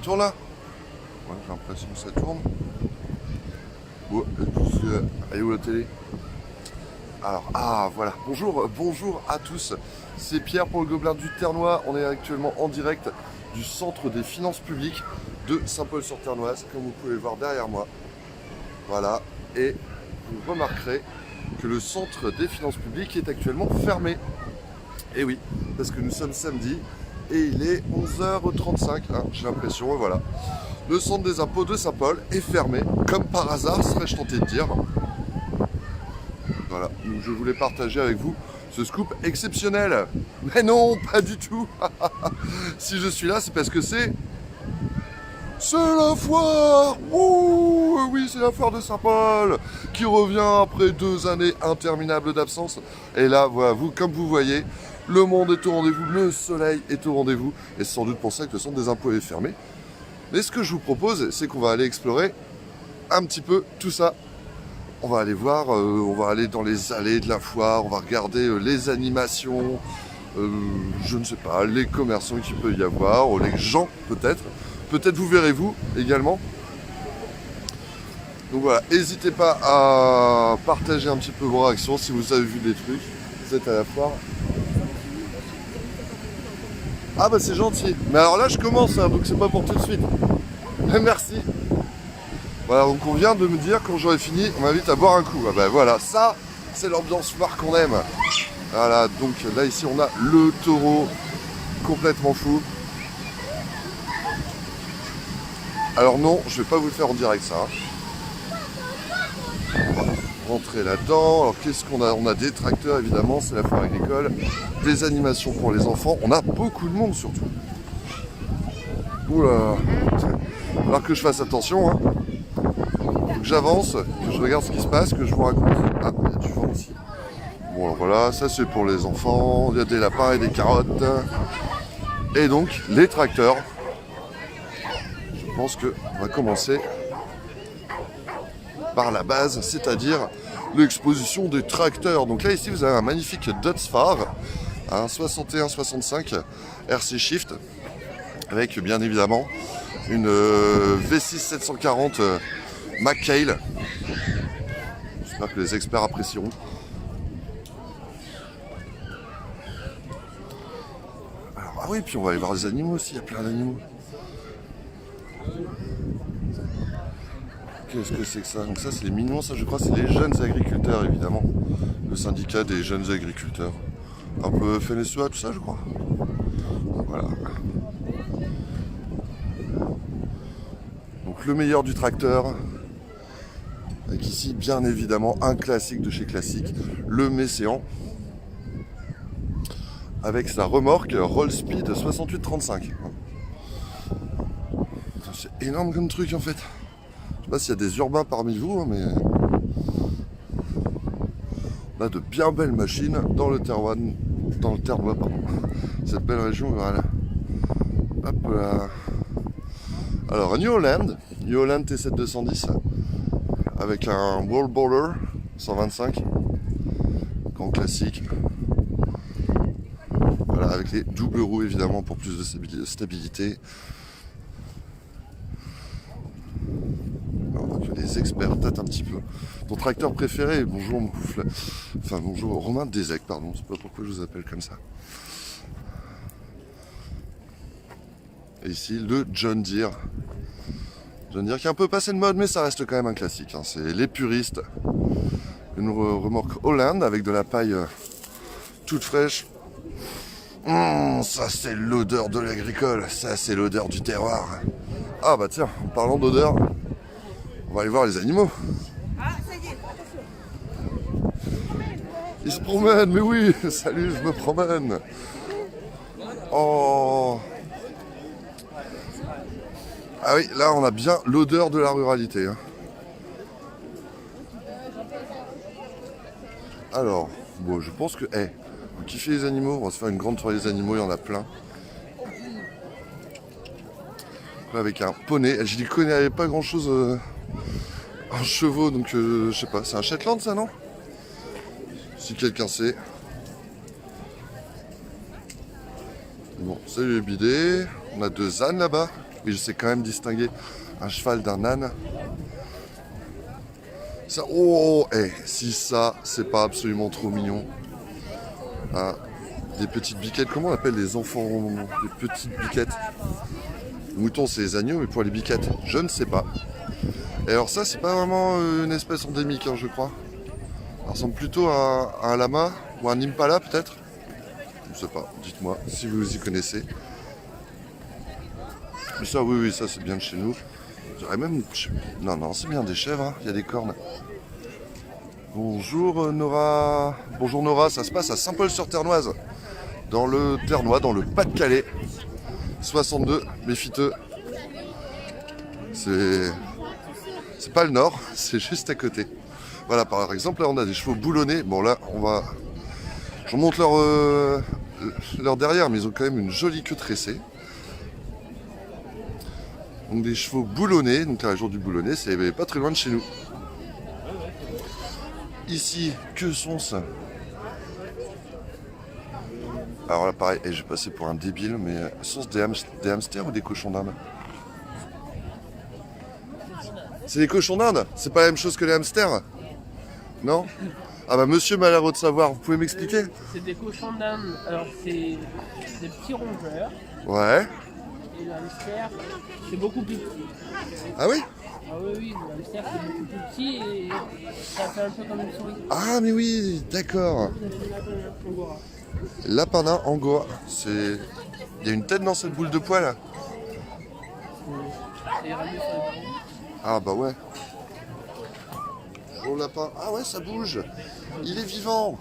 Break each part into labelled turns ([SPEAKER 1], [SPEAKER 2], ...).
[SPEAKER 1] tourne là? Ouais, j'ai l'impression que ça tourne. Oh, elle est où la télé? Alors, ah voilà, bonjour à tous. C'est Pierre pour le Gobelin du Ternois. On est actuellement en direct du Centre des Finances Publiques de Saint-Paul-sur-Ternoise, comme vous pouvez le voir derrière moi. Voilà, et vous remarquerez que le Centre des Finances Publiques est actuellement fermé. Et oui, parce que nous sommes samedi et il est 11h35, hein, j'ai l'impression, et voilà. Le Centre des Impôts de Saint-Paul est fermé, comme par hasard, serais-je tenté de dire. Voilà, donc je voulais partager avec vous ce scoop exceptionnel. Mais non, pas du tout. Si je suis là, c'est parce que c'est la foire. Ouh, oui, c'est la foire de Saint-Paul qui revient après 2 années interminables d'absence. Et là, voilà, comme vous voyez, le monde est au rendez-vous, le soleil est au rendez-vous. Et c'est sans doute pour ça que le Centre des Impôts est fermé. Mais ce que je vous propose, c'est qu'on va aller explorer un petit peu tout ça. On va aller voir, on va aller dans les allées de la foire, on va regarder les animations, je ne sais pas, les commerçants qu'il peut y avoir, les gens peut-être. Peut-être vous verrez vous également. Donc voilà, n'hésitez pas à partager un petit peu vos réactions si vous avez vu des trucs. Vous êtes à la foire. Ah bah c'est gentil. Mais alors là je commence, hein, donc c'est pas pour tout de suite. Merci. Voilà, donc on vient de me dire quand j'aurai fini, on m'invite à boire un coup. Ah ben voilà, ça, c'est l'ambiance foire qu'on aime. Voilà, donc là ici on a le taureau complètement fou. Alors non, je vais pas vous le faire en direct ça. On va rentrer là-dedans. Alors qu'est-ce qu'on a? On a des tracteurs évidemment, c'est la foire agricole. Des animations pour les enfants. On a beaucoup de monde surtout. Oula, il va falloir que je fasse attention, hein. Que j'avance, que je regarde ce qui se passe, que je vous raconte. Ah, il y a du vent aussi. Bon, alors voilà, ça c'est pour les enfants. Il y a des lapins et des carottes. Et donc, les tracteurs. Je pense qu'on va commencer par la base, c'est-à-dire l'exposition des tracteurs. Donc là, ici, vous avez un magnifique Dutsfar, un 61-65 RC Shift, avec bien évidemment une V6 740 McHale. J'espère que les experts apprécieront. Alors, ah oui, puis on va aller voir les animaux aussi, il y a plein d'animaux. Qu'est-ce que c'est que ça? Donc ça c'est les mignons, ça je crois c'est les jeunes agriculteurs évidemment. Le syndicat des jeunes agriculteurs. Un peu FNSEA, tout ça je crois. Voilà. Donc le meilleur du tracteur. Avec ici, bien évidemment, un classique de chez Classique, le Mécéan, avec sa remorque Roll Speed 6835. C'est énorme comme truc en fait. Je sais pas s'il y a des urbains parmi vous, mais on a de bien belles machines dans le Ternois, pardon. Cette belle région, voilà. Hop là. Alors, New Holland T7 210. Avec un World Baller 125, grand classique. Voilà, avec les doubles roues évidemment pour plus de stabilité. Alors, que les experts tâtent un petit peu. Ton tracteur préféré? Bonjour Moufle. Enfin bonjour Romain Desec, pardon, c'est pas pourquoi je vous appelle comme ça. Et ici le John Deere. John Deere qui est un peu passé de mode, mais ça reste quand même un classique. Hein. C'est les puristes. Une remorque Holland avec de la paille toute fraîche. Ça c'est l'odeur de l'agricole. Ça c'est l'odeur du terroir. Ah bah tiens, en parlant d'odeur, on va aller voir les animaux.
[SPEAKER 2] Ah, ça y est, attention.
[SPEAKER 1] Ils se promènent, mais oui, salut, je me promène. Oh. Ah oui, là on a bien l'odeur de la ruralité. Hein. Alors, bon, je pense que, vous kiffez les animaux, on va se faire une grande soirée des animaux, il y en a plein. Là, avec un poney, je n'y connais pas grand chose en chevaux, donc je sais pas, c'est un Shetland ça non? Si quelqu'un sait. Bon, salut les bidets, on a 2 ânes là-bas. Mais je sais quand même distinguer un cheval d'un âne. Ça, oh, si ça, c'est pas absolument trop mignon. Ah, des petites biquettes, comment on appelle les enfants, des petites biquettes? Les moutons, c'est les agneaux, mais pour les biquettes, je ne sais pas. Et alors ça, c'est pas vraiment une espèce endémique, hein, je crois. Ça ressemble plutôt à un lama ou un impala, peut-être. Je ne sais pas, dites-moi si vous y connaissez. Mais ça, oui, ça c'est bien de chez nous. Je dirais même... Non, c'est bien des chèvres, hein. Il y a des cornes. Bonjour Nora. Bonjour Nora, ça se passe à Saint-Paul-sur-Ternoise. Dans le Ternois, dans le Pas-de-Calais. 62, méfiteux. C'est pas le nord, c'est juste à côté. Voilà, par exemple, là on a des chevaux boulonnais. Bon là, je remonte leur derrière, mais ils ont quand même une jolie queue tressée. Donc des chevaux boulonnais, donc la jour du boulonnais, c'est pas très loin de chez nous. Ici, que sont-ce? Alors là pareil, je vais passer pour un débile, mais sont-ce des hamsters ou des cochons d'Inde? C'est des cochons d'Inde? C'est pas la même chose que les hamsters? Non? Ah bah monsieur m'a l'air de savoir, vous pouvez m'expliquer?
[SPEAKER 3] C'est des cochons d'Inde, alors c'est des petits rongeurs.
[SPEAKER 1] Ouais.
[SPEAKER 3] Et le hamster, c'est beaucoup plus petit.
[SPEAKER 1] Ah oui?
[SPEAKER 3] Ah oui, le hamster c'est beaucoup plus petit et ça fait un peu comme une souris.
[SPEAKER 1] Ah mais oui, d'accord. Lapin angora. Il y a une tête dans cette boule de poil là. Ah bah ouais. Gros lapin. Ah ouais, ça bouge. Il est vivant.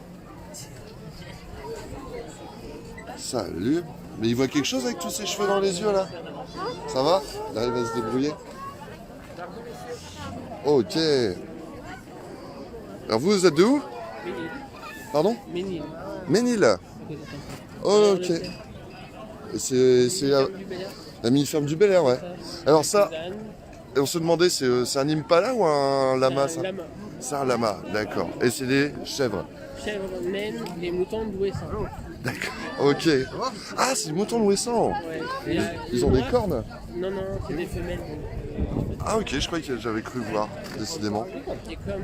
[SPEAKER 1] Salut. Mais il voit quelque chose avec tous ses cheveux dans les yeux là. Ça va? Il arrive à se débrouiller. Ok. Alors vous êtes de où? Pardon?
[SPEAKER 3] Ménil.
[SPEAKER 1] Ménil. Oh, ok. C'est la mini-ferme du Bel Air, ouais. Alors ça, on se demandait, c'est un impala ou un lama ça?
[SPEAKER 3] Lama.
[SPEAKER 1] C'est un lama, d'accord. Et c'est des chèvres.
[SPEAKER 3] Chèvres, naines, des moutons d'Ouessant.
[SPEAKER 1] D'accord. Ok. Ah, c'est des moutons d'Ouessant.
[SPEAKER 3] Ouais.
[SPEAKER 1] Ils ont des cornes?
[SPEAKER 3] Non, c'est des femelles.
[SPEAKER 1] Ah ok, je croyais que j'avais cru voir, décidément.
[SPEAKER 3] Et comme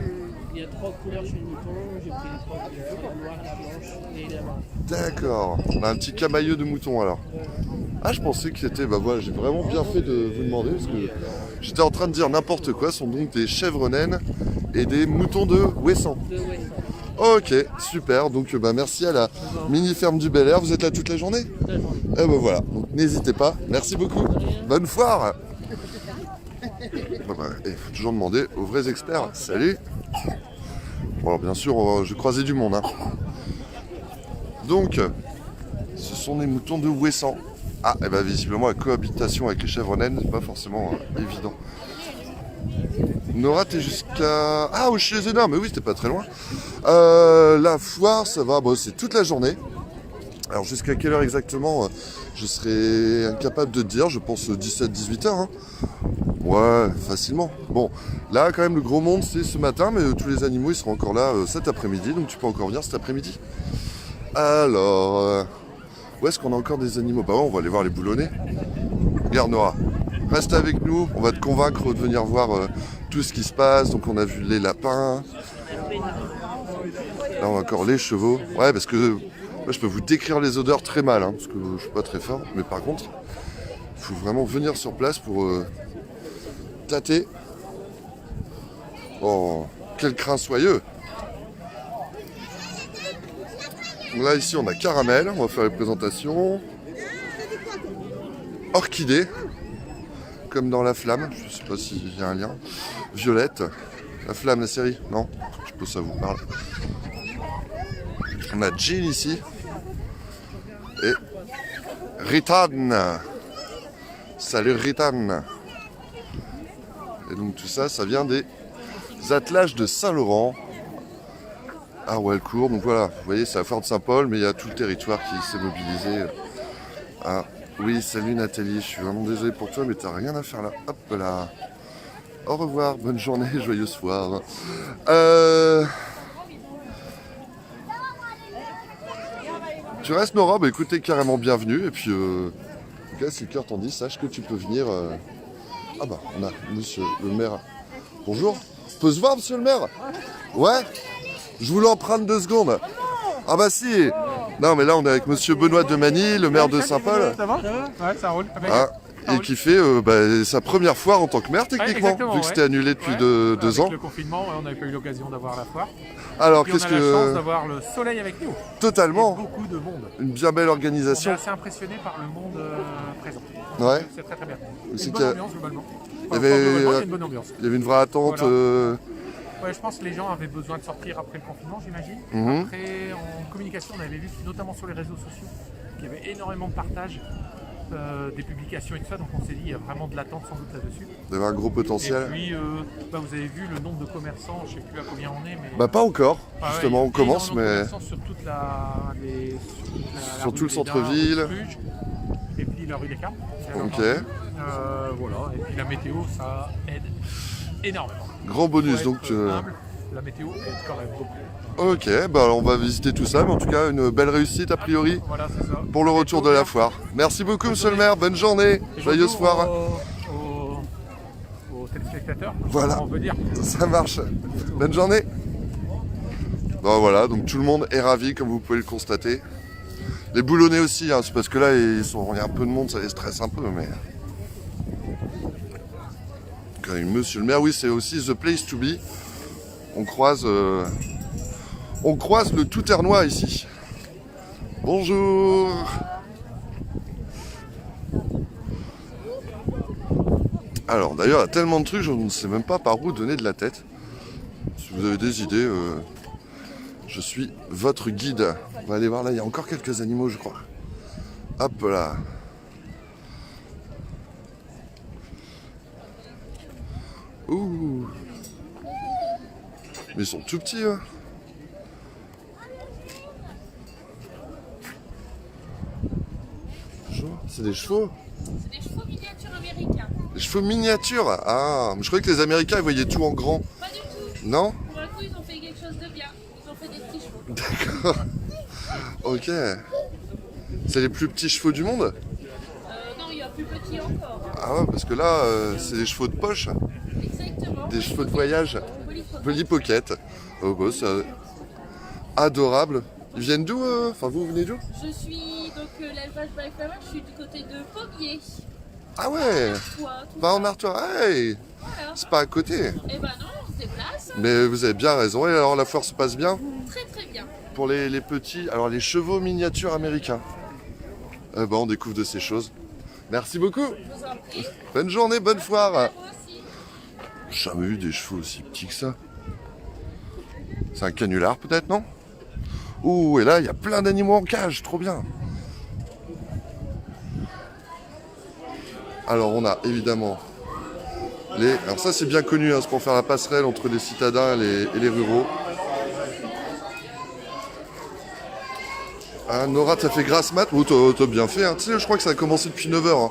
[SPEAKER 3] il y a 3 couleurs chez le mouton, j'ai pris les 3 couleurs, la noire, la blanche et la marron.
[SPEAKER 1] D'accord. On a un petit camailleux de mouton alors. Ah, je pensais que c'était... Bah voilà, j'ai vraiment bien fait de vous demander parce que j'étais en train de dire n'importe quoi. Ce sont donc des chèvres naines et des moutons de Ouessant.
[SPEAKER 3] De Ouessant.
[SPEAKER 1] Ok, super. Donc merci à la mini-ferme du Bel Air. Vous êtes là toute la journée?
[SPEAKER 3] De journée.
[SPEAKER 1] Eh ben voilà, donc n'hésitez pas. Merci beaucoup. Bonne foire. Il faut toujours demander aux vrais experts. Salut. Bon, alors, bien sûr, je croisais du monde. Hein. Donc, ce sont des moutons de Ouessant. Ah, et bien visiblement, la cohabitation avec les chèvres naines, c'est pas forcément évident. Nora, t'es jusqu'à... Ah, oui, chez les énormes, mais oui, c'était pas très loin. La foire, ça va, bon, c'est toute la journée. Alors, jusqu'à quelle heure exactement je serai incapable de dire, je pense 17-18 heures. Hein. Ouais, facilement. Bon, là, quand même, le gros monde, c'est ce matin, mais tous les animaux, ils seront encore là cet après-midi, donc tu peux encore venir cet après-midi. Alors, où est-ce qu'on a encore des animaux? Bah ouais, on va aller voir les boulonnais. Regarde Nora, reste avec nous, on va te convaincre de venir voir tout ce qui se passe. Donc on a vu les lapins. Là on a encore les chevaux. Ouais, parce que moi je peux vous décrire les odeurs très mal, hein, parce que je suis pas très fort. Mais par contre, il faut vraiment venir sur place pour tâter. Oh, quel crin soyeux! Là, ici, on a Caramel. On va faire les présentations. Orchidée. Comme dans La Flamme. Je sais pas s'il y a un lien. Violette. La Flamme, la série. Non? Je sais pas si ça vous parle. On a Jean ici. Et Ritan. Salut Ritan. Et donc tout ça, ça vient des attelages de Saint-Laurent. À Walcourt, donc voilà, vous voyez, c'est à Fort de Saint-Paul, mais il y a tout le territoire qui s'est mobilisé. Ah, oui, salut Nathalie, je suis vraiment désolé pour toi, mais t'as rien à faire là. Hop là. Au revoir, bonne journée, joyeux soir. Tu restes Nora, bah écoutez, carrément bienvenue, et puis tout cas, si le cœur t'en dit, sache que tu peux venir. Ah bah, on a monsieur le maire. Bonjour. On peut se voir, monsieur le maire? Ouais. Je voulais emprunter 2 secondes. Ah bah si. Non, mais là, on est avec monsieur Benoît de Magny, le maire de Saint-Paul.
[SPEAKER 4] Ça va? Ouais, ça roule.
[SPEAKER 1] Ah, et qui fait sa première foire en tant que maire, techniquement,
[SPEAKER 4] exactement,
[SPEAKER 1] vu que c'était annulé depuis 2
[SPEAKER 4] Avec
[SPEAKER 1] ans.
[SPEAKER 4] le confinement, on n'avait pas eu l'occasion d'avoir la foire.
[SPEAKER 1] Alors,
[SPEAKER 4] Puis on
[SPEAKER 1] qu'est-ce
[SPEAKER 4] a la chance
[SPEAKER 1] que...
[SPEAKER 4] d'avoir le soleil avec nous.
[SPEAKER 1] Totalement.
[SPEAKER 4] Et beaucoup de monde.
[SPEAKER 1] Une bien belle
[SPEAKER 4] On est
[SPEAKER 1] organisation.
[SPEAKER 4] assez impressionné par le monde présent.
[SPEAKER 1] Ouais.
[SPEAKER 4] C'est très très bien.
[SPEAKER 1] Aussi
[SPEAKER 4] Une
[SPEAKER 1] qu'il y
[SPEAKER 4] bonne
[SPEAKER 1] a-
[SPEAKER 4] ambiance globalement.
[SPEAKER 1] Il y avait-
[SPEAKER 4] Globalement, il y a une bonne ambiance.
[SPEAKER 1] Il y avait une vraie attente.
[SPEAKER 4] Voilà. Ouais, je pense que les gens avaient besoin de sortir après le confinement, j'imagine.
[SPEAKER 1] Mhm.
[SPEAKER 4] Après, en communication, on avait vu, notamment sur les réseaux sociaux, qu'il y avait énormément de partage des publications et tout ça. Donc on s'est dit, il y a vraiment de l'attente sans doute là-dessus.
[SPEAKER 1] Il y avait un gros
[SPEAKER 4] Et
[SPEAKER 1] potentiel.
[SPEAKER 4] puis, vous avez vu le nombre de commerçants, je ne sais plus à combien on est, mais...
[SPEAKER 1] Bah pas encore,
[SPEAKER 4] Ah ouais,
[SPEAKER 1] justement,
[SPEAKER 4] il y
[SPEAKER 1] on
[SPEAKER 4] a
[SPEAKER 1] commence,
[SPEAKER 4] énormément de
[SPEAKER 1] mais
[SPEAKER 4] commerçants sur toute la
[SPEAKER 1] Sur
[SPEAKER 4] rue
[SPEAKER 1] tout le
[SPEAKER 4] des
[SPEAKER 1] centre-ville.
[SPEAKER 4] Dains, rue Bruges, et puis la rue des Carmes.
[SPEAKER 1] Ok.
[SPEAKER 4] Voilà, et puis la météo, ça aide énormément.
[SPEAKER 1] grand bonus.
[SPEAKER 4] Faut
[SPEAKER 1] Donc,
[SPEAKER 4] être humble, la météo aide quand même beaucoup.
[SPEAKER 1] ok, bah alors on va visiter tout ça, mais en tout cas, une belle réussite a priori
[SPEAKER 4] Voilà, c'est ça.
[SPEAKER 1] pour le retour de la foire. Merci beaucoup, monsieur le maire, bonne journée,
[SPEAKER 4] Et
[SPEAKER 1] joyeuse
[SPEAKER 4] bonjour
[SPEAKER 1] foire.
[SPEAKER 4] aux téléspectateurs.
[SPEAKER 1] Voilà.
[SPEAKER 4] On veut dire.
[SPEAKER 1] Ça marche. Bonne journée. Bon voilà, donc tout le monde est ravi comme vous pouvez le constater. Les boulonnais aussi, hein, c'est parce que là il y a un peu de monde, ça les stresse un peu, mais. Donc, monsieur le maire, oui, c'est aussi the place to be. On croise le tout ternois ici. Bonjour. Alors d'ailleurs, il y a tellement de trucs, je ne sais même pas par où donner de la tête. Si vous avez des idées, je suis votre guide. On va aller voir là, il y a encore quelques animaux, je crois. Hop là. Ouh. Mais ils sont tout petits, hein. Bonjour, c'est des chevaux.
[SPEAKER 5] C'est des chevaux miniatures américains.
[SPEAKER 1] Des chevaux miniatures. Ah, mais je croyais que les Américains ils voyaient tout en grand.
[SPEAKER 5] Pas du tout.
[SPEAKER 1] Non?
[SPEAKER 5] Pour un coup, ils ont fait quelque chose de bien. Ils ont fait des petits chevaux.
[SPEAKER 1] D'accord. Ok. C'est les plus petits chevaux du monde?
[SPEAKER 5] Non, il y a plus petit encore.
[SPEAKER 1] Ah ouais, parce que là, c'est des chevaux de poche,
[SPEAKER 5] Exactement.
[SPEAKER 1] des chevaux de voyage,
[SPEAKER 5] Polyphoque.
[SPEAKER 1] Polly Pocket. Oh bah, c'est adorable. Ils viennent d'où? Enfin, vous venez d'où?
[SPEAKER 5] Je suis donc l'élevage by Flower, je suis du côté de Pommier.
[SPEAKER 1] Ah ouais,
[SPEAKER 5] Toi, tout
[SPEAKER 1] pas
[SPEAKER 5] ça.
[SPEAKER 1] en Artois. Hey,
[SPEAKER 5] Voilà.
[SPEAKER 1] c'est pas à côté.
[SPEAKER 5] Eh ben non, on se déplace.
[SPEAKER 1] Mais vous avez bien raison. Et alors, la foire se passe bien?
[SPEAKER 5] Très très bien.
[SPEAKER 1] Pour les petits, alors les chevaux miniatures américains. Bah, on découvre de ces choses. Merci beaucoup.
[SPEAKER 5] Je vous en prie.
[SPEAKER 1] Bonne journée, bonne foire.
[SPEAKER 5] Moi aussi.
[SPEAKER 1] J'ai jamais vu des chevaux aussi petits que ça. C'est un canular peut-être, non? Ouh, et là, il y a plein d'animaux en cage, trop bien. Alors, on a évidemment les... Alors ça, c'est bien connu, hein, c'est pour faire la passerelle entre les citadins et les ruraux. Ah, Nora, t'as fait grasse mat? Oh, t'as bien fait, hein. Tu sais, je crois que ça a commencé depuis 9h. Hein.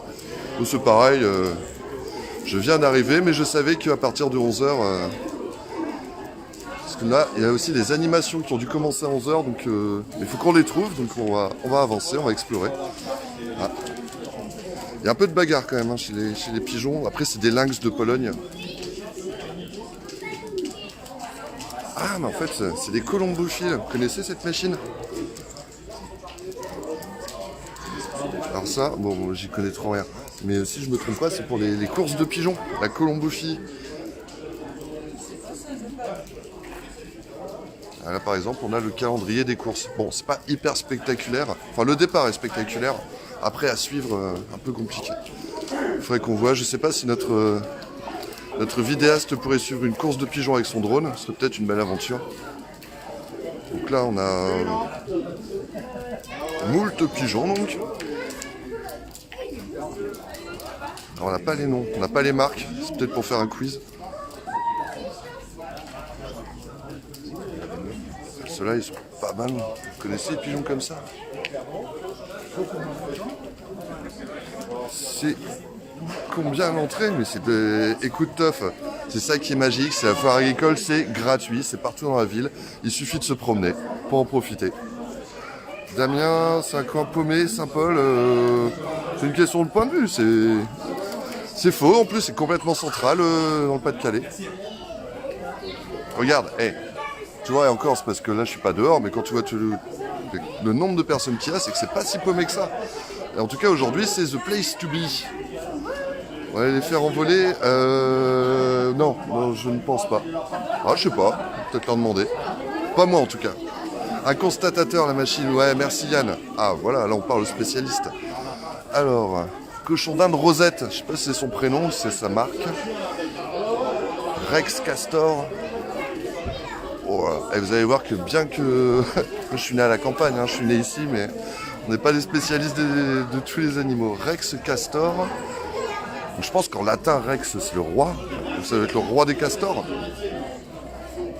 [SPEAKER 1] Oh, c'est pareil, je viens d'arriver, mais je savais qu'à partir de 11h... Parce que là, il y a aussi des animations qui ont dû commencer à 11h, donc il faut qu'on les trouve, donc on va avancer, on va explorer. Ah. Il y a un peu de bagarre quand même hein, chez les pigeons. Après, c'est des lynx de Pologne. Ah, mais en fait, c'est des colombophiles. Vous connaissez cette machine? Alors ça, bon, j'y connais trop rien. Mais si je me trompe pas, c'est pour les courses de pigeons, la colombophilie. Là, par exemple, on a le calendrier des courses. Bon, c'est pas hyper spectaculaire. Enfin, le départ est spectaculaire. Après, à suivre, un peu compliqué. Il faudrait qu'on voit. Je sais pas si notre vidéaste pourrait suivre une course de pigeons avec son drone. Ce serait peut-être une belle aventure. Donc là, on a moult pigeons, donc. Alors, on n'a pas les noms, on n'a pas les marques. C'est peut-être pour faire un quiz. Ceux-là, ils sont pas mal. Vous connaissez les pigeons comme ça? C'est combien l'entrée? Mais c'est écoute Toff, c'est ça qui est magique, c'est la foire agricole, c'est gratuit, c'est partout dans la ville. Il suffit de se promener pour en profiter. Damien, c'est un coin paumé, Saint-Paul. C'est une question de point de vue. C'est faux. En plus, c'est complètement central dans le Pas-de-Calais. Regarde, tu vois, et encore, c'est parce que là, je suis pas dehors, mais quand tu vois le nombre de personnes qu'il y a, c'est que c'est pas si paumé que ça. Et en tout cas, aujourd'hui, c'est the place to be. On va les faire envoler. Non, je ne pense pas. Ah, je sais pas. Peut-être leur demander. Pas moi, en tout cas. Un constatateur, la machine. Ouais, merci Yann. Ah, voilà, là, on parle au spécialiste. Alors, cochon d'Inde Rosette. Je sais pas si c'est son prénom ou si c'est sa marque. Rex Castor. Oh, et vous allez voir que bien que je suis né à la campagne, je suis né ici, mais on n'est pas des spécialistes de tous les animaux. Rex Castor. Je pense qu'en latin, Rex, c'est le roi. Donc ça doit être le roi des castors.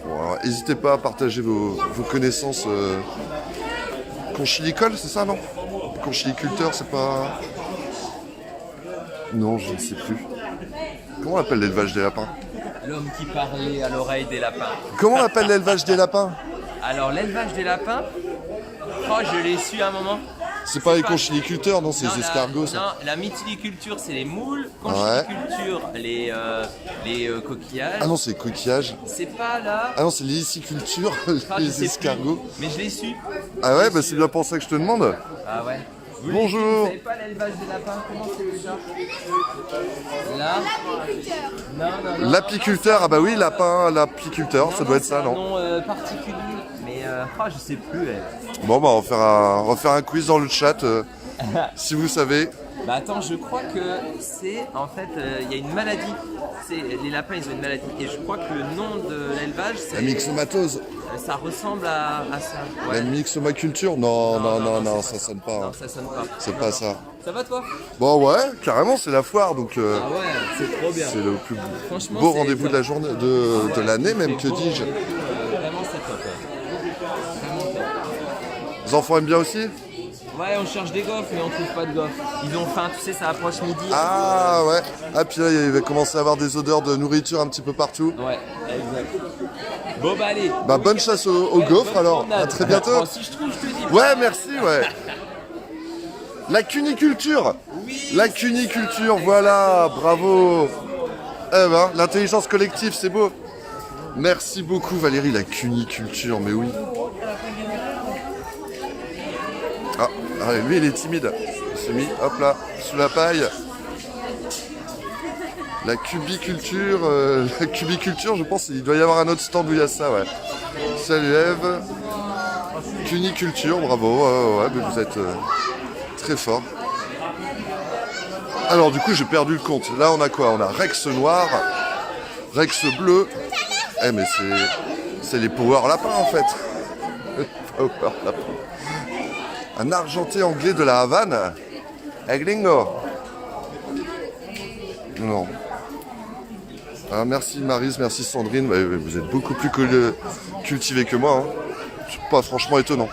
[SPEAKER 1] Bon, n'hésitez pas à partager vos connaissances. Conchilicole, c'est ça, non? Conchiliculteur, c'est pas... Non, je ne sais plus. Comment on appelle l'élevage des lapins?
[SPEAKER 6] L'homme qui parlait à l'oreille des lapins.
[SPEAKER 1] Comment on appelle l'élevage des lapins?
[SPEAKER 6] Alors l'élevage des lapins, je l'ai su à un moment.
[SPEAKER 1] C'est pas les conchiliculteurs, non, c'est
[SPEAKER 6] Non,
[SPEAKER 1] les escargots, ça.
[SPEAKER 6] Non, la mytiliculture, c'est les moules. Conchiliculture, les coquillages.
[SPEAKER 1] Ah non, c'est les coquillages.
[SPEAKER 6] C'est pas là.
[SPEAKER 1] Ah non, c'est l'héliciculture,
[SPEAKER 6] Je
[SPEAKER 1] les
[SPEAKER 6] sais
[SPEAKER 1] escargots.
[SPEAKER 6] plus, mais je l'ai su.
[SPEAKER 1] Ah ouais, bah c'est bien pour ça que je te demande.
[SPEAKER 6] Ah ouais.
[SPEAKER 1] Bonjour.
[SPEAKER 6] Vous savez pas l'élevage des lapins? Comment c'est déjà? Là. Non.
[SPEAKER 1] L'apiculteur, ah bah oui, l'apiculteur, ça doit être ça, non?
[SPEAKER 6] Non particulier, mais je sais plus.
[SPEAKER 1] Bon, bah on va faire un quiz dans le chat, si vous savez.
[SPEAKER 6] Bah attends, je crois que c'est en fait il y a une maladie. Les lapins ils ont une maladie et je crois que le nom de l'élevage c'est
[SPEAKER 1] La myxomatose.
[SPEAKER 6] Ça ressemble à ça. Ouais.
[SPEAKER 1] La myxomaculture? Non, ça sonne pas.
[SPEAKER 6] Non, ça sonne pas.
[SPEAKER 1] C'est pas ça.
[SPEAKER 6] Ça va toi?
[SPEAKER 1] Bon ouais, carrément, c'est la foire, donc
[SPEAKER 6] Ah ouais, c'est trop bien.
[SPEAKER 1] c'est le plus
[SPEAKER 6] Franchement,
[SPEAKER 1] beau
[SPEAKER 6] c'est
[SPEAKER 1] rendez-vous de la journée, de l'année même, que dis-je.
[SPEAKER 6] Vraiment c'est top.
[SPEAKER 1] Les enfants aiment bien aussi?
[SPEAKER 6] Ouais, on cherche des gaufres mais on trouve pas de gaufres. Ils ont faim, tu sais, ça approche midi.
[SPEAKER 1] Ah ouais. Ah puis là, il va commencer à avoir des odeurs de nourriture un petit peu partout.
[SPEAKER 6] Ouais, exact. Bon bah allez.
[SPEAKER 1] Bah bonne chasse aux gaufres alors. À très bientôt.
[SPEAKER 6] Bon, si je trouve, je te dis.
[SPEAKER 1] Ouais, merci, ouais. La cuniculture. La cuniculture, voilà, bravo. Eh ben, l'intelligence collective, c'est beau. Merci beaucoup Valérie, la cuniculture, mais oui. Ah, lui il est timide. Il s'est mis, hop là, sous la paille. La cubiculture, je pense qu'il doit y avoir un autre stand où il y a ça, ouais. Salut Eve. Cuniculture, bravo, ouais, mais vous êtes très fort. Alors du coup j'ai perdu le compte. Là on a quoi? On a Rex noir, Rex bleu. Mais c'est les power lapins en fait. Les power lapins. Un argenté anglais de la Havane. Gringo. Non. Ah, merci Maryse, merci Sandrine. Vous êtes beaucoup plus cultivés que moi. C'est pas franchement étonnant.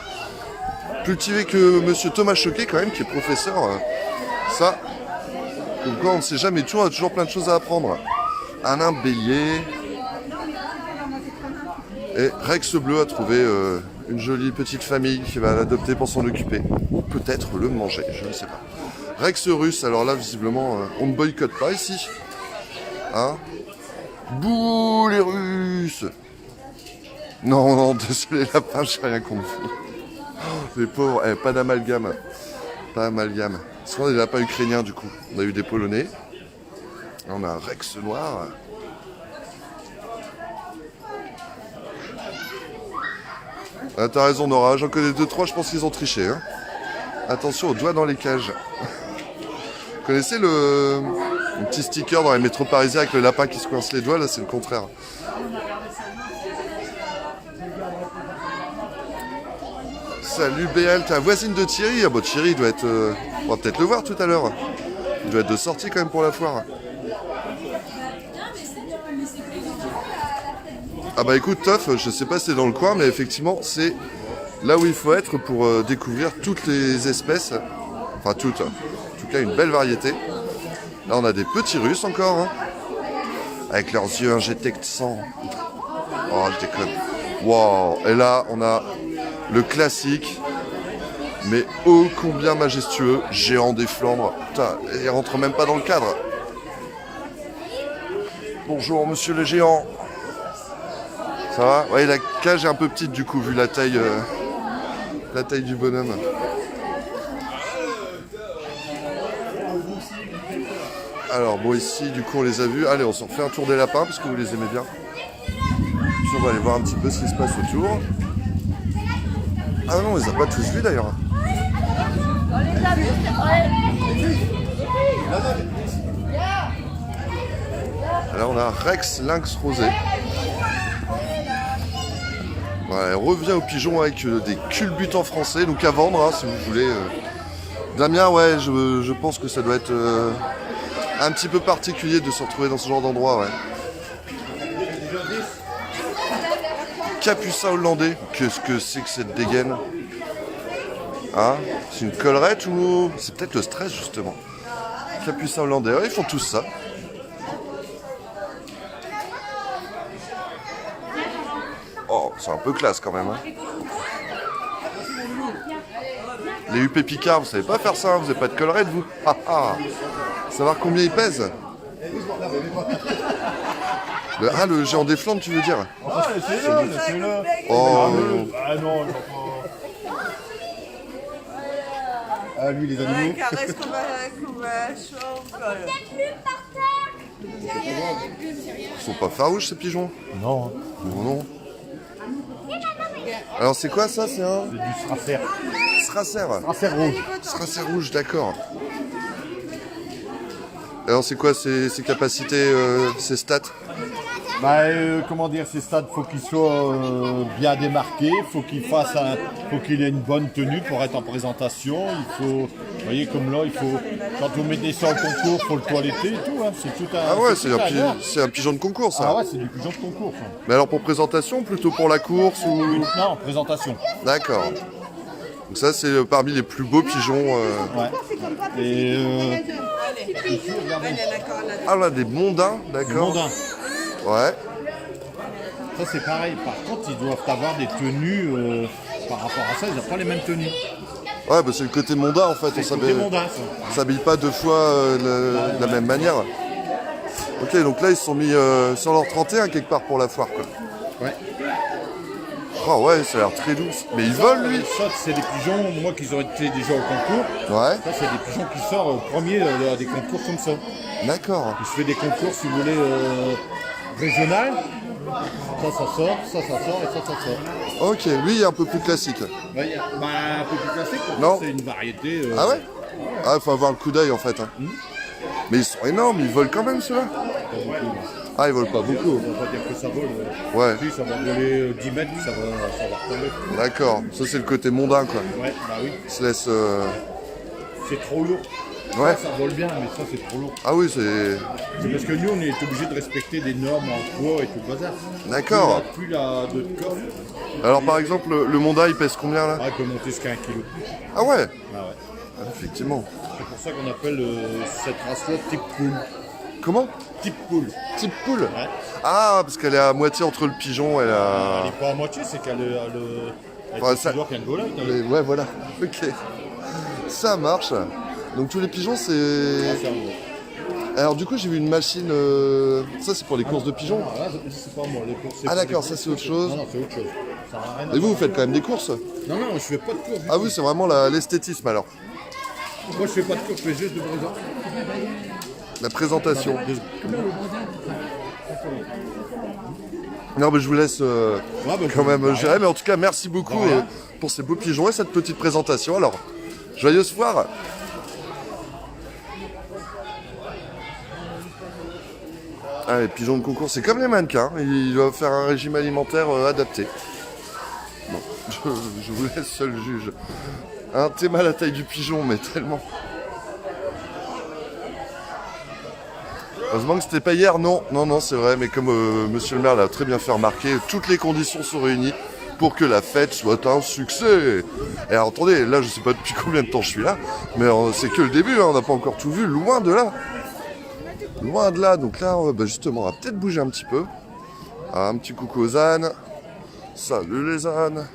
[SPEAKER 1] Cultivé que monsieur Thomas Choquet quand même, qui est professeur. Ça, comme quoi on ne sait jamais tout, on a toujours plein de choses à apprendre. Alain Bélier. Et Rex Bleu a trouvé une jolie petite famille qui va l'adopter pour s'en occuper. Ou peut-être le manger, je ne sais pas. Rex Russe, alors là visiblement on ne boycotte pas ici. Hein? Bouh les Russes! Non, désolé lapin, j'ai rien contre vous. Les pauvres, pas d'amalgame. Pas d'amalgame. Parce qu'on a des lapins ukrainiens du coup. On a eu des Polonais. Là, on a un Rex noir. Ah, t'as raison Nora, j'en connais 2-3, je pense qu'ils ont triché. Hein. Attention aux doigts dans les cages. Vous connaissez le petit sticker dans les métros parisiens avec le lapin qui se coince les doigts? Là c'est le contraire. Salut BL, t'es la voisine de Thierry? Ah bon Thierry il doit être... on va peut-être le voir tout à l'heure. Il doit être de sortie quand même pour la foire. Ah bah écoute Toff, je sais pas si c'est dans le coin, mais effectivement c'est là où il faut être pour découvrir toutes les espèces. Enfin toutes, en tout cas une belle variété. Là on a des petits Russes encore, hein, avec leurs yeux injectés de sang. Oh je déconne. Wow. Et là on a le classique Mais ô combien majestueux, géant des Flandres. Putain, il rentre même pas dans le cadre. Bonjour monsieur le géant. Ça va? Ouais, la cage est un peu petite du coup, vu la taille du bonhomme. Alors bon, ici du coup on les a vus. Allez, on s'en refait un tour des lapins parce que vous les aimez bien. Puis on va aller voir un petit peu ce qui se passe autour. Ah non, on les a pas tous vus d'ailleurs. Là on a Rex Lynx Rosé. Voilà, elle revient au pigeon avec des culbutants français, donc à vendre hein, si vous voulez. Damien, ouais, je pense que ça doit être un petit peu particulier de se retrouver dans ce genre d'endroit, ouais. Capucin hollandais, qu'est-ce que c'est que cette dégaine? Hein? C'est une collerette ou... C'est peut-être le stress justement. Capucin hollandais, ouais, ils font tous ça. Oh, c'est un peu classe quand même. Hein. Les UP Picard, vous savez pas faire ça, hein, vous n'avez pas de collerette vous. Savoir combien ils pèsent. Le géant des Flandres, tu veux dire?
[SPEAKER 7] C'est là.
[SPEAKER 1] Oh,
[SPEAKER 7] Ah non, ah lui les animaux.
[SPEAKER 2] Caresse comme un champ.
[SPEAKER 1] ils sont pas farouches ces pigeons?
[SPEAKER 7] Non,
[SPEAKER 1] Non, non. Alors c'est quoi ça? C'est un
[SPEAKER 7] c'est du stracer.
[SPEAKER 1] Stracer.
[SPEAKER 7] Stracer rouge.
[SPEAKER 1] Stracer rouge, d'accord. Alors c'est quoi ses capacités, ses stats?
[SPEAKER 7] Bah, comment dire, ces stades, faut qu'ils soient bien démarqués, faut qu'il ait une bonne tenue pour être en présentation. Il faut, vous voyez, comme là, il faut, quand vous mettez ça au concours, faut le toiletter et tout. Hein, c'est tout un.
[SPEAKER 1] Ah ouais,
[SPEAKER 7] c'est tout un art.
[SPEAKER 1] c'est un pigeon de concours ça.
[SPEAKER 7] Ah ouais, c'est du pigeon de concours. Ça.
[SPEAKER 1] Mais alors pour présentation, plutôt pour la course ou...
[SPEAKER 7] Non, présentation.
[SPEAKER 1] D'accord. Donc ça c'est parmi les plus beaux pigeons.
[SPEAKER 7] Ouais. Et
[SPEAKER 2] Allez, d'accord, là.
[SPEAKER 1] Ah là, des mondins, d'accord.
[SPEAKER 7] mondain.
[SPEAKER 1] Ouais.
[SPEAKER 7] Ça c'est pareil. Par contre, ils doivent avoir des tenues par rapport à ça. Ils n'ont pas les mêmes tenues.
[SPEAKER 1] Ouais, bah c'est le côté mondain en fait. On
[SPEAKER 7] C'est
[SPEAKER 1] s'habille
[SPEAKER 7] mondain, ça.
[SPEAKER 1] on s'habille pas deux fois de la même manière. Ok, donc là ils se sont mis sur leur 31 quelque part pour la foire quoi.
[SPEAKER 7] Ouais.
[SPEAKER 1] Oh ouais, ça a l'air très doux. Mais ils volent lui.
[SPEAKER 7] Ça, c'est des pigeons, moi, qui ont été déjà au concours.
[SPEAKER 1] Ouais,
[SPEAKER 7] Ça, c'est des pigeons qui sortent premier à des concours comme ça.
[SPEAKER 1] d'accord.
[SPEAKER 7] Je fais des concours, si vous voulez, régional. Ça sort, ça sort et ça sort.
[SPEAKER 1] Ok, lui il est un peu plus classique.
[SPEAKER 7] Ouais, un peu plus classique,
[SPEAKER 1] Non.
[SPEAKER 7] c'est une variété.
[SPEAKER 1] Ah ouais? Ah, il faut avoir le coup d'œil en fait. Hein. Mais ils sont énormes, ils volent quand même ceux-là.
[SPEAKER 7] Pas beaucoup.
[SPEAKER 1] Ah, ils volent pas beaucoup.
[SPEAKER 7] On va pas dire que ça vole.
[SPEAKER 1] Ouais,
[SPEAKER 7] Puis ça va voler 10 mètres, ça va retomber.
[SPEAKER 1] d'accord. Ça c'est le côté mondain quoi.
[SPEAKER 7] Ouais, bah oui.
[SPEAKER 1] Ils se laisse.
[SPEAKER 7] C'est trop lourd.
[SPEAKER 1] Ouais.
[SPEAKER 7] Ça vole bien, mais ça, c'est trop lourd.
[SPEAKER 1] Ah oui, c'est.
[SPEAKER 7] C'est parce que nous, on est obligé de respecter des normes en poids et tout le bazar.
[SPEAKER 1] D'accord.
[SPEAKER 7] Plus la de coffre,
[SPEAKER 1] Alors par exemple, le mondain il pèse combien là?
[SPEAKER 7] il peut monter jusqu'à 1 kg.
[SPEAKER 1] Ah ouais,
[SPEAKER 7] Ah ouais.
[SPEAKER 1] ah, effectivement.
[SPEAKER 7] C'est pour ça qu'on appelle cette race-là type poule.
[SPEAKER 1] Comment?
[SPEAKER 7] Type poule.
[SPEAKER 1] Type poule?
[SPEAKER 7] Ouais.
[SPEAKER 1] Ah, parce qu'elle est à moitié entre le pigeon et
[SPEAKER 7] Elle
[SPEAKER 1] la.
[SPEAKER 7] n'est pas à moitié, c'est qu'elle elle
[SPEAKER 1] Ouais,
[SPEAKER 7] est
[SPEAKER 1] ça-
[SPEAKER 7] plus lourde qu'un gola.
[SPEAKER 1] Ouais, voilà. Ok. Ça marche. Donc tous les pigeons, c'est. Alors du coup, j'ai vu une machine. Ça, c'est pour les courses de pigeons.
[SPEAKER 7] Ah, là, c'est pas moi. Les courses,
[SPEAKER 1] Ah d'accord, ça c'est autre chose.
[SPEAKER 7] Non, non, c'est autre chose. Ça n'a rien à
[SPEAKER 1] Et vous,
[SPEAKER 7] voir.
[SPEAKER 1] vous faites quand même des courses?
[SPEAKER 7] Non, non, je fais pas de course.
[SPEAKER 1] Ah oui, c'est vraiment l'esthétisme alors.
[SPEAKER 7] Moi, je fais pas de course, je fais juste de présent.
[SPEAKER 1] La présentation. Non, mais je vous laisse quand même gérer. Mais en tout cas, merci beaucoup pour ces beaux pigeons et cette petite présentation. Alors, joyeuse foire. Ah, les pigeons de concours, c'est comme les mannequins. Ils doivent faire un régime alimentaire adapté. Bon, je vous laisse seul juge. Un thème à la taille du pigeon, mais tellement. Heureusement que c'était pas hier, non, c'est vrai, mais comme monsieur le maire l'a très bien fait remarquer, toutes les conditions sont réunies pour que la fête soit un succès. Et alors, attendez, là je sais pas depuis combien de temps je suis là, mais c'est que le début, hein, on n'a pas encore tout vu, loin de là. Loin de là, donc là, justement, on va peut-être bouger un petit peu. Ah, un petit coucou aux ânes. Salut les ânes.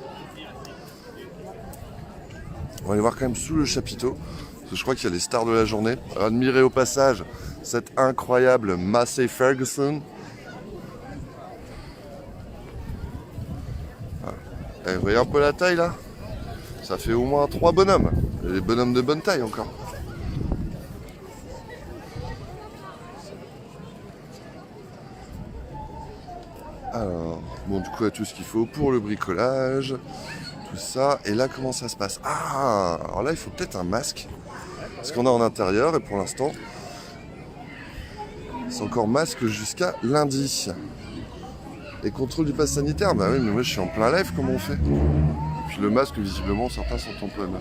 [SPEAKER 1] On va aller voir quand même sous le chapiteau. Parce que je crois qu'il y a les stars de la journée. Admirez au passage cette incroyable Massey Ferguson. Eh, vous voyez un peu la taille là? Ça fait au moins 3 bonhommes. Et des bonhommes de bonne taille encore. Alors, bon, du coup, il y a tout ce qu'il faut pour le bricolage, tout ça. Et là, comment ça se passe? Ah, alors là, il faut peut-être un masque. Ce qu'on a en intérieur, et pour l'instant, c'est encore masque jusqu'à lundi. Et contrôle du pass sanitaire, bah oui, mais moi je suis en plein live, comment on fait? Puis le masque, visiblement, certains s'en tamponnent.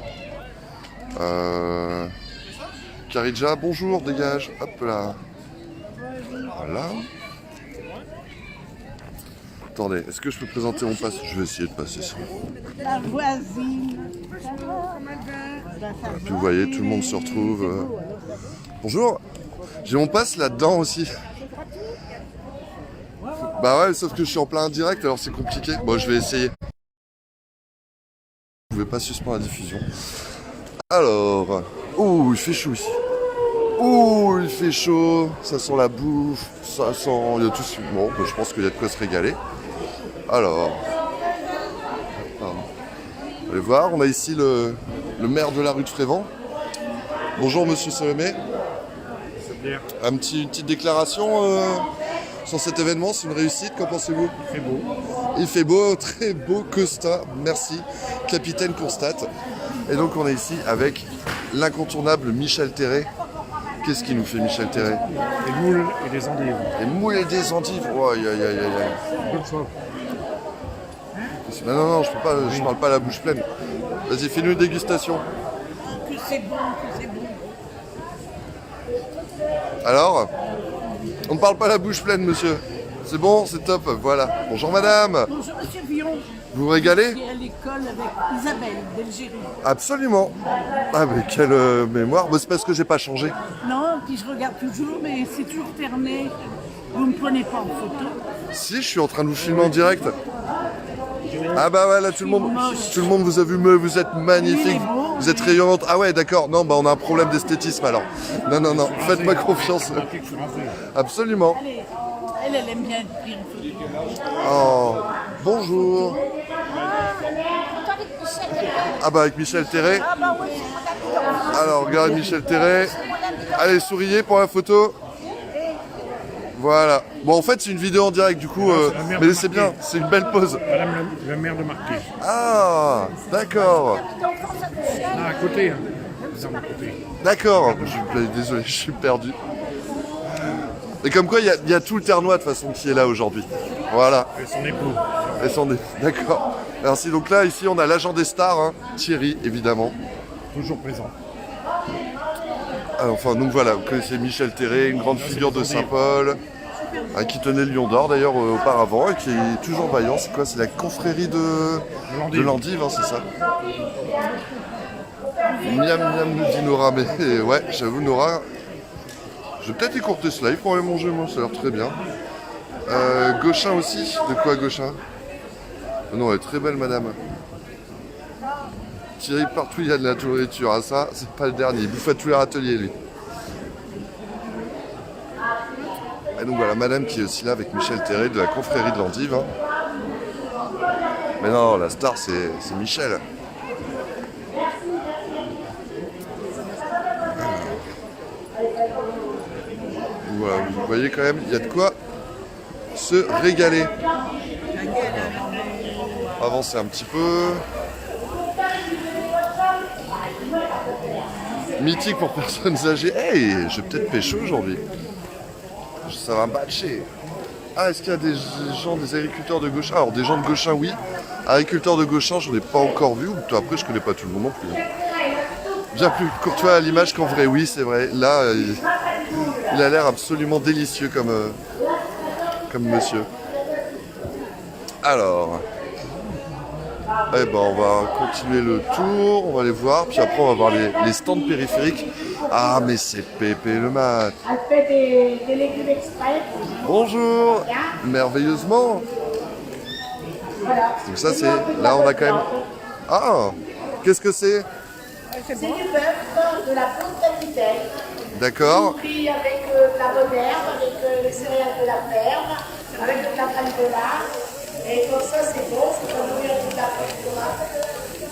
[SPEAKER 1] Karidja, bonjour, dégage, hop là. Voilà. Attendez, est-ce que je peux présenter mon pass? Je vais essayer de passer ça.
[SPEAKER 8] La voisine.
[SPEAKER 1] Puis vous voyez, tout le monde se retrouve. Bonjour, j'ai mon pass là-dedans aussi. Bah ouais, sauf que je suis en plein direct, alors c'est compliqué. Bon, je vais essayer. Je vais pas suspendre la diffusion. Alors, ouh, il fait chaud ici. Ouh, il fait chaud. Ça sent la bouffe. Ça sent. Il y a tout. Bon, bah, je pense qu'il y a de quoi se régaler. Alors, pardon. Allez voir, on a ici le maire de la rue de Frévent. Bonjour, monsieur Salomé. Une petite déclaration sur cet événement, c'est une réussite, qu'en pensez-vous?
[SPEAKER 4] Il fait beau.
[SPEAKER 1] Il fait beau, très beau Costa, merci, capitaine Constat. Et donc on est ici avec l'incontournable Michel Terré. Qu'est-ce qu'il nous fait Michel Terré?
[SPEAKER 4] Des moules et des endives.
[SPEAKER 1] Des moules et des endives, oh, aïe aïe aïe aïe.
[SPEAKER 4] Bonne soif.
[SPEAKER 1] Non, je peux pas, je parle pas la bouche pleine. Vas-y, fais-nous une dégustation.
[SPEAKER 8] Que c'est bon, que c'est bon.
[SPEAKER 1] Alors, on ne parle pas la bouche pleine, monsieur. C'est bon, c'est top, voilà. Bonjour madame.
[SPEAKER 8] Bonjour monsieur Vion.
[SPEAKER 1] Vous vous régalez?
[SPEAKER 8] Je suis à l'école avec Isabelle d'Algérie.
[SPEAKER 1] Absolument. Ah mais quelle mémoire. Bah, c'est parce que j'ai pas changé.
[SPEAKER 8] Non, puis je regarde toujours, mais c'est toujours fermé. Vous ne me prenez pas en photo.
[SPEAKER 1] Si, je suis en train de vous filmer en direct. Ah bah ouais, là tout le monde vous a vu, mais vous êtes magnifique, vous êtes rayonnante. Ah ouais, d'accord, non, bah on a un problème d'esthétisme alors. Non, faites-moi confiance. Absolument.
[SPEAKER 8] Elle aime bien être prise en photo.
[SPEAKER 1] Oh, bonjour. Ah bah avec Michel Terré.
[SPEAKER 8] Ah bah oui.
[SPEAKER 1] Alors, regardez Michel Terré. Allez, souriez pour la photo. Voilà. Bon, en fait, c'est une vidéo en direct, du coup, mais c'est bien, c'est une belle pause.
[SPEAKER 4] Madame la maire de Marquet.
[SPEAKER 1] Ah, d'accord.
[SPEAKER 4] Ah, à côté. Hein. Dans mon côté.
[SPEAKER 1] D'accord. Désolé, je suis perdu. Et comme quoi, il y a tout le Ternois, de toute façon, qui est là aujourd'hui. Voilà.
[SPEAKER 4] Et son époux.
[SPEAKER 1] Et son d'accord. Merci. Donc là, ici, on a l'agent des stars, hein, Thierry, évidemment.
[SPEAKER 4] Toujours présent.
[SPEAKER 1] Alors, enfin, donc voilà, vous connaissez Michel Terré, une grande figure de Saint-Paul, qui tenait le Lion d'Or d'ailleurs auparavant et qui est toujours vaillant. C'est quoi? C'est la confrérie de l'Endive, hein, c'est ça? Miam miam nous dit Nora, mais ouais, j'avoue Nora, je vais peut-être écourter ce live pour aller manger, moi, ça a l'air très bien. Gauchin aussi, de quoi Gauchin? Non, elle est très belle madame. Thierry, partout il y a de la nourriture, ah, ça c'est pas le dernier, il bouffe à tous les râteliers lui. Et donc voilà, madame qui est aussi là avec Michel Terré de la confrérie de l'Endive. Hein. Mais non, la star c'est Michel. Voilà, vous voyez quand même, il y a de quoi se régaler. Avancer un petit peu. Mythique pour personnes âgées. Hey, je vais peut-être pécho aujourd'hui. Ça va me batcher. Ah, est-ce qu'il y a des gens, des agriculteurs de Gauchin? Alors, des gens de Gauchin, oui. Agriculteurs de Gauchin, je n'en ai pas encore vu. Après, je connais pas tout le monde non plus. Bien plus courtois à l'image qu'en vrai, oui, c'est vrai. Là, il a l'air absolument délicieux comme monsieur. Alors, eh ben, on va continuer le tour, on va aller voir, puis après on va voir les stands périphériques. Ah, mais c'est Pépé le mat.
[SPEAKER 9] Elle fait des légumes exprès.
[SPEAKER 1] Bonjour, merveilleusement.
[SPEAKER 9] Voilà.
[SPEAKER 1] Donc ça c'est, là on a quand même... Ah, qu'est-ce que c'est?
[SPEAKER 9] C'est du bœuf, de la poudre d'Aquitaine,
[SPEAKER 1] D'accord.
[SPEAKER 9] pris avec de la bonne herbe, avec les céréales de la ferme, avec de la panne de lard. Et comme ça, c'est bon, c'est pas nourrir avec de la pâte de tomate.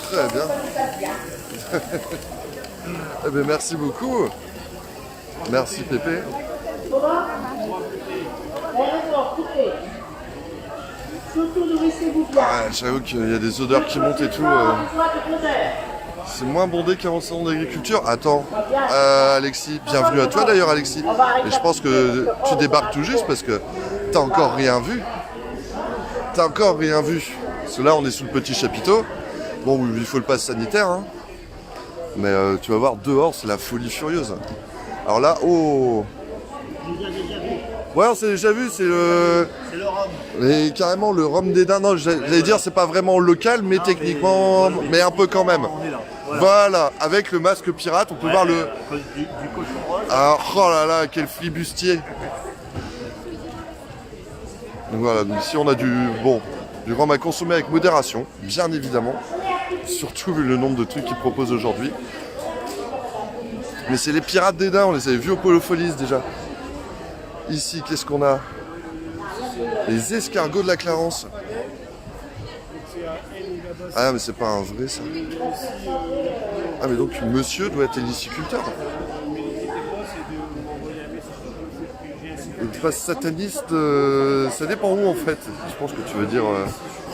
[SPEAKER 1] Très bien.
[SPEAKER 9] Ça nous tape bien.
[SPEAKER 1] Eh bien, merci beaucoup. Merci Pépé.
[SPEAKER 9] Comment? D'accord, coupez. Surtout nourrissez-vous bien.
[SPEAKER 1] Ah, j'avoue qu'il y a des odeurs qui montent et tout.
[SPEAKER 9] Besoin de bonheur.
[SPEAKER 1] C'est moins bondé qu'avant le salon d'agriculture. Attends, Alexis, bienvenue à toi d'ailleurs Alexis. Et je pense que tu débarques tout juste parce que t'as encore rien vu. T'as encore rien vu. Parce que là on est sous le petit chapiteau. Bon, il faut le pass sanitaire. Hein. Mais tu vas voir, dehors c'est la folie furieuse. Alors là, oh. Ouais, on s'est déjà vu, c'est le...
[SPEAKER 7] C'est le rhum.
[SPEAKER 1] Et carrément le rhum des daims. Non, j'allais dire c'est pas vraiment local, mais techniquement, mais un peu quand même.
[SPEAKER 7] On est là.
[SPEAKER 1] Voilà, avec le masque pirate, on peut voir le...
[SPEAKER 7] Du cochon rose.
[SPEAKER 1] Ah, oh là là, quel flibustier. Donc voilà, donc ici on a du rhum à consommer avec modération, bien évidemment. Surtout vu le nombre de trucs qu'ils proposent aujourd'hui. Mais c'est les pirates des daims, on les avait vus au Polo Folies déjà. Ici, qu'est-ce qu'on a? Les escargots de la Clarence. Ah mais c'est pas un vrai ça. Ah mais donc monsieur doit être héliciculteur. Le pass sataniste, ça dépend où en fait. Je pense que tu veux dire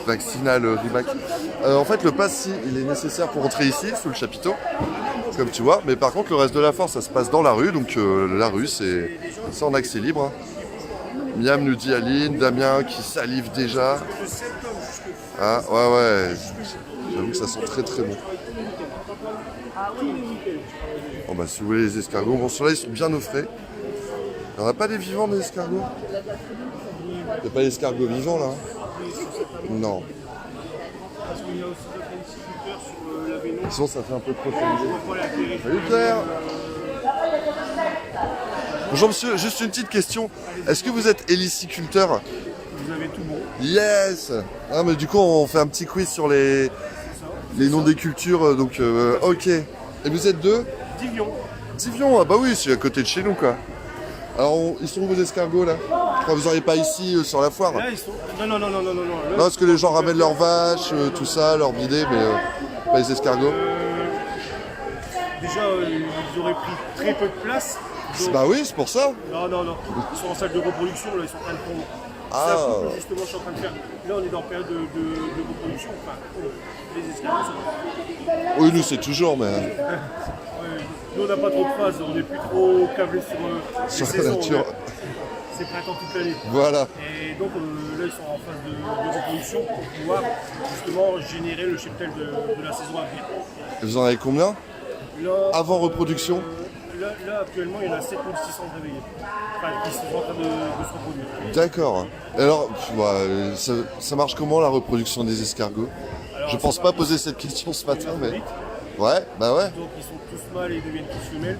[SPEAKER 1] vaccinal Rimac. En fait le pass si, il est nécessaire pour entrer ici sous le chapiteau, comme tu vois. Mais par contre le reste de la force ça se passe dans la rue. Donc la rue c'est en accès libre. Miam nous dit Aline, Damien qui salive déjà. Ah ouais, j'avoue que ça sent très très bon. Bon bah si vous voulez les escargots, bon ceux-là ils sont bien au frais. Il n'y en a pas des vivants des escargots? Il n'y a pas d'escargots vivants là? Non. Sinon ça fait un peu trop familier. Salut Claire! Bonjour monsieur, juste une petite question. Est-ce que vous êtes héliciculteur?
[SPEAKER 7] Vous avez tout bon.
[SPEAKER 1] Yes! Ah mais du coup on fait un petit quiz sur les noms des cultures, donc ok. Et vous êtes deux?
[SPEAKER 7] Divion.
[SPEAKER 1] Divion, ah bah oui, c'est à côté de chez nous quoi. Alors ils sont où vos escargots là? Je crois que vous n'auriez pas ici sur la foire.
[SPEAKER 7] Là ils sont... Non.
[SPEAKER 1] Non, parce que les gens ramènent leurs vaches, tout ça, leurs bidets, mais pas les escargots.
[SPEAKER 7] Déjà ils auraient pris très peu de place. Donc...
[SPEAKER 1] Bah oui, c'est pour ça.
[SPEAKER 7] Non. Ils sont en salle de reproduction, là ils sont en train de pondre.
[SPEAKER 1] Ah.
[SPEAKER 7] C'est un couple justement je suis en train de faire. Là on est dans période de reproduction. Enfin, les escargots sont...
[SPEAKER 1] Oui, nous c'est toujours, mais...
[SPEAKER 7] Nous on n'a pas trop de phase, on n'est plus trop câblés sur
[SPEAKER 1] Sur
[SPEAKER 7] les
[SPEAKER 1] la
[SPEAKER 7] saisons.
[SPEAKER 1] nature.
[SPEAKER 7] C'est printemps toute l'année.
[SPEAKER 1] Voilà.
[SPEAKER 7] Et donc là ils sont en phase de reproduction pour pouvoir justement générer le cheptel de la saison à venir.
[SPEAKER 1] Et vous en avez combien?
[SPEAKER 7] Là,
[SPEAKER 1] avant reproduction?
[SPEAKER 7] Là actuellement il y en a 7600 réveillés. Enfin qui sont en train de se reproduire.
[SPEAKER 1] D'accord. Et alors, ça marche comment la reproduction des escargots? Je pense pas poser cette question ce matin, mais... Ouais, bah ouais.
[SPEAKER 7] Donc ils sont tous mâles et ils deviennent tous femelles.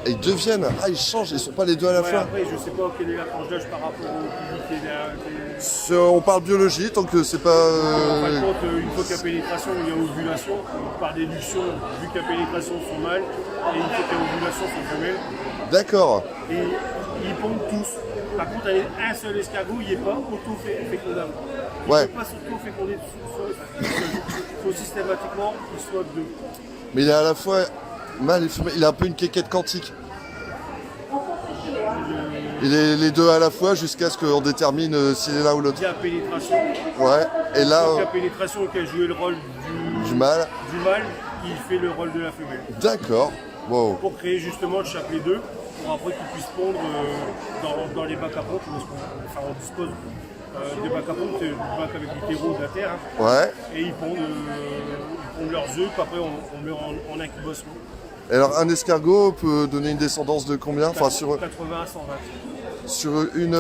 [SPEAKER 1] Et ils deviennent... Ah, ils changent, ils sont pas les deux à la fois.
[SPEAKER 7] Après je sais pas quelle est la tranche d'âge par rapport au public
[SPEAKER 1] On parle biologie, tant que c'est pas...
[SPEAKER 7] En fin de compte, une fois qu'il y a pénétration, il y a ovulation. Par déduction, vu qu'il y a pénétration, sont mâles. Et une fois qu'il y a ovulation, sont femelles.
[SPEAKER 1] D'accord.
[SPEAKER 7] Et ils pondent tous. Par contre, un seul escargot, il n'est pas auto-fécondable. Il ne
[SPEAKER 1] Ouais.
[SPEAKER 7] peut pas s'auto-féconder il faut systématiquement qu'il soit deux.
[SPEAKER 1] Mais il est à la fois mâle et femelle. Il a un peu une quéquette quantique. Il est les deux à la fois jusqu'à ce qu'on détermine s'il est l'un ou l'autre.
[SPEAKER 7] Il y a pénétration.
[SPEAKER 1] Ouais. Et là...
[SPEAKER 7] Donc, il y a pénétration qui a joué le rôle
[SPEAKER 1] du mâle.
[SPEAKER 7] Du mâle, il fait le rôle de la femelle.
[SPEAKER 1] D'accord. Wow.
[SPEAKER 7] Pour créer justement le chapelet 2, pour après qu'ils puissent pondre dans les bacs à ponte. Enfin, on dispose des bacs à ponte, des bacs avec du terreau de la terre. Hein.
[SPEAKER 1] Ouais.
[SPEAKER 7] Et ils pondent leurs œufs, puis après on met en incubation.
[SPEAKER 1] Et alors un escargot peut donner une descendance de combien? Enfin, sur
[SPEAKER 7] 80 à 120.
[SPEAKER 1] Sur une...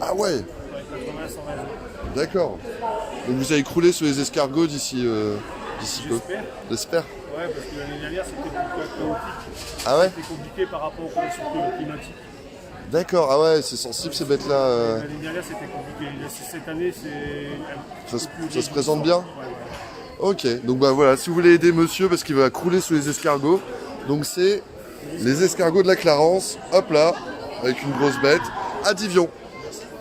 [SPEAKER 1] Ah ouais.
[SPEAKER 7] 80 à 120 œufs.
[SPEAKER 1] D'accord. Donc vous allez crouler sur les escargots d'ici peu. J'espère.
[SPEAKER 7] Ouais, parce que l'année dernière c'était plus chaotique.
[SPEAKER 1] Ah ouais?
[SPEAKER 7] C'était compliqué par rapport aux conditions climatiques.
[SPEAKER 1] D'accord, ah ouais, c'est sensible ces bêtes-là.
[SPEAKER 7] L'année dernière c'était compliqué. Cette année c'est...
[SPEAKER 1] Ça se présente bien?
[SPEAKER 7] Ouais.
[SPEAKER 1] Ok, donc bah voilà, si vous voulez aider monsieur parce qu'il va crouler sous les escargots, donc c'est les escargots de la Clarence, hop là, avec une grosse bête, à Divion.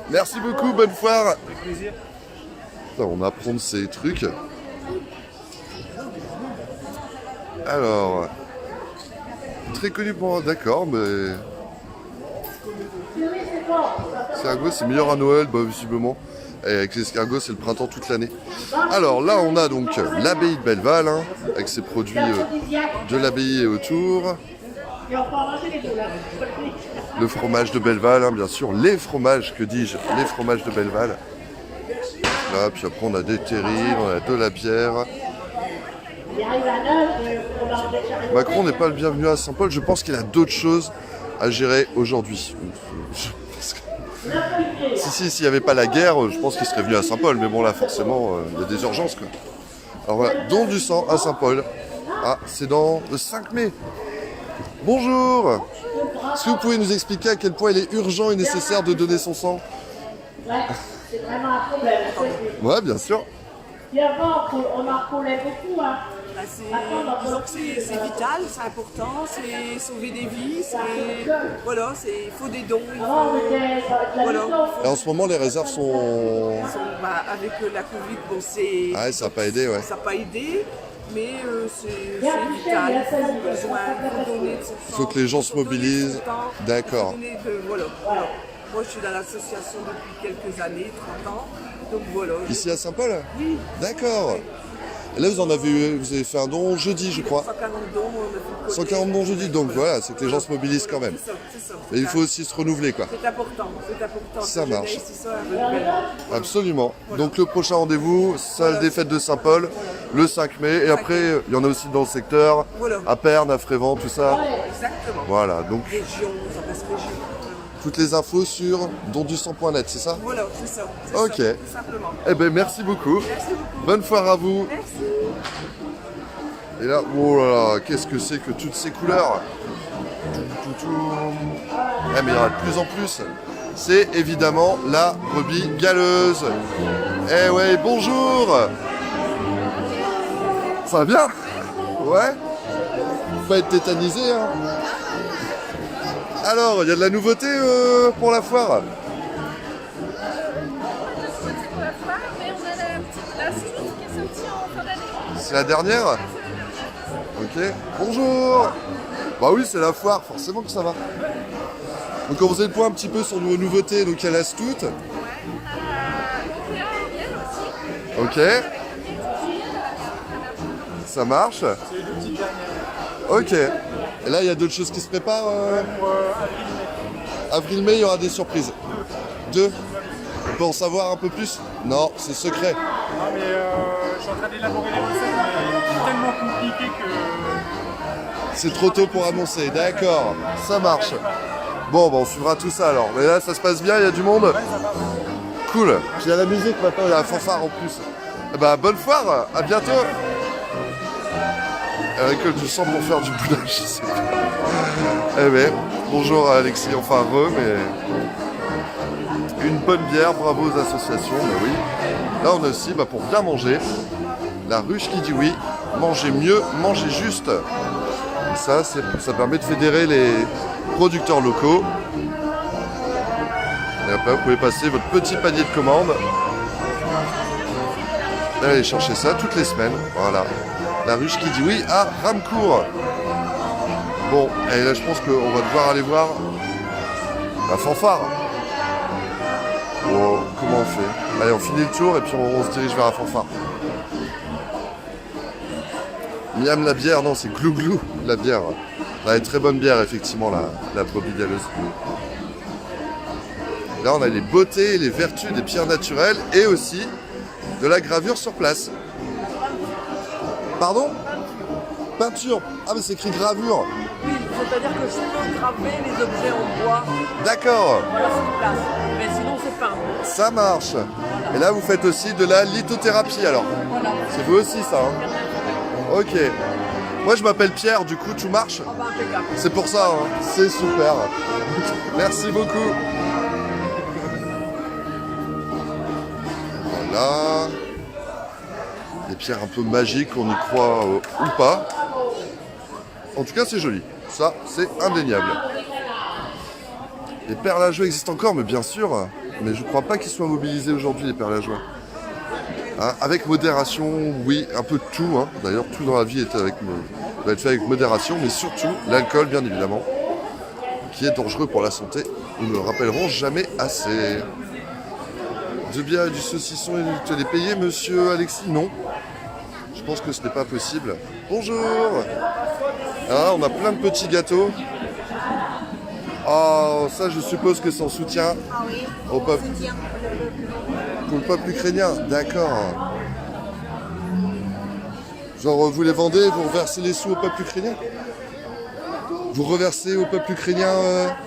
[SPEAKER 1] Merci beaucoup, bonne foire.
[SPEAKER 4] Avec plaisir.
[SPEAKER 1] Putain, on apprend ces trucs. Alors, très connu pour... D'accord, mais... Escargot, c'est meilleur à Noël, bah visiblement. Et avec l'escargot, c'est le printemps toute l'année. Alors là, on a donc l'abbaye de Belleval, hein, avec ses produits de l'abbaye et autour. Le fromage de Belleval, hein, bien sûr. Les fromages, que dis-je, les fromages de Belleval. Là, puis après, on a des terrines, on a de la bière. Macron n'est pas le bienvenu à Saint-Paul. Je pense qu'il a d'autres choses à gérer aujourd'hui. Si, s'il n'y avait pas la guerre, je pense qu'il serait venu à Saint-Paul. Mais bon, là, forcément, il y a des urgences, quoi. Alors voilà, don du sang à Saint-Paul. Ah, c'est dans le 5 mai. Bonjour. Est-ce que vous pouvez nous expliquer à quel point il est urgent et nécessaire de donner son sang?
[SPEAKER 9] C'est vraiment un problème.
[SPEAKER 1] Ouais, bien sûr.
[SPEAKER 9] Et avant, on en coulait beaucoup, hein.
[SPEAKER 2] Bah, disons que c'est vital, c'est important, c'est sauver des vies, voilà, il faut des dons, il faut, voilà.
[SPEAKER 1] Et en ce moment, les réserves sont...
[SPEAKER 2] Bah, avec la Covid, bon, c'est...
[SPEAKER 1] Ah, ça n'a pas aidé, ouais.
[SPEAKER 2] Ça n'a pas aidé, mais c'est vital, il faut besoin, il faut donner de son sang.
[SPEAKER 1] Il faut que les gens se mobilisent. D'accord.
[SPEAKER 2] Voilà. Moi, je suis dans l'association depuis quelques années, 30 ans, donc voilà.
[SPEAKER 1] Ici à Saint-Paul?
[SPEAKER 2] Oui.
[SPEAKER 1] D'accord. Et là, vous avez fait un don jeudi, je crois.
[SPEAKER 2] 140 dons, on a fait
[SPEAKER 1] 140 dons jeudi, donc voilà, c'est que les gens se mobilisent quand même.
[SPEAKER 2] C'est ça.
[SPEAKER 1] Et il faut aussi se renouveler, quoi.
[SPEAKER 2] C'est important.
[SPEAKER 1] Ça marche.
[SPEAKER 2] C'est ça, un renouvellement.
[SPEAKER 1] Absolument. Donc le prochain rendez-vous, salle des fêtes de Saint-Paul, le 5 mai. Et après, il y en a aussi dans le secteur, à Pernes, à Frévent, tout ça.
[SPEAKER 2] Exactement.
[SPEAKER 1] Voilà, donc
[SPEAKER 2] Région, ça passe région.
[SPEAKER 1] toutes les infos sur dondusang.net, c'est ça?
[SPEAKER 2] Voilà, c'est ça.
[SPEAKER 1] Ok.
[SPEAKER 2] Ça, tout simplement.
[SPEAKER 1] Eh bien, merci beaucoup.
[SPEAKER 2] Merci beaucoup.
[SPEAKER 1] Bonne foire à vous.
[SPEAKER 2] Merci.
[SPEAKER 1] Et là, oh là là, qu'est-ce que c'est que toutes ces couleurs? Eh, mais il y en a de plus en plus. C'est évidemment la brebis galeuse. Eh ouais, bonjour. Ça va bien? Ouais? Faut pas être tétanisé, hein. Alors, il y a de la nouveauté pour la foire?
[SPEAKER 5] Mais on a la petite qui est sortie en fin d'année.
[SPEAKER 1] C'est la dernière? Ok. Bonjour. Bah oui, c'est la foire, forcément que ça va. Donc on faisait le point un petit peu sur nos nouveautés, donc il y a la stout. Ok. Ça marche. Ok. Et là, il y a d'autres choses qui se préparent. Avril-mai, il y aura des surprises. 2. On peut en savoir un peu plus? Non, c'est secret.
[SPEAKER 4] Non, mais je suis en train d'élaborer les recettes, mais c'est tellement compliqué que...
[SPEAKER 1] C'est trop tôt pour annoncer, d'accord, ça marche. Bon, bah on suivra tout ça alors. Mais là, ça se passe bien, il y a du monde? Cool. Puis il y a la musique maintenant, il y a la fanfare en plus. Eh bah, bonne foire, à bientôt. Elle récolte du sang pour faire du boudage, je sais pas. Eh ben, bonjour à Alexis, enfin re, mais... Une bonne bière, bravo aux associations, bah oui. Là, on a aussi, bah, pour bien manger, la ruche qui dit oui, manger mieux, manger juste. Ça permet de fédérer les producteurs locaux. Et après, vous pouvez passer votre petit panier de commandes. Et aller chercher ça toutes les semaines. Voilà. La ruche qui dit oui à Ramcourt. Bon, et là, je pense qu'on va devoir aller voir la fanfare. Oh, comment on fait? Allez, on finit le tour et puis on se dirige vers la fanfare. Miam la bière, non, c'est Glouglou la bière. Là, une très bonne bière, effectivement, la brebis galeuse. Là, on a les beautés et les vertus des pierres naturelles et aussi de la gravure sur place. Pardon? Peinture. Ah, mais c'est écrit gravure.
[SPEAKER 2] Oui, c'est-à-dire que je peux graver les objets en bois.
[SPEAKER 1] D'accord.
[SPEAKER 2] Voilà, sur place. Mais sinon, c'est peint.
[SPEAKER 1] Ça marche. Et là, vous faites aussi de la lithothérapie, alors.
[SPEAKER 2] Voilà.
[SPEAKER 1] C'est vous aussi, ça, hein? Ok. Moi, je m'appelle Pierre, du coup, tout marche.
[SPEAKER 2] Ah bah, impeccable.
[SPEAKER 1] C'est pour ça, hein. C'est super. Merci beaucoup. Voilà. Des pierres un peu magiques, on y croit ou pas. En tout cas, c'est joli. Ça, c'est indéniable. Les perles à jouer existent encore, mais bien sûr. Mais je ne crois pas qu'ils soient mobilisés aujourd'hui, les perles à jouer. Hein, avec modération, oui, un peu de tout. Hein. D'ailleurs, tout dans la vie doit être fait avec modération, mais surtout l'alcool, bien évidemment, qui est dangereux pour la santé. Nous ne le rappellerons jamais assez. Du bière et du saucisson et du télépayé, monsieur Alexis? Non. Je pense que ce n'est pas possible. Bonjour. Ah, on a plein de petits gâteaux. Oh, ça, je suppose que c'est en soutien au peuple. Pour le peuple ukrainien, d'accord. Genre, vous les vendez, vous reversez les sous au peuple ukrainien? Vous reversez au peuple ukrainien,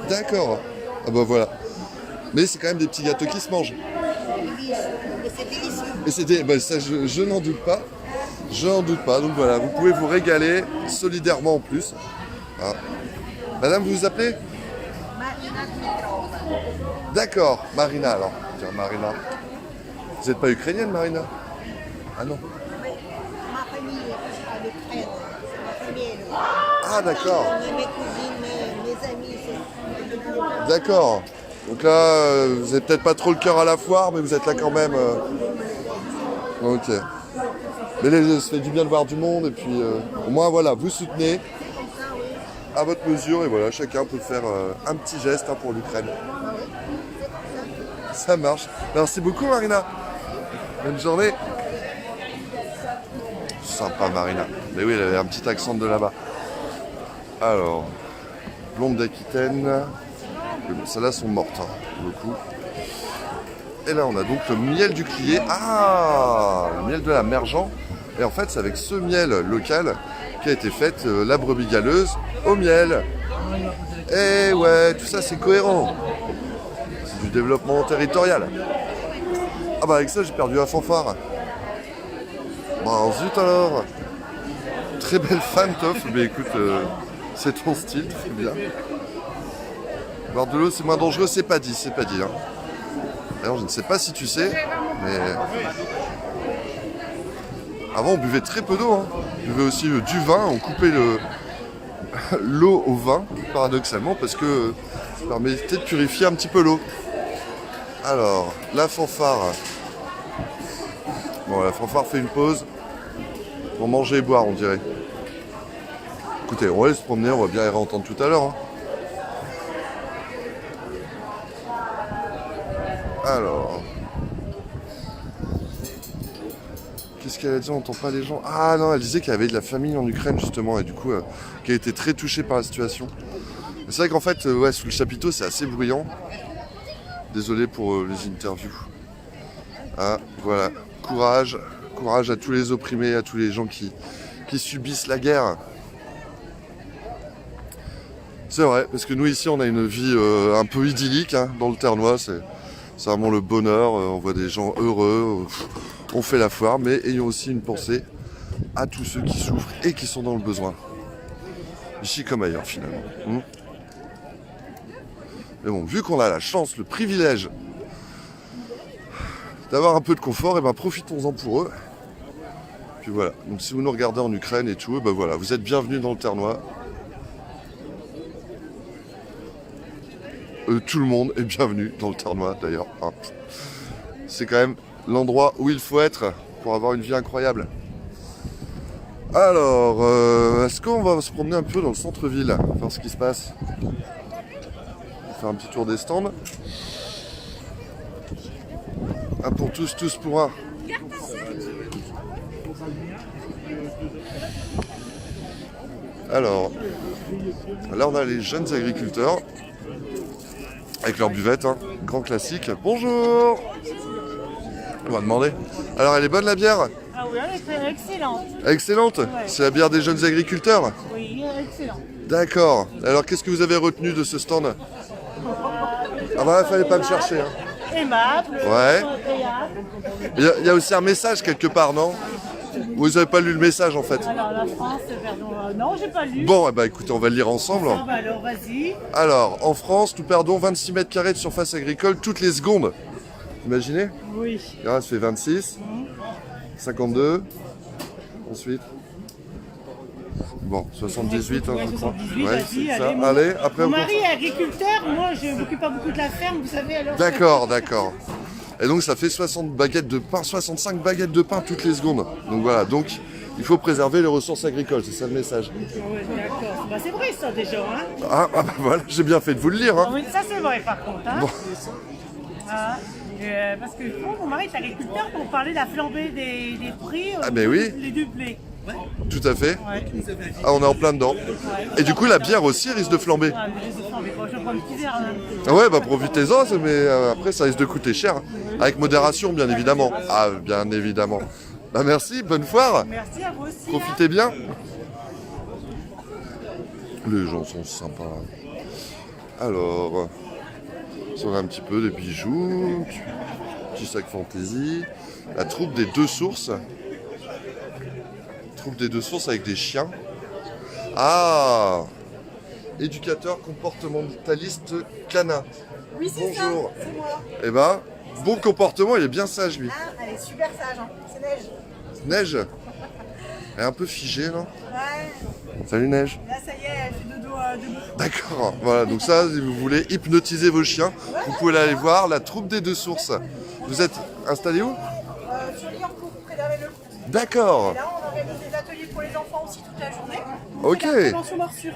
[SPEAKER 1] d'accord. Ah bah voilà. Mais c'est quand même des petits gâteaux qui se mangent. Et c'était, bah, ça, je n'en doute pas. Je n'en doute pas. Donc voilà, vous pouvez vous régaler solidairement en plus. Ah. Madame, vous vous appelez? D'accord, Marina alors. Tiens, Marina. Vous n'êtes pas ukrainienne, Marina? Ah non.
[SPEAKER 10] Ma famille est l'Ukraine. C'est ma famille.
[SPEAKER 1] Ah d'accord.
[SPEAKER 10] Mes cousines, mes amis.
[SPEAKER 1] D'accord. Donc là, vous n'avez peut-être pas trop le cœur à la foire, mais vous êtes là quand même. Ok. Mais là, ça fait du bien de voir du monde, et puis au moins voilà, vous soutenez à votre mesure, et voilà, chacun peut faire un petit geste hein, pour l'Ukraine. Ça marche. Merci beaucoup, Marina. Bonne journée. Sympa, Marina. Mais oui, elle avait un petit accent de là-bas. Alors, blonde d'Aquitaine. Celles-là sont mortes, hein, pour le coup. Et là, on a donc le miel du Clié. Ah, le miel de la Mergent. Et en fait, c'est avec ce miel local qu'a été faite la brebis galeuse au miel. Et ouais, tout ça, c'est cohérent. C'est du développement territorial. Ah bah avec ça, j'ai perdu la fanfare. Bah zut alors. Très belle femme, Toff. Mais écoute, c'est ton style, très bien. Boire de l'eau, c'est moins dangereux, c'est pas dit, hein. D'ailleurs, je ne sais pas si tu sais, mais avant, on buvait très peu d'eau. Hein. On buvait aussi du vin, on coupait l'eau au vin, paradoxalement, parce que ça permettait de purifier un petit peu l'eau. Alors, la fanfare. Bon, la fanfare fait une pause pour manger et boire, on dirait. Écoutez, on va aller se promener, on va bien les réentendre tout à l'heure. Hein. Alors, qu'est-ce qu'elle a dit? On n'entend pas les gens. Ah non, elle disait qu'il y avait de la famine en Ukraine justement et du coup qu'elle était très touchée par la situation. C'est vrai qu'en fait, ouais, sous le chapiteau, c'est assez bruyant. Désolé pour les interviews. Ah, voilà. Courage à tous les opprimés, à tous les gens qui subissent la guerre. C'est vrai, parce que nous ici, on a une vie un peu idyllique hein, dans le Ternois. C'est vraiment le bonheur, on voit des gens heureux, on fait la foire, mais ayons aussi une pensée à tous ceux qui souffrent et qui sont dans le besoin. Ici comme ailleurs finalement. Mais bon, vu qu'on a la chance, le privilège d'avoir un peu de confort, et ben profitons-en pour eux. Puis voilà, donc si vous nous regardez en Ukraine et tout, ben voilà, vous êtes bienvenus dans le Ternois. Tout le monde est bienvenu dans le Ternois d'ailleurs. Hein. C'est quand même l'endroit où il faut être pour avoir une vie incroyable. Alors, est-ce qu'on va se promener un peu dans le centre-ville, voir ce qui se passe? On va faire un petit tour des stands. Un pour tous, tous pour un. Alors, là on a les jeunes agriculteurs. Avec leur buvette, hein. Grand classique. Bonjour. On va demander. Alors, elle est bonne la bière?
[SPEAKER 8] Ah oui, elle est excellente.
[SPEAKER 1] Excellente ouais. C'est la bière des jeunes agriculteurs?
[SPEAKER 8] Oui, excellente.
[SPEAKER 1] D'accord. Alors, qu'est-ce que vous avez retenu de ce stand? Ah bah, il fallait pas me chercher. Hein.
[SPEAKER 8] Aimable.
[SPEAKER 1] Ouais. Il y a aussi un message quelque part, non? Vous n'avez pas lu le message en fait?
[SPEAKER 8] Alors la France, pardon, non, j'ai pas lu.
[SPEAKER 1] Bon, eh ben, écoutez, on va le lire ensemble.
[SPEAKER 8] Ah bah alors, vas-y.
[SPEAKER 1] Alors, en France, nous perdons 26 mètres carrés de surface agricole toutes les secondes. Imaginez?
[SPEAKER 8] Oui.
[SPEAKER 1] Là, ça fait 26, 52, Ensuite. Bon, 78, hein,
[SPEAKER 8] Ouais,
[SPEAKER 1] je crois.
[SPEAKER 8] 78,
[SPEAKER 1] Ouais,
[SPEAKER 8] vas-y,
[SPEAKER 1] c'est ça.
[SPEAKER 8] allez.
[SPEAKER 1] Allez, après
[SPEAKER 8] Mon
[SPEAKER 1] on
[SPEAKER 8] mari est agriculteur, moi je m'occupe pas beaucoup de la ferme, vous savez alors.
[SPEAKER 1] D'accord, d'accord. Et donc ça fait 60 baguettes de pain, 65 baguettes de pain toutes les secondes. Donc voilà, donc il faut préserver les ressources agricoles, c'est ça le message.
[SPEAKER 8] Ouais, d'accord. Bah, c'est vrai ça déjà, hein.
[SPEAKER 1] Ah bah voilà, j'ai bien fait de vous le lire. Hein.
[SPEAKER 8] Oui, ça c'est vrai par contre, hein.
[SPEAKER 1] Bon.
[SPEAKER 8] Ah, parce que bon, mon mari est agriculteur pour parler de la flambée des prix,
[SPEAKER 1] Ah, mais oui.
[SPEAKER 8] les du blé.
[SPEAKER 1] Tout à fait.
[SPEAKER 8] Ouais.
[SPEAKER 1] Ah, on est en plein dedans. Et du coup, la bière aussi risque de flamber.
[SPEAKER 8] Ah, mais je flambée, je prends un petit verre là.
[SPEAKER 1] Ah ouais, bah profitez-en, mais après ça risque de coûter cher. Hein. Avec modération, bien évidemment. Ah, bien évidemment. Bah merci, bonne foire.
[SPEAKER 8] Merci à vous aussi.
[SPEAKER 1] Profitez bien. Les gens sont sympas. Alors, on a un petit peu des bijoux, petit sac fantaisie, la troupe des deux sources. Troupe des deux sources avec des chiens. Ah, éducateur comportementaliste canin.
[SPEAKER 10] Oui, c'est ça,
[SPEAKER 1] Bonjour.
[SPEAKER 10] c'est moi.
[SPEAKER 1] Eh ben, bon comportement, il est bien sage lui.
[SPEAKER 10] Ah, elle est super sage, hein. C'est Neige.
[SPEAKER 1] Neige, elle est un peu figée, non?
[SPEAKER 10] Ouais,
[SPEAKER 1] Salut Neige.
[SPEAKER 10] là ça y est, elle fait dodo debout.
[SPEAKER 1] D'accord, voilà, donc ça, si vous voulez hypnotiser vos chiens, vous pouvez aller voir la troupe des deux sources. Vous êtes installé où?
[SPEAKER 10] Sur Liancourt, près d'Arrêt-le-Comte.
[SPEAKER 1] D'accord.
[SPEAKER 10] Et là, on organise des ateliers pour les enfants aussi toute la journée.
[SPEAKER 1] Ok.
[SPEAKER 10] C'est la prévention morsure.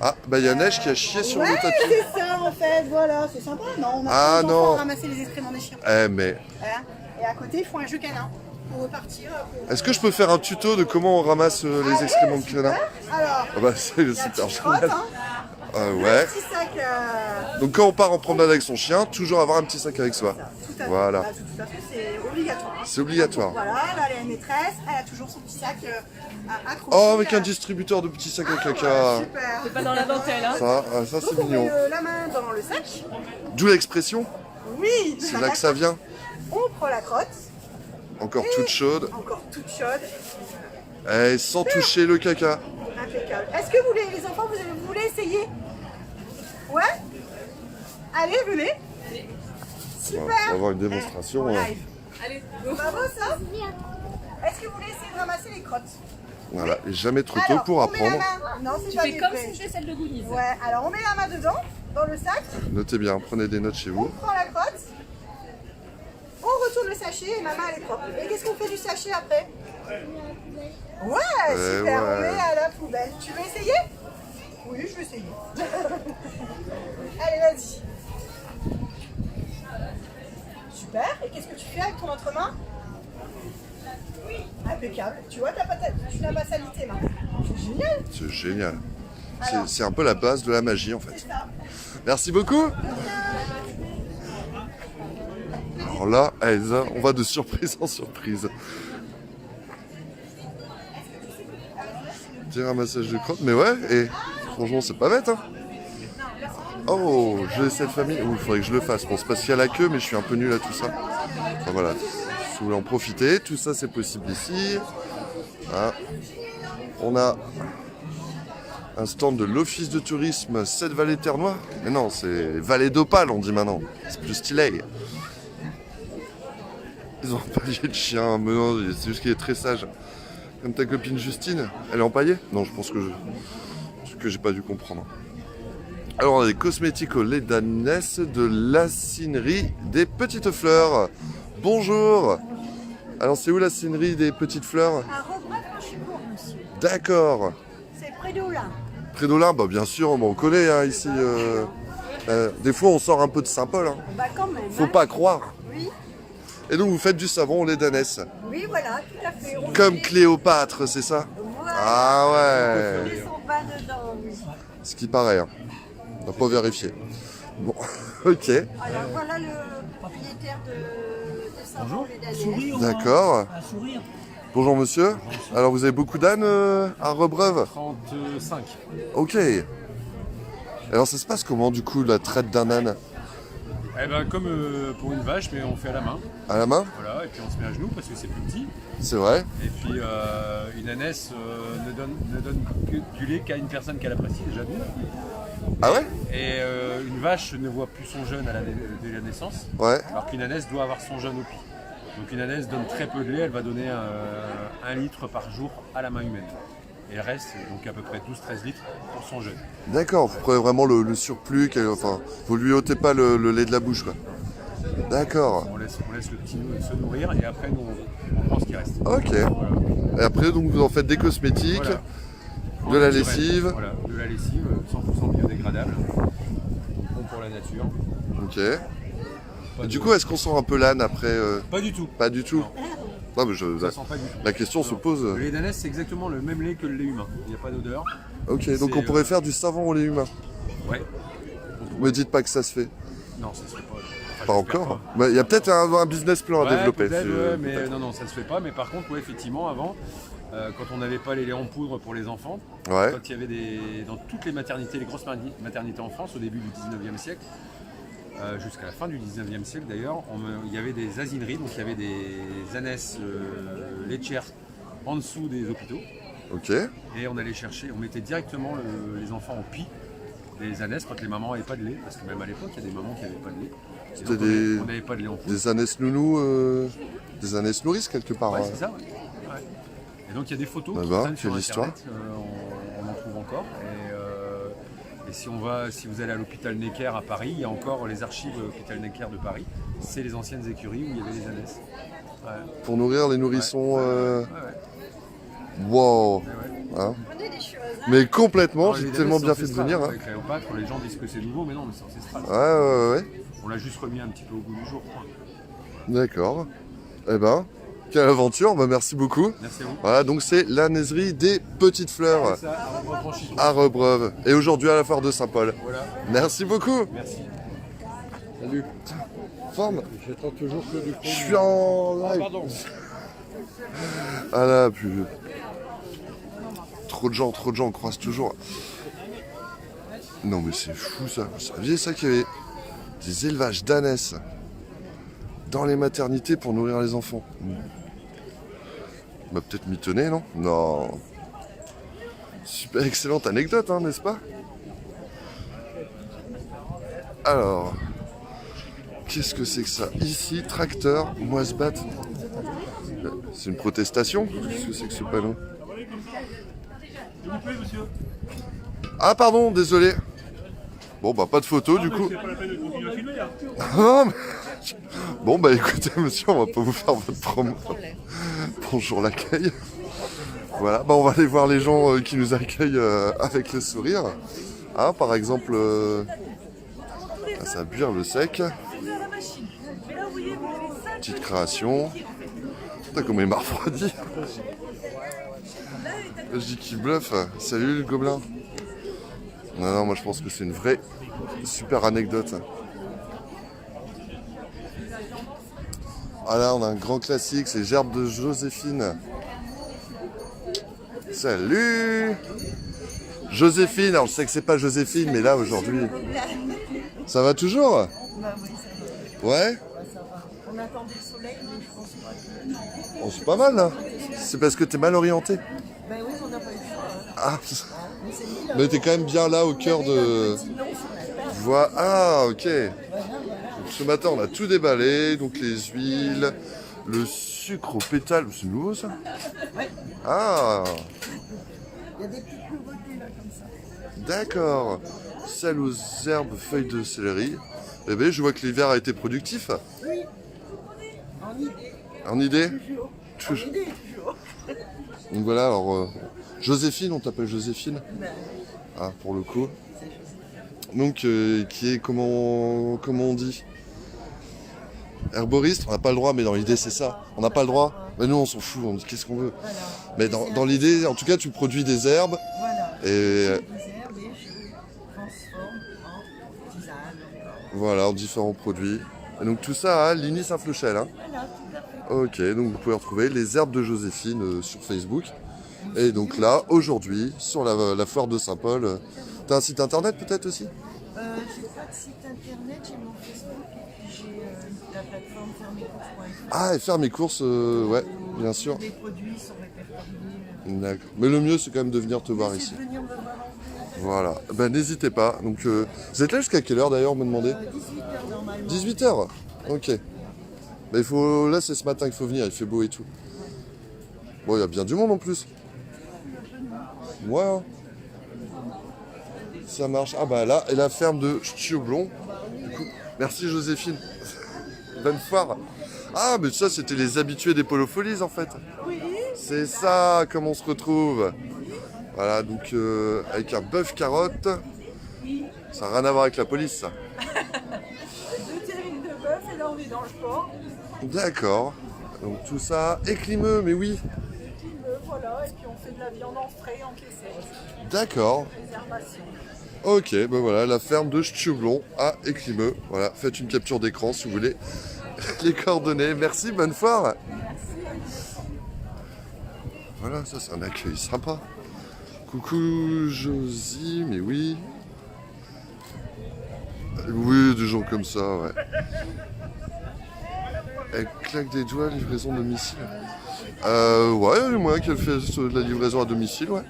[SPEAKER 1] Ah, bah il y a Neige qui a chié sur
[SPEAKER 10] Ouais,
[SPEAKER 1] le tapis.
[SPEAKER 10] c'est ça en fait, voilà, c'est sympa. Non, on a
[SPEAKER 1] Ah,
[SPEAKER 10] les
[SPEAKER 1] non.
[SPEAKER 10] enfants à ramasser les excréments des chiens.
[SPEAKER 1] Eh mais,
[SPEAKER 10] Voilà. Et à côté, ils font un jeu canin pour repartir.
[SPEAKER 1] est-ce que je peux faire un tuto de comment on ramasse les excréments de canin?
[SPEAKER 10] Alors,
[SPEAKER 1] Ah bah c'est
[SPEAKER 10] il y a un
[SPEAKER 1] super
[SPEAKER 10] petit crotte,
[SPEAKER 1] génial.
[SPEAKER 10] hein,
[SPEAKER 1] Ouais.
[SPEAKER 10] un petit sac.
[SPEAKER 1] Donc quand on part en promenade avec son chien, toujours avoir un petit sac avec soi.
[SPEAKER 10] Tout à fait.
[SPEAKER 1] Voilà.
[SPEAKER 10] Bah, tout à fait, c'est obligatoire.
[SPEAKER 1] C'est obligatoire.
[SPEAKER 10] Voilà, là, elle a une maîtresse, elle a toujours son petit sac accroché.
[SPEAKER 1] Oh, avec un distributeur de petits sacs à caca.
[SPEAKER 10] Super.
[SPEAKER 2] C'est pas dans la dentelle, hein.
[SPEAKER 1] Ça c'est
[SPEAKER 10] Donc, on met
[SPEAKER 1] mignon.
[SPEAKER 10] la main dans le sac.
[SPEAKER 1] D'où l'expression.
[SPEAKER 10] Oui,
[SPEAKER 1] C'est là que ça vient.
[SPEAKER 10] On prend la crotte,
[SPEAKER 1] Encore toute chaude.
[SPEAKER 10] encore toute chaude,
[SPEAKER 1] Et sans toucher le caca.
[SPEAKER 10] impeccable. Est-ce que vous, les enfants, vous voulez essayer? Ouais. Allez, venez. Super.
[SPEAKER 1] On va avoir une démonstration.
[SPEAKER 10] En
[SPEAKER 1] Ouais.
[SPEAKER 10] live.
[SPEAKER 2] Allez,
[SPEAKER 10] Bravo ça. Est-ce que vous voulez essayer de ramasser les crottes?
[SPEAKER 1] Voilà, et jamais trop tôt
[SPEAKER 10] Alors,
[SPEAKER 1] pour
[SPEAKER 10] on met la
[SPEAKER 1] apprendre.
[SPEAKER 10] main. Non, c'est
[SPEAKER 2] tu
[SPEAKER 10] pas
[SPEAKER 2] fais
[SPEAKER 10] des
[SPEAKER 2] comme
[SPEAKER 10] vrais.
[SPEAKER 2] si c'était celle de Goonies.
[SPEAKER 10] Ouais, alors on met la main dedans, dans le sac,
[SPEAKER 1] Notez bien, prenez des notes chez
[SPEAKER 10] on
[SPEAKER 1] vous.
[SPEAKER 10] prend la crotte, on retourne le sachet et ma main elle est propre. Et qu'est-ce qu'on fait du sachet après? Ouais, super, on
[SPEAKER 1] ouais.
[SPEAKER 10] met à la poubelle. Tu veux essayer? Oui, je vais essayer. Allez, vas-y. Super, et qu'est-ce que tu fais avec ton autre main? Impeccable. Tu vois, tu n'as pas sali tes mains. C'est génial.
[SPEAKER 1] C'est génial.
[SPEAKER 10] Alors.
[SPEAKER 1] C'est un peu la base de la magie en fait.
[SPEAKER 10] C'est ça.
[SPEAKER 1] Merci beaucoup. Alors là, Elsa, on va de surprise en surprise. Petit ramassage de crottes, mais ouais, et franchement, c'est pas bête, hein. Oh, je laisse cette famille. Oh, il faudrait que je le fasse. Bon, c'est parce qu'il y a la queue, mais je suis un peu nul à tout ça. Enfin voilà, si vous voulez en profiter, tout ça c'est possible ici. Hein. On a un stand de l'office de tourisme 7 Vallées Ternois. Mais non, c'est Vallée d'Opale, on dit maintenant. C'est plus stylé. Ils ont empaillé le chien, mais non, c'est juste qu'il est très sage. Comme ta copine Justine, elle est empaillée? Non, je pense que j'ai pas dû comprendre. Alors on a des cosmétiques au lait d'ânesse de l'acinerie des Petites Fleurs. Bonjour. Alors c'est où l'acinerie des Petites Fleurs?
[SPEAKER 10] À Rebrec-Franchicourt, monsieur.
[SPEAKER 1] D'accord.
[SPEAKER 10] C'est près d'Oulin.
[SPEAKER 1] Près d'Olin, bah bien sûr, on connaît hein, ici. Des fois on sort un peu de Saint-Paul. Hein.
[SPEAKER 10] Bah quand même.
[SPEAKER 1] Faut
[SPEAKER 10] hein.
[SPEAKER 1] pas croire.
[SPEAKER 10] Oui,
[SPEAKER 1] Et donc vous faites du savon au lait d'ânesse.
[SPEAKER 10] oui, voilà, tout à fait. On
[SPEAKER 1] Comme
[SPEAKER 10] met-
[SPEAKER 1] Cléopâtre, c'est ça?
[SPEAKER 10] Voilà.
[SPEAKER 1] Ah
[SPEAKER 10] On
[SPEAKER 1] ouais.
[SPEAKER 10] met son bain dedans, oui.
[SPEAKER 1] Ce qui paraît. Hein. On n'a pas vérifié. Bon, ok.
[SPEAKER 10] Alors voilà le propriétaire de savon lait d'Année.
[SPEAKER 1] D'accord.
[SPEAKER 3] Un sourire.
[SPEAKER 1] Bonjour monsieur. Alors vous avez beaucoup d'ânes à Rebreuve?
[SPEAKER 3] 35.
[SPEAKER 1] Ok. Alors ça se passe comment du coup la traite d'un âne?
[SPEAKER 11] Eh ben comme pour une vache, mais on fait à la main.
[SPEAKER 1] À la main?
[SPEAKER 11] Voilà, et puis on se met à genoux parce que c'est plus petit.
[SPEAKER 1] C'est vrai?
[SPEAKER 11] Et puis une ânesse ne donne que du lait qu'à une personne qu'elle apprécie déjà d'une.
[SPEAKER 1] Ah ouais?
[SPEAKER 11] Et une vache ne voit plus son jeune dès la naissance,
[SPEAKER 1] Ouais.
[SPEAKER 11] alors qu'une ânesse doit avoir son jeune au pied. Donc une ânesse donne très peu de lait, elle va donner 1 litre par jour à la main humaine. Et le reste, donc à peu près 12-13 litres pour son jeune.
[SPEAKER 1] D'accord, vous prenez vraiment le surplus, enfin, vous lui ôtez pas le lait de la bouche, quoi. D'accord.
[SPEAKER 11] On laisse le petit se nourrir et après nous on prend ce qui reste.
[SPEAKER 1] Ok.
[SPEAKER 11] Voilà.
[SPEAKER 1] Et après, donc vous en faites des cosmétiques,
[SPEAKER 11] Voilà.
[SPEAKER 1] de la
[SPEAKER 11] Naturel.
[SPEAKER 1] lessive.
[SPEAKER 11] Voilà, de la lessive 100% biodégradable. Bon pour la nature.
[SPEAKER 1] Ok. Et du coup, est-ce qu'on sent un peu l'âne après
[SPEAKER 11] Pas du tout.
[SPEAKER 1] Pas du tout. Non, mais
[SPEAKER 11] Ça sent pas du tout.
[SPEAKER 1] la question se pose.
[SPEAKER 11] Le lait d'ânesse c'est exactement le même lait que le lait humain. Il n'y a pas d'odeur.
[SPEAKER 1] Ok, donc on pourrait faire du savon au lait humain.
[SPEAKER 11] Ouais.
[SPEAKER 1] Me dites pas que ça se fait.
[SPEAKER 11] Non, ça se fait pas. Enfin,
[SPEAKER 1] Pas
[SPEAKER 11] j'espère
[SPEAKER 1] encore.
[SPEAKER 11] pas.
[SPEAKER 1] Mais il y a peut-être un business plan à
[SPEAKER 11] Ouais,
[SPEAKER 1] développer.
[SPEAKER 11] peut-être,
[SPEAKER 1] c'est-
[SPEAKER 11] ouais, mais non, ça se fait pas. Mais par contre, ouais, effectivement, avant, quand on n'avait pas les laits en poudre pour les enfants,
[SPEAKER 1] Ouais.
[SPEAKER 11] quand il y avait dans toutes les maternités, les grosses maternités en France, au début du 19e siècle, jusqu'à la fin du 19e siècle d'ailleurs, il y avait des asineries, donc il y avait des ânesses laitières en dessous des hôpitaux.
[SPEAKER 1] Ok.
[SPEAKER 11] Et on allait chercher, on mettait directement les enfants au pis, les ânesses, quand les mamans n'avaient pas de lait, parce que même à l'époque, il y a des mamans qui n'avaient pas de lait. Et
[SPEAKER 1] C'était
[SPEAKER 11] donc,
[SPEAKER 1] des-
[SPEAKER 11] on n'avait pas de lait en poudre.
[SPEAKER 1] Des ânesses nounous, des ânesses nourrices quelque part.
[SPEAKER 11] Ouais,
[SPEAKER 1] hein.
[SPEAKER 11] c'est ça, ouais. Ouais. Et donc il y a des photos
[SPEAKER 1] Ah
[SPEAKER 11] qui
[SPEAKER 1] bah,
[SPEAKER 11] traînent sur
[SPEAKER 1] quelle histoire.
[SPEAKER 11] internet, on en trouve encore. Et si vous allez à l'hôpital Necker à Paris, il y a encore les archives de l'hôpital Necker de Paris. C'est les anciennes écuries où il y avait les ânesses. Ouais.
[SPEAKER 1] Pour nourrir les nourrissons.
[SPEAKER 11] Ouais, ouais.
[SPEAKER 1] Wow. Hein. Mais complètement,
[SPEAKER 11] Alors,
[SPEAKER 1] j'ai
[SPEAKER 11] les
[SPEAKER 1] tellement
[SPEAKER 11] ânesses,
[SPEAKER 1] bien
[SPEAKER 11] c'est
[SPEAKER 1] fait de
[SPEAKER 11] ancestral,
[SPEAKER 1] venir.
[SPEAKER 11] hein,
[SPEAKER 1] Hein.
[SPEAKER 11] avec Cléopâtre, les gens disent que c'est nouveau, mais non, mais c'est ancestral.
[SPEAKER 1] Ouais.
[SPEAKER 11] On l'a juste remis un petit peu au goût du jour. Point.
[SPEAKER 1] D'accord. Eh ben, quelle aventure, bah, merci beaucoup.
[SPEAKER 11] Merci à vous.
[SPEAKER 1] Voilà, donc c'est l'ânaiserie des Petites Fleurs
[SPEAKER 11] C'est ça, à Rebreuve-Franchissement.
[SPEAKER 1] à Rebreuve. Et aujourd'hui à la foire de Saint-Paul.
[SPEAKER 11] Voilà.
[SPEAKER 1] Merci beaucoup.
[SPEAKER 11] Merci.
[SPEAKER 7] Salut.
[SPEAKER 1] Forme.
[SPEAKER 7] J'attends toujours que du
[SPEAKER 1] Je suis en live.
[SPEAKER 7] Pardon.
[SPEAKER 1] Ah là, plus. Trop de gens, on croise toujours. Non mais c'est fou ça. Vous saviez ça qu'il y avait des élevages d'ânesses dans les maternités pour nourrir les enfants. Bah peut-être mitonné, non? Non. Super excellente anecdote, hein, n'est-ce pas? Alors, qu'est-ce que c'est que ça? Ici, tracteur, Moisbat. C'est une protestation? Qu'est-ce que c'est que ce panneau? Ah pardon, désolé. Bon bah pas de photo du coup. Non, mais- Bon bah écoutez monsieur, on va pas vous faire votre promo. Bonjour l'accueil. Voilà, bah on va aller voir les gens qui nous accueillent avec le sourire. Hein, par exemple, ah, ça va buire le sec. Petite création. Putain comment il m'a refroidi. Je dis qu'il bluffe. Salut le gobelin. Non, moi je pense que c'est une vraie super anecdote. Ah là, on a un grand classique, c'est Gerbe de Joséphine. Salut Joséphine, alors je sais que c'est pas Joséphine, mais là aujourd'hui. Ça va toujours? Ouais?
[SPEAKER 10] On attendait le soleil, mais je pense pas que...
[SPEAKER 1] Oh, c'est pas mal là. C'est parce que t'es mal orienté.
[SPEAKER 10] Ben oui, on n'a pas eu le choix.
[SPEAKER 1] Ah,
[SPEAKER 10] On s'est mis là.
[SPEAKER 1] mais t'es quand même bien là au cœur de... Voilà. Ah, ok. Donc, ce matin, on a tout déballé, donc les huiles, le sucre au pétale. C'est nouveau ça? Ah,
[SPEAKER 10] Il y a des petites nouveautés là comme ça.
[SPEAKER 1] d'accord. Sel aux herbes, feuilles de céleri. Eh bien, je vois que l'hiver a été productif.
[SPEAKER 10] Oui. En idée.
[SPEAKER 1] En idée?
[SPEAKER 10] Toujours. En idée, toujours.
[SPEAKER 1] Donc voilà, alors Joséphine, on t'appelle Joséphine?
[SPEAKER 10] Ben,
[SPEAKER 1] Ah, pour le coup. Donc, qui est, comment on dit? Herboriste? On n'a pas le droit, mais dans l'idée, c'est ça. On n'a pas le droit. Mais nous, on s'en fout, on dit qu'est-ce qu'on veut.
[SPEAKER 10] voilà.
[SPEAKER 1] Mais dans l'idée, en tout cas, tu produis des herbes.
[SPEAKER 10] Voilà.
[SPEAKER 1] Et
[SPEAKER 10] Des herbes et je transforme en tisane encore.
[SPEAKER 1] voilà, en différents produits. Et donc tout ça à Ligny-Saint-Fleuchel. Hein.
[SPEAKER 10] Voilà, tout à fait.
[SPEAKER 1] Ok, donc vous pouvez retrouver les herbes de Joséphine sur Facebook. Et donc là, aujourd'hui, sur la foire de Saint-Paul, t'as un site internet peut-être aussi?
[SPEAKER 10] J'ai pas de site internet, j'ai mon Facebook et puis j'ai la plateforme fermecourses.fr.
[SPEAKER 1] Ah, et faire mes courses, ouais, bien sûr.
[SPEAKER 10] Les produits sont répertoriés.
[SPEAKER 1] D'accord. Mais le mieux, c'est quand même de venir te voir ici.
[SPEAKER 10] C'est de venir me voir en vrai.
[SPEAKER 1] Voilà. Ben n'hésitez pas. Donc, vous êtes là jusqu'à quelle heure d'ailleurs, me demander?
[SPEAKER 10] 18h normalement.
[SPEAKER 1] 18h. Ok. Mais là, c'est ce matin qu'il faut venir, il fait beau et tout. Bon, il y a bien du monde en plus. Ouais. Hein. Ça marche. Ah bah là, et la ferme de Stioblon. Du coup, merci Joséphine. Bonne foire. Ah, mais ça, c'était les habitués des Polofolies en fait.
[SPEAKER 10] Oui.
[SPEAKER 1] C'est ça, comment on se retrouve. Voilà, donc avec un bœuf carotte. Ça n'a rien à voir avec la police, ça.
[SPEAKER 10] 2 terrines de bœuf et là on est dans le port.
[SPEAKER 1] D'accord. Donc tout ça, éclimeux, mais oui.
[SPEAKER 10] Voilà, et puis on fait de la viande en frais, en caissette.
[SPEAKER 1] D'accord.
[SPEAKER 10] Préservation.
[SPEAKER 1] Ok, ben voilà, la ferme de Stioblon à Éclimeux. Voilà, faites une capture d'écran si vous voulez. Les coordonnées. Merci, bonne foire. Voilà, ça c'est un accueil sympa. Coucou Josie, mais oui. Oui, des gens comme ça, ouais. Elle claque des doigts, livraison à domicile. Ouais, il y a moyen qu'elle fasse de la livraison à domicile, ouais.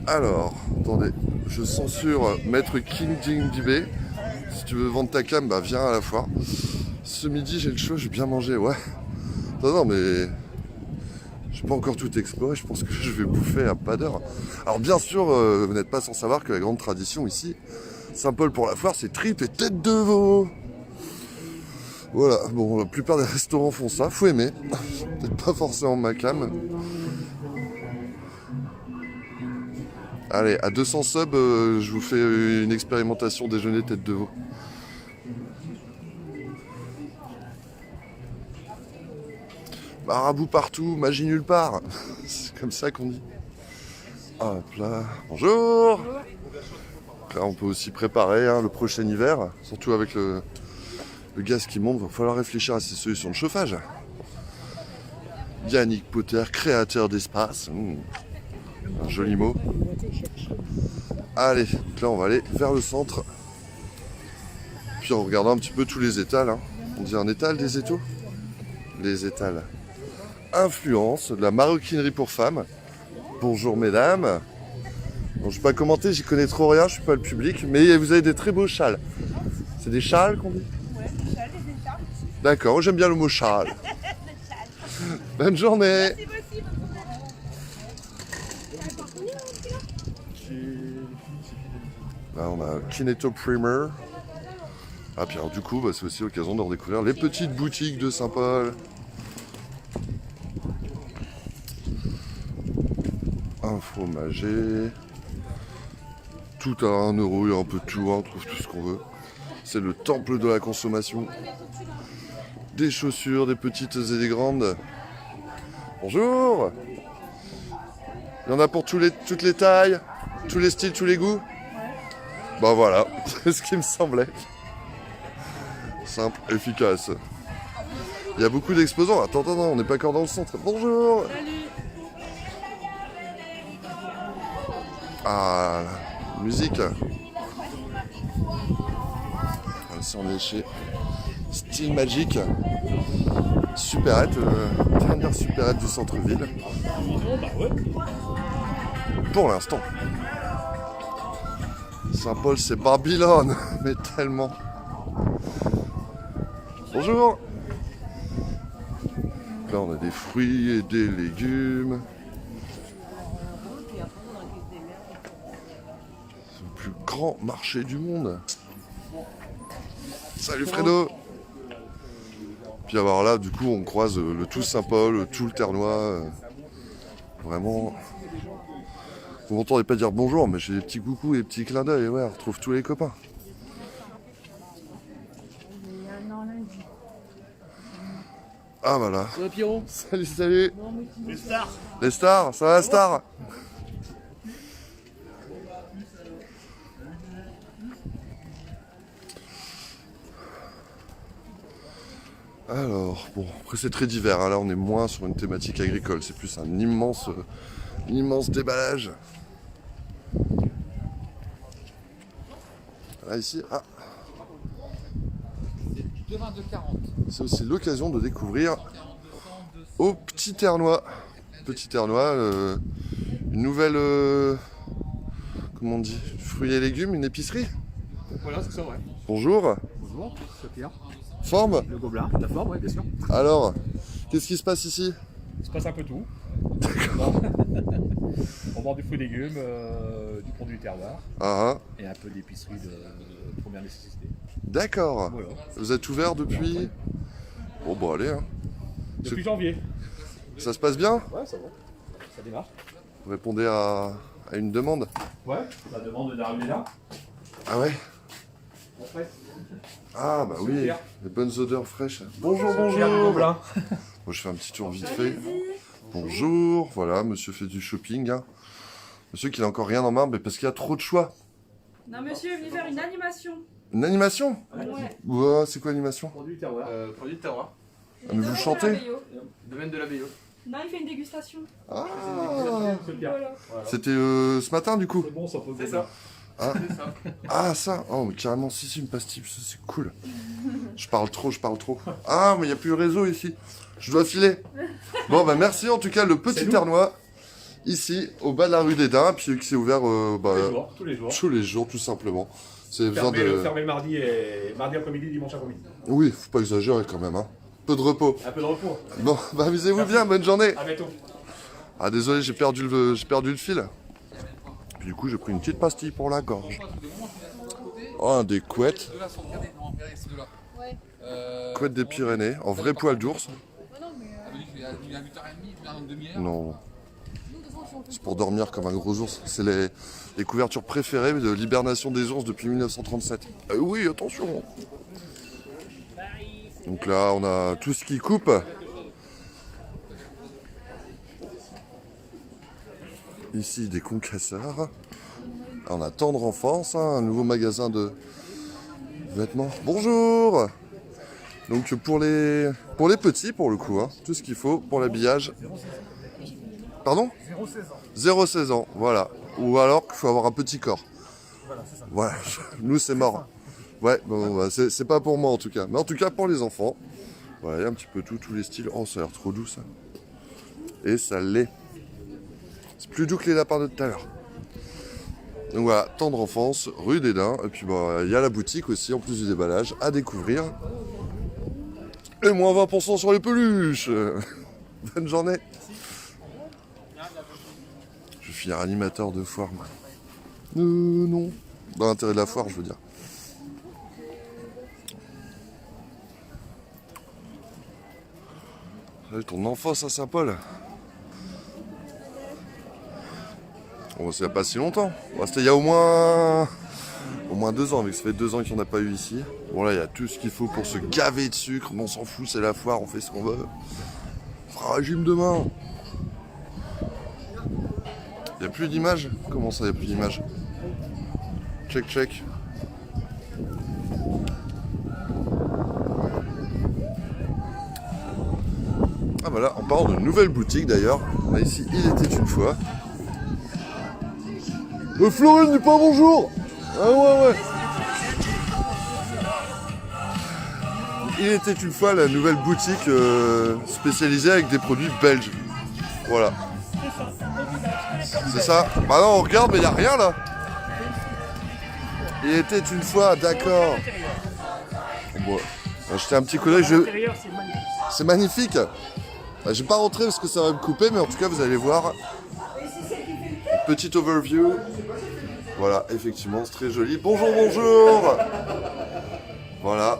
[SPEAKER 1] Alors, attendez, je censure Maître King Ding Dibé. Si tu veux vendre ta cam, bah viens à la foire. Ce midi, j'ai le choix, j'ai bien mangé, ouais. Non, mais j'ai pas encore tout exploré, je pense que je vais bouffer à pas d'heure. Alors bien sûr, vous n'êtes pas sans savoir que la grande tradition ici, Saint-Paul pour la foire, c'est tripes et tête de veau. Voilà, bon, la plupart des restaurants font ça, faut aimer. Peut-être pas forcément ma cam. Allez, à 200 subs, je vous fais une expérimentation déjeuner tête de veau. Marabout partout, magie nulle part. C'est comme ça qu'on dit. Hop là, bonjour. Là, on peut aussi préparer hein, le prochain hiver, surtout avec le gaz qui monte. Il va falloir réfléchir à ces solutions de chauffage. Yannick Potter, créateur d'espace. Un joli mot. Allez, donc là on va aller vers le centre. Puis on regardera un petit peu tous les étals. Hein. On dit un étal des étaux. Les étals. Influence, de la maroquinerie pour femmes. Bonjour mesdames. Bon, je ne vais pas commenter, j'y connais trop rien, je suis pas le public. Mais vous avez des très beaux châles. C'est des châles qu'on dit?
[SPEAKER 10] Ouais, des châles et des charmes.
[SPEAKER 1] D'accord, j'aime bien le mot châle. Bonne journée.
[SPEAKER 10] Merci,
[SPEAKER 1] Là on a Kineto Primer. Ah puis alors du coup bah, c'est aussi l'occasion de redécouvrir les petites boutiques de Saint-Paul. Un fromager. Tout à 1 €, il y a un peu de tout, hein, on trouve tout ce qu'on veut. C'est le temple de la consommation. Des chaussures, des petites et des grandes. Bonjour. Il y en a pour toutes les tailles, tous les styles, tous les goûts. Bah voilà, c'est ce qui me semblait. Simple, efficace. Il y a beaucoup d'exposants. Attends, on n'est pas encore dans le centre. Bonjour. Ah, la musique. Ici on est chez Style Magic. Supérette, dernière supérette du centre-ville. Pour l'instant. Saint-Paul, c'est Babylone, mais tellement. Bonjour. Là, on a des fruits et des légumes. C'est le plus grand marché du monde. Salut Fredo. Puis alors là, du coup, on croise le tout Saint-Paul, tout le Ternois. Vraiment. Vous m'entendez pas dire bonjour, mais j'ai des petits coucous et des petits clins d'œil. Ouais, on retrouve tous les copains. Ah voilà.
[SPEAKER 3] Ça va Pierrot?
[SPEAKER 1] Salut, salut.
[SPEAKER 3] Les stars.
[SPEAKER 1] Les stars, ça va star? Alors, bon, après c'est très divers, hein. Là on est moins sur une thématique agricole, c'est plus un immense déballage. Là ici, ah. C'est aussi l'occasion de découvrir au Petit Ternois. Petit Ternois, une nouvelle, comment on dit, fruits et légumes, une épicerie.
[SPEAKER 11] Voilà, c'est ça, ouais.
[SPEAKER 1] Bonjour.
[SPEAKER 11] Bonjour, c'est Pierre.
[SPEAKER 1] Forme?
[SPEAKER 11] Le gobelin, la forme, ouais, bien sûr.
[SPEAKER 1] Alors, qu'est-ce qui se passe ici?
[SPEAKER 12] Il se passe un peu tout. On vend du fruit et légumes, du produit du terroir et un peu d'épicerie de première nécessité.
[SPEAKER 1] D'accord.
[SPEAKER 12] Voilà.
[SPEAKER 1] Vous êtes ouvert depuis? Bon, bon, allez. Hein.
[SPEAKER 12] Depuis janvier.
[SPEAKER 1] Ça se passe bien?
[SPEAKER 12] Ouais, ça va. Ça démarre.
[SPEAKER 1] Vous répondez à une demande?
[SPEAKER 12] Ouais, la demande d'arriver là.
[SPEAKER 1] Ah ouais?
[SPEAKER 12] Après.
[SPEAKER 1] Ah bah oui,
[SPEAKER 12] Super.
[SPEAKER 1] les bonnes odeurs fraîches. Bonjour,
[SPEAKER 12] Pierre du
[SPEAKER 1] bonjour.
[SPEAKER 12] Gobelin.
[SPEAKER 1] Moi je fais un petit tour vite fait. Bonjour, voilà, monsieur fait du shopping. Hein. Monsieur qui n'a encore rien en main, mais parce qu'il y a trop de choix.
[SPEAKER 5] Non, monsieur est venu faire une animation.
[SPEAKER 1] Une animation?
[SPEAKER 5] Ouais.
[SPEAKER 1] Ouais, c'est quoi l'animation?
[SPEAKER 11] Produit du terroir.
[SPEAKER 6] Produit de terroir.
[SPEAKER 1] Ah, mais vous chantez?
[SPEAKER 6] Domaine de la BO.
[SPEAKER 5] Non, il fait une dégustation.
[SPEAKER 1] Ah,
[SPEAKER 5] Voilà.
[SPEAKER 1] c'était ce matin du coup?
[SPEAKER 12] C'est bon, ça peut.
[SPEAKER 6] C'est ça.
[SPEAKER 1] Ah.
[SPEAKER 6] C'est ça.
[SPEAKER 1] Ah ça, oh mais carrément si une pastille, ça, c'est cool. Je parle trop. Ah mais il n'y a plus le réseau ici. Je dois filer. Bon bah merci en tout cas le petit Ternois. Ici, au bas de la rue des Dains, puis qui s'est ouvert
[SPEAKER 12] tous les jours.
[SPEAKER 1] Tous les jours tout simplement. C'est besoin
[SPEAKER 12] Fermé le mardi après-midi, dimanche après-midi.
[SPEAKER 1] Oui, faut pas exagérer quand même, hein. Peu de repos.
[SPEAKER 12] Un peu de repos.
[SPEAKER 1] Bon, bah amusez-vous bien, bonne journée.
[SPEAKER 12] À bientôt.
[SPEAKER 1] Ah désolé, j'ai perdu le fil. Puis du coup, j'ai pris une petite pastille pour la gorge. Oh, des couettes. Couettes des Pyrénées, en vrai poil d'ours. Non. C'est pour dormir comme un gros ours. C'est les couvertures préférées de l'hibernation des ours depuis 1937. Oui, attention. Donc là, on a tout ce qui coupe. Ici, des concasseurs. On a Tendre Enfance, hein, un nouveau magasin de vêtements. Bonjour. Donc pour les petits, pour le coup, hein, tout ce qu'il faut pour l'habillage. Pardon? 0-16 ans, voilà. Ou alors qu'il faut avoir un petit corps. Voilà, nous c'est mort. Ouais, bon, bah, c'est pas pour moi en tout cas. Mais en tout cas pour les enfants. Voilà, il y a un petit peu tout, tous les styles. Oh, ça a l'air trop doux ça. Et ça l'est. C'est plus doux que les lapins de tout à l'heure. Donc voilà, Tendre Enfance, rue des Dains. Et puis bah, il y a la boutique aussi, en plus du déballage, à découvrir. Et moins 20% sur les peluches. Bonne journée. Je vais finir animateur de foire, moi. Non. Dans l'intérêt de la foire, je veux dire. Ton enfance à Saint-Paul. Bon, c'est pas si longtemps. Bon, c'était il y a au moins 2 ans, mais ça fait 2 ans qu'il n'y en a pas eu ici. Bon là, il y a tout ce qu'il faut pour se gaver de sucre. On s'en fout, c'est la foire, on fait ce qu'on veut. On fera un régime demain. Il n'y a plus d'image? Comment ça, il n'y a plus d'image? Check. Ah voilà, en parlant de nouvelle boutique d'ailleurs, on a ici Il était une fois. Florine, dis pas bonjour! Ah ouais. Il était une fois la nouvelle boutique spécialisée avec des produits belges. Voilà. C'est ça. Bah non, on regarde, mais il n'y a rien là. Il était une fois, d'accord. Bon, jeter un petit coup d'œil. C'est magnifique. Je vais pas rentrer parce que ça va me couper, mais en tout cas, vous allez voir. Petite overview. Voilà, effectivement, c'est très joli. Bonjour. Voilà.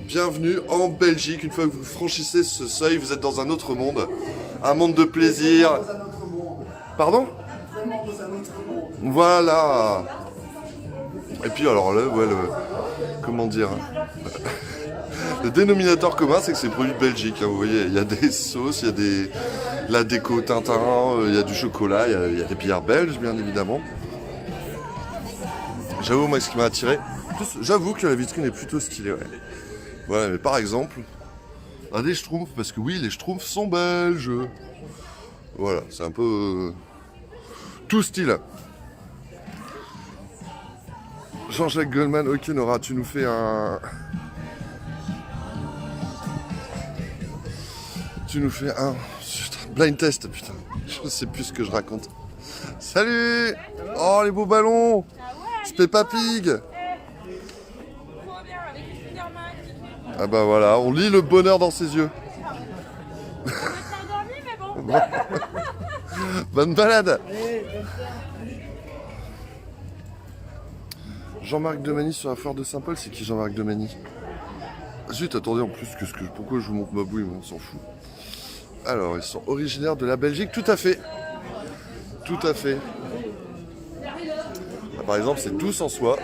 [SPEAKER 1] Bienvenue en Belgique. Une fois que vous franchissez ce seuil, vous êtes dans un autre monde. Un monde de plaisir. Pardon? Voilà. Et puis alors là, ouais, comment dire, le dénominateur commun, c'est que c'est produit de Belgique. Hein, vous voyez, il y a des sauces, il y a la déco Tintin, il y a du chocolat, il y a des bières belges, bien évidemment. J'avoue, moi, ce qui m'a attiré, j'avoue que la vitrine est plutôt stylée. Ouais. Voilà, mais par exemple, des schtroumpfs, parce que oui, les schtroumpfs sont belges. Voilà, c'est un peu tout style. Jean-Jacques Goldman, ok Nora, tu nous fais un... Putain, blind test, putain. Je sais plus ce que je raconte. Salut! Oh, les beaux ballons! C'est Peppa Pig! Ah bah voilà, on lit le bonheur dans ses yeux. Bonne balade. Jean-Marc Demany sur la foire de Saint-Paul, c'est qui Jean-Marc Demany? Zut, attendez, en plus, pourquoi je vous montre ma bouille, on s'en fout. Alors, ils sont originaires de la Belgique, tout à fait. Tout à fait. Ah, par exemple, c'est Douce en Soie,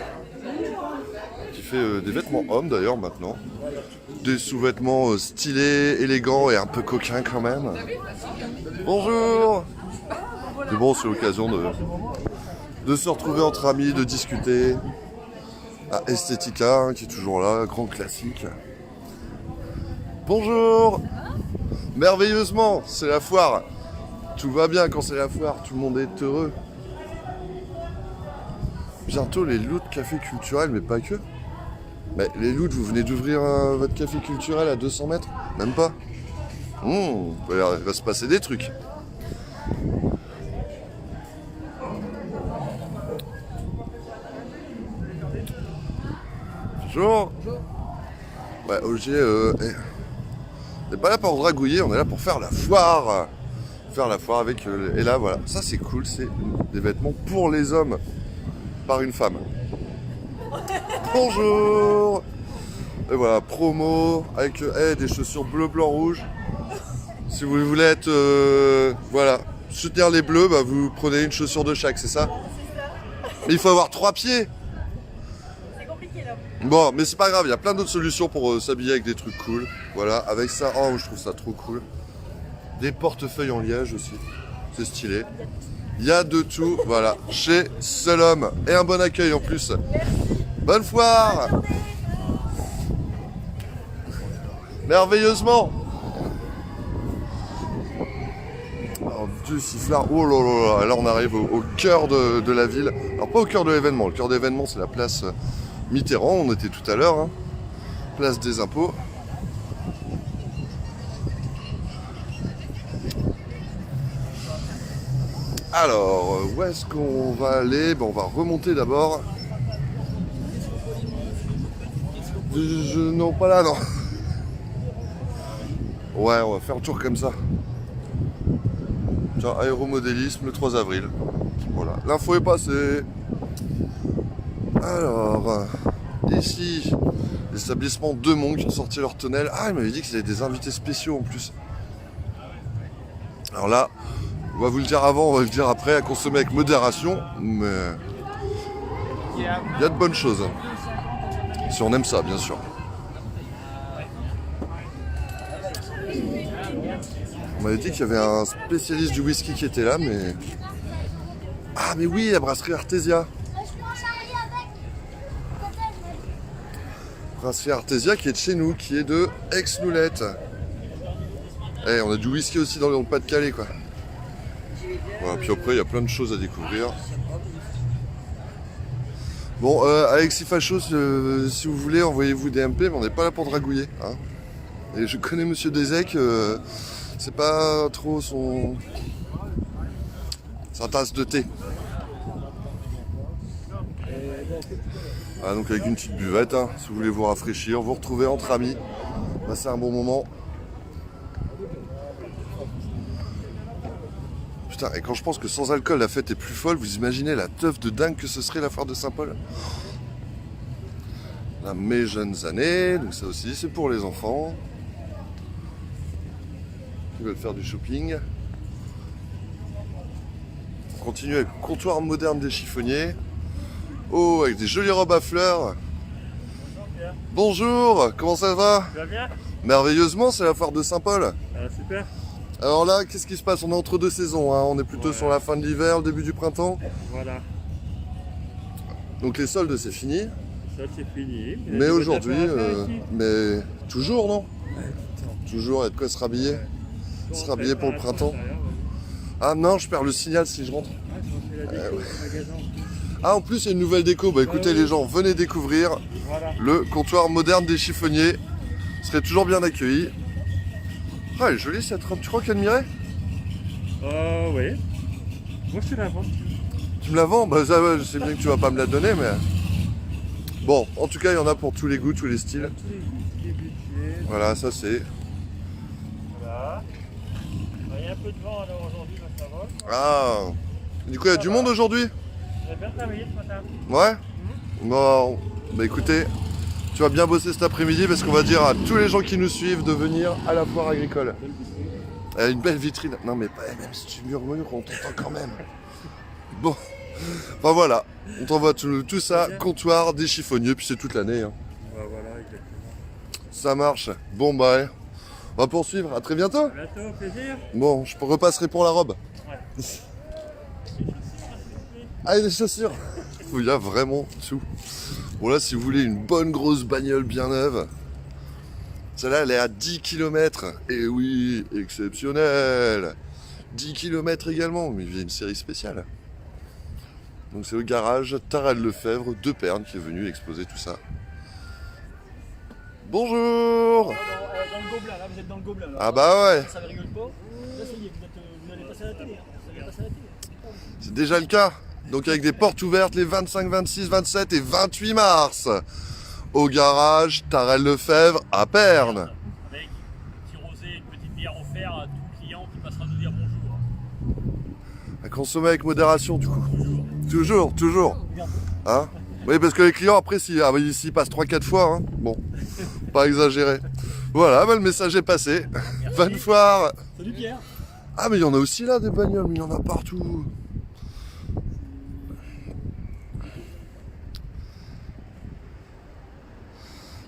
[SPEAKER 1] qui fait des vêtements hommes d'ailleurs maintenant. Des sous-vêtements stylés, élégants et un peu coquins quand même. Bonjour. C'est bon, c'est l'occasion de se retrouver entre amis, de discuter. Ah, Estetica, hein, qui est toujours là, grand classique. Bonjour. Merveilleusement, c'est la foire. Tout va bien quand c'est la foire, tout le monde est heureux. Bientôt les Louts de café culturel, mais pas que. Mais les Louts, vous venez d'ouvrir votre café culturel à 200 mètres? Même pas. Il va se passer des trucs. Bonjour. Ouais, OG, on n'est pas là pour dragouiller, on est là pour faire la foire. Faire la foire avec... et là, voilà, ça c'est cool, c'est des vêtements pour les hommes, par une femme. Bonjour. Et voilà, promo, avec des chaussures bleu, blanc, rouge. Si vous voulez être... voilà, soutenir les bleus, bah, vous prenez une chaussure de chaque, c'est ça? Mais il faut avoir 3 pieds. Bon, mais c'est pas grave, il y a plein d'autres solutions pour s'habiller avec des trucs cool. Voilà, avec ça, oh, je trouve ça trop cool. Des portefeuilles en liège aussi, c'est stylé. Il y a de tout, voilà, chez Seul Homme. Et un bon accueil en plus. Bonne foire. Merveilleusement. Alors, Dieu sifflard, oh là là là, là on arrive au cœur de la ville. Alors pas au cœur de l'événement, le cœur de l'événement c'est la place... Mitterrand, on était tout à l'heure, hein. Place des impôts. Alors, où est-ce qu'on va aller? On va remonter d'abord. Non, pas là, non. Ouais, on va faire un tour comme ça. Tiens, aéromodélisme le 3 avril. Voilà, l'info est passée. Alors, ici, l'établissement Demont qui ont sorti leur tonnelle. Ah, il m'avait dit qu'ils avaient des invités spéciaux en plus. Alors là, on va vous le dire avant, on va le dire après, à consommer avec modération, mais il y a de bonnes choses. Si on aime ça, bien sûr. On m'avait dit qu'il y avait un spécialiste du whisky qui était là, mais... Ah, mais oui, la brasserie Artesia. Brasserie Artesia qui est de chez nous, qui est de Aix-Noulette. Eh, on a du whisky aussi dans le Pas-de-Calais, quoi. Voilà, puis après, il y a plein de choses à découvrir. Bon, Alexis Facho, si vous voulez, envoyez-vous des MP, mais on n'est pas là pour dragouiller. Hein. Et je connais Monsieur Desec, c'est pas trop sa tasse de thé. Ah, donc avec une petite buvette, hein, si vous voulez vous rafraîchir, vous retrouver entre amis, passer un bon moment. Putain, et quand je pense que sans alcool la fête est plus folle, vous imaginez la teuf de dingue que ce serait la foire de Saint-Paul. Là, mes jeunes années, donc ça aussi c'est pour les enfants qui veulent faire du shopping. On continue avec le comptoir moderne des chiffonniers. Oh, avec des jolies robes à fleurs. Bonjour, comment ça va?
[SPEAKER 13] Ça va bien?
[SPEAKER 1] Merveilleusement, c'est la foire de Saint-Paul.
[SPEAKER 13] Super.
[SPEAKER 1] Alors là, qu'est-ce qui se passe? On est entre deux saisons, hein. On est plutôt sur la fin de l'hiver, le début du printemps.
[SPEAKER 13] Voilà.
[SPEAKER 1] Donc les soldes, c'est fini.
[SPEAKER 13] Ça, c'est fini.
[SPEAKER 1] Mais aujourd'hui, mais toujours, non? Toujours, être quoi se rhabiller? Se rhabiller pour le printemps. Ah non, je perds le signal si je rentre. Ah, en plus, il y a une nouvelle déco. Bah écoutez, les gens, venez découvrir le comptoir moderne des chiffonniers. Vous serez toujours bien accueillis. Ah, elle est jolie cette robe. Tu crois qu'elle m'irait?
[SPEAKER 13] Oui. Moi, je te la vends.
[SPEAKER 1] Tu me la vends? Bah ça, ouais, je sais bien que tu vas pas me la donner, mais... Bon, en tout cas, il y en a pour tous les goûts, tous les styles. Voilà, ça c'est...
[SPEAKER 13] Voilà. Il y a un peu de vent alors aujourd'hui, donc ça va.
[SPEAKER 1] Ah. Du coup, il y a du monde aujourd'hui?
[SPEAKER 13] J'ai bien travaillé ce matin.
[SPEAKER 1] Ouais. Bon, bah écoutez, tu vas bien bosser cet après-midi parce qu'on va dire à tous les gens qui nous suivent de venir à la foire agricole. Une belle vitrine. Non mais même si tu murmures, on t'entend quand même. Bon. Enfin voilà, on t'envoie tout ça, comptoir, des chiffonniers, puis c'est toute l'année. Hein.
[SPEAKER 13] Voilà, exactement.
[SPEAKER 1] Ça marche. Bon bah, on va poursuivre. À très bientôt.
[SPEAKER 13] À bientôt, plaisir.
[SPEAKER 1] Bon, je repasserai pour la robe.
[SPEAKER 13] Ouais.
[SPEAKER 1] Ah, et les chaussures. Il y a vraiment tout. Bon là, si vous voulez une bonne grosse bagnole bien neuve, celle-là, elle est à 10 km. Et oui, exceptionnel. 10 km également, mais il y a une série spéciale. Donc c'est le garage Tarel Lefebvre de Pernes qui est venu exposer tout ça. Bonjour.
[SPEAKER 14] Dans le Gobelin, là vous êtes dans le Gobelin. Là.
[SPEAKER 1] Ah bah ouais.
[SPEAKER 14] Ça ne rigole pas. Là ça y est, vous allez passer à la télé. Hein. Vous allez passer à la télé.
[SPEAKER 1] C'est déjà le cas. Donc avec des portes ouvertes les 25, 26, 27 et 28 mars. Au garage Tarel Lefebvre à Pernes.
[SPEAKER 14] Avec un petit rosé, une petite bière offerte à tout client qui passera nous dire bonjour.
[SPEAKER 1] À consommer avec modération du coup. Toujours. Hein? Oui, parce que les clients après, s'ils passent 3-4 fois, hein, bon, pas exagérer. Voilà, bah, le message est passé. Bonne foire.
[SPEAKER 14] Salut Pierre.
[SPEAKER 1] Ah mais il y en a aussi là des bagnoles, mais il y en a partout.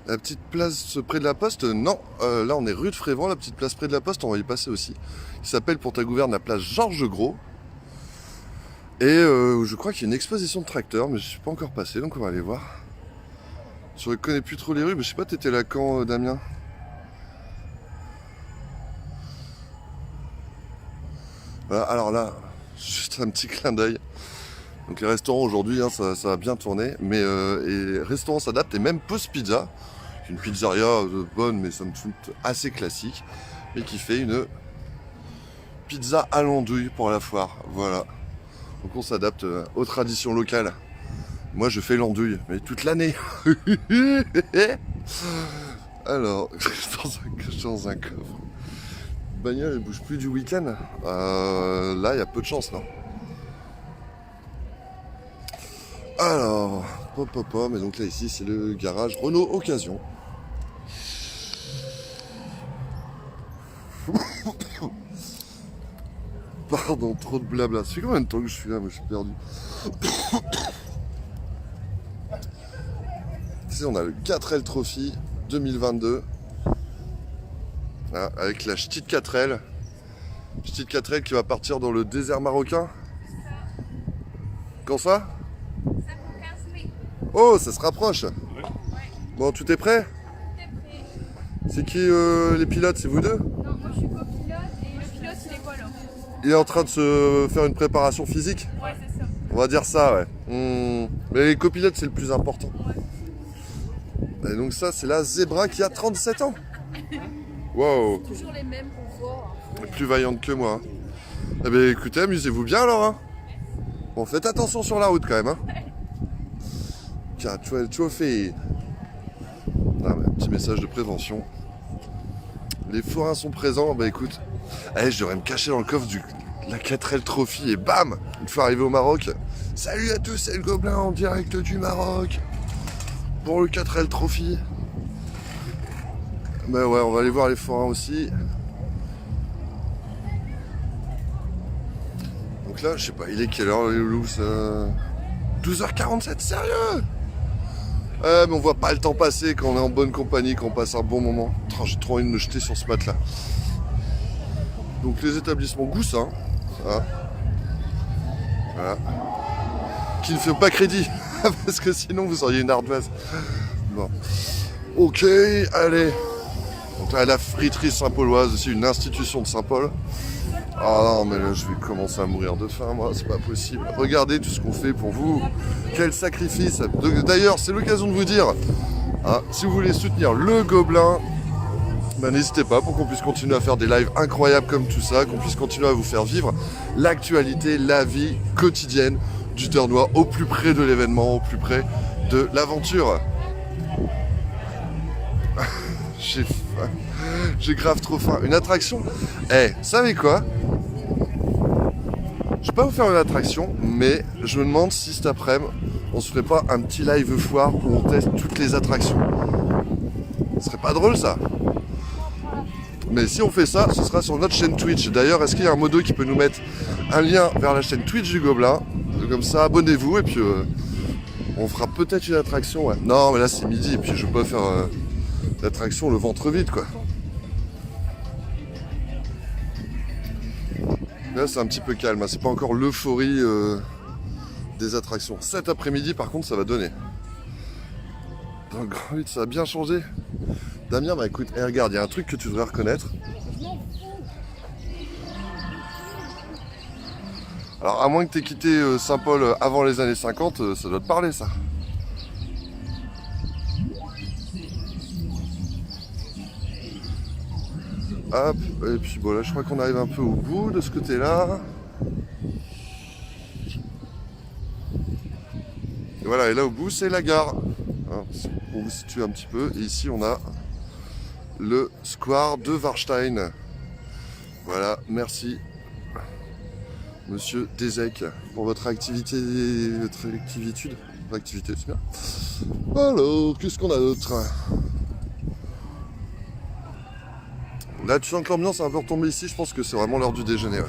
[SPEAKER 1] La petite place près de la Poste, non. Là on est rue de Frévent, la petite place près de la Poste, on va y passer aussi. Qui s'appelle pour ta gouverne la place Georges Gros. Et je crois qu'il y a une exposition de tracteurs, mais je suis pas encore passé, donc on va aller voir. Je ne connais plus trop les rues, mais je sais pas, t'étais là quand, Damien? Voilà, alors là, juste un petit clin d'œil. Donc les restaurants aujourd'hui, hein, ça a bien tourné, mais et restaurant s'adapte et même Pause Pizza, une pizzeria bonne, mais somme toute assez classique, et qui fait une pizza à l'andouille pour la foire. Voilà. Donc on s'adapte aux traditions locales. Moi je fais l'andouille, mais toute l'année. Alors, dans un coffre. Bagnole elle bouge plus du week-end. Là il y a peu de chance là. Alors, mais donc là ici c'est le garage Renault Occasion. Pardon, trop de blabla. Ça fait combien de temps que je suis là? Moi je suis perdu. Ici on a le 4L Trophy 2022. Là, avec la petite 4L. Petite 4L qui va partir dans le désert marocain. Quand ça? Oh, ça se rapproche. Bon, tout est prêt? C'est qui les pilotes? C'est vous deux?
[SPEAKER 5] Non, moi je suis copilote et le pilote il est quoi là?
[SPEAKER 1] Il est en train de se faire une préparation physique?
[SPEAKER 5] Ouais, c'est ça.
[SPEAKER 1] On va dire ça, ouais. Mais les copilotes, c'est le plus important. Ouais. Et donc ça, c'est la Zebra qui a 37 ans. Wow.
[SPEAKER 5] Toujours les mêmes qu'on voit.
[SPEAKER 1] Plus vaillante que moi. Hein. Eh bien, écoutez, amusez-vous bien alors. Hein. Bon, faites attention sur la route quand même. Hein. 4L Trophy. Un petit message de prévention. Les forains sont présents. Bah écoute, allez, je devrais me cacher dans le coffre de la 4L Trophy et bam, une fois arrivé au Maroc. Salut à tous, c'est le Gobelin en direct du Maroc pour le 4L Trophy. Bah ouais, on va aller voir les forains aussi. Donc là, je sais pas, il est quelle heure les loulous? 12h47, sérieux? Mais on voit pas le temps passer quand on est en bonne compagnie, quand on passe un bon moment. J'ai trop envie de me jeter sur ce matelas. Donc les établissements Goussin, hein. Voilà. Qui ne fait pas crédit, parce que sinon vous auriez une ardoise. Bon. Ok, allez. Donc là, la friterie Saint-Pauloise, aussi une institution de Saint-Paul. Ah non, mais là, je vais commencer à mourir de faim, moi, c'est pas possible. Regardez tout ce qu'on fait pour vous. Quel sacrifice. D'ailleurs, c'est l'occasion de vous dire, hein, si vous voulez soutenir le Gobelin, bah, n'hésitez pas pour qu'on puisse continuer à faire des lives incroyables comme tout ça, qu'on puisse continuer à vous faire vivre l'actualité, la vie quotidienne du Ternois au plus près de l'événement, au plus près de l'aventure. J'ai J'ai grave trop faim. Une attraction. Eh, vous savez quoi? Je vais pas vous faire une attraction, mais je me demande si cet après-midi, on se ferait pas un petit live foire où on teste toutes les attractions. Ce serait pas drôle ça? Mais si on fait ça, ce sera sur notre chaîne Twitch. D'ailleurs, est-ce qu'il y a un modo qui peut nous mettre un lien vers la chaîne Twitch du Gobelin? Comme ça, abonnez-vous et puis on fera peut-être une attraction. Ouais. Non, mais là c'est midi et puis je peux pas faire l'attraction le ventre vide quoi. Là c'est un petit peu calme, hein. C'est pas encore l'euphorie des attractions. Cet après-midi par contre ça va donner. Dans le Grand 8 ça a bien changé. Damien, bah écoute, regarde, il y a un truc que tu devrais reconnaître. Alors à moins que tu aies quitté Saint-Paul avant les années 50, ça doit te parler ça. Hop, et puis bon là je crois qu'on arrive un peu au bout de ce côté-là. Et voilà, et là au bout c'est la gare. Hein, pour vous situer un petit peu. Et ici on a le square de Warstein. Voilà, merci Monsieur Desec pour votre activité, c'est bien. Alors, qu'est-ce qu'on a d'autre? Là, tu sens que l'ambiance est un peu retombée ici, je pense que c'est vraiment l'heure du déjeuner, ouais.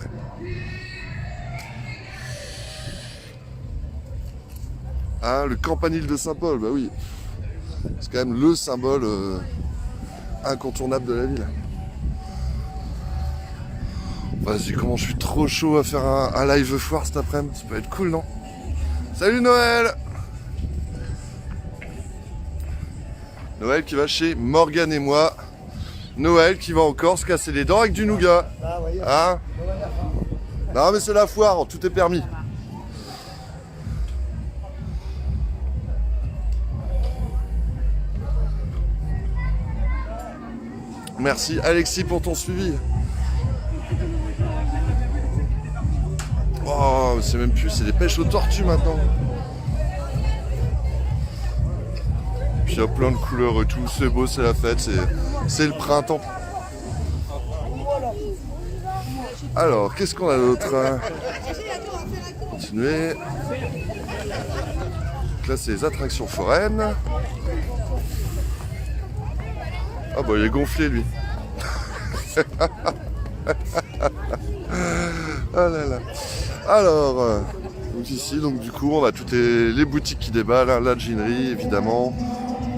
[SPEAKER 1] Ah, le campanile de Saint-Paul, bah oui. C'est quand même le symbole incontournable de la ville. Vas-y, comment je suis trop chaud à faire un live foire cet après-midi. Ça peut être cool, non? Salut Noël! Noël qui va chez Morgane et moi. Noël qui va encore se casser les dents avec du nougat. Hein? Non mais c'est la foire, tout est permis. Merci Alexis pour ton suivi. Oh, c'est même plus, c'est des pêches aux tortues maintenant. Puis il y a plein de couleurs et tout, c'est beau, c'est la fête, c'est le printemps. Alors, qu'est-ce qu'on a d'autre? Continuer. Donc là, c'est les attractions foraines. Ah bah, il est gonflé, lui. Ah là là. Alors, donc ici, donc du coup, on a toutes les boutiques qui déballent, hein, la jeanerie, évidemment,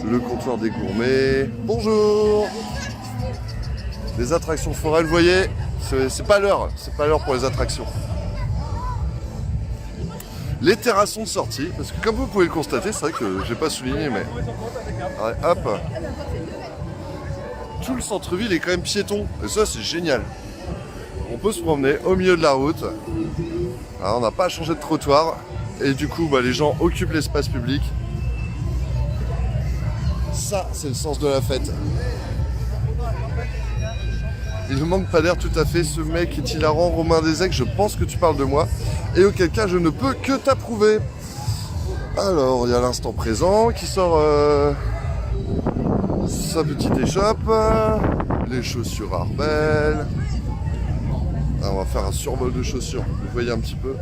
[SPEAKER 1] le comptoir des gourmets. Bonjour. Les attractions foraines, vous voyez, c'est pas l'heure pour les attractions. Les terrassons de sortie, parce que comme vous pouvez le constater, c'est vrai que j'ai pas souligné, mais ouais, hop, tout le centre-ville est quand même piéton, et ça c'est génial. On peut se promener au milieu de la route. Alors, on n'a pas changé de trottoir. Et du coup, bah, les gens occupent l'espace public. Ça, c'est le sens de la fête. Il ne manque pas d'air tout à fait. Ce mec est hilarant. Romain Desec, je pense que tu parles de moi. Et auquel cas, je ne peux que t'approuver. Alors, il y a l'instant présent qui sort sa petite échoppe. Les chaussures Arbel. Ah, on va faire un survol de chaussures, vous voyez un petit peu.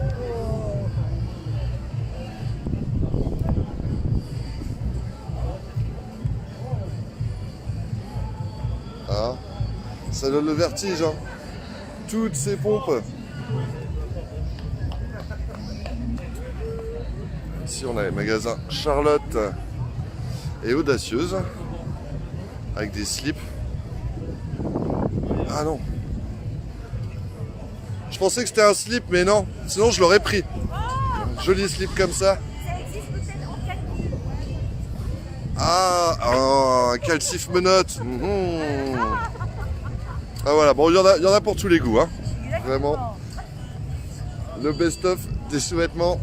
[SPEAKER 1] Ah, ça donne le vertige, hein. Toutes ces pompes. Ici on a les magasins Charlotte et Audacieuse, avec des slips. Ah non. Je pensais que c'était un slip, mais non. Sinon, je l'aurais pris. Joli slip comme ça. Ah, un calcif menottes. Ah voilà, bon, il y en a pour tous les goûts, hein. Vraiment. Le best-of des sous-vêtements.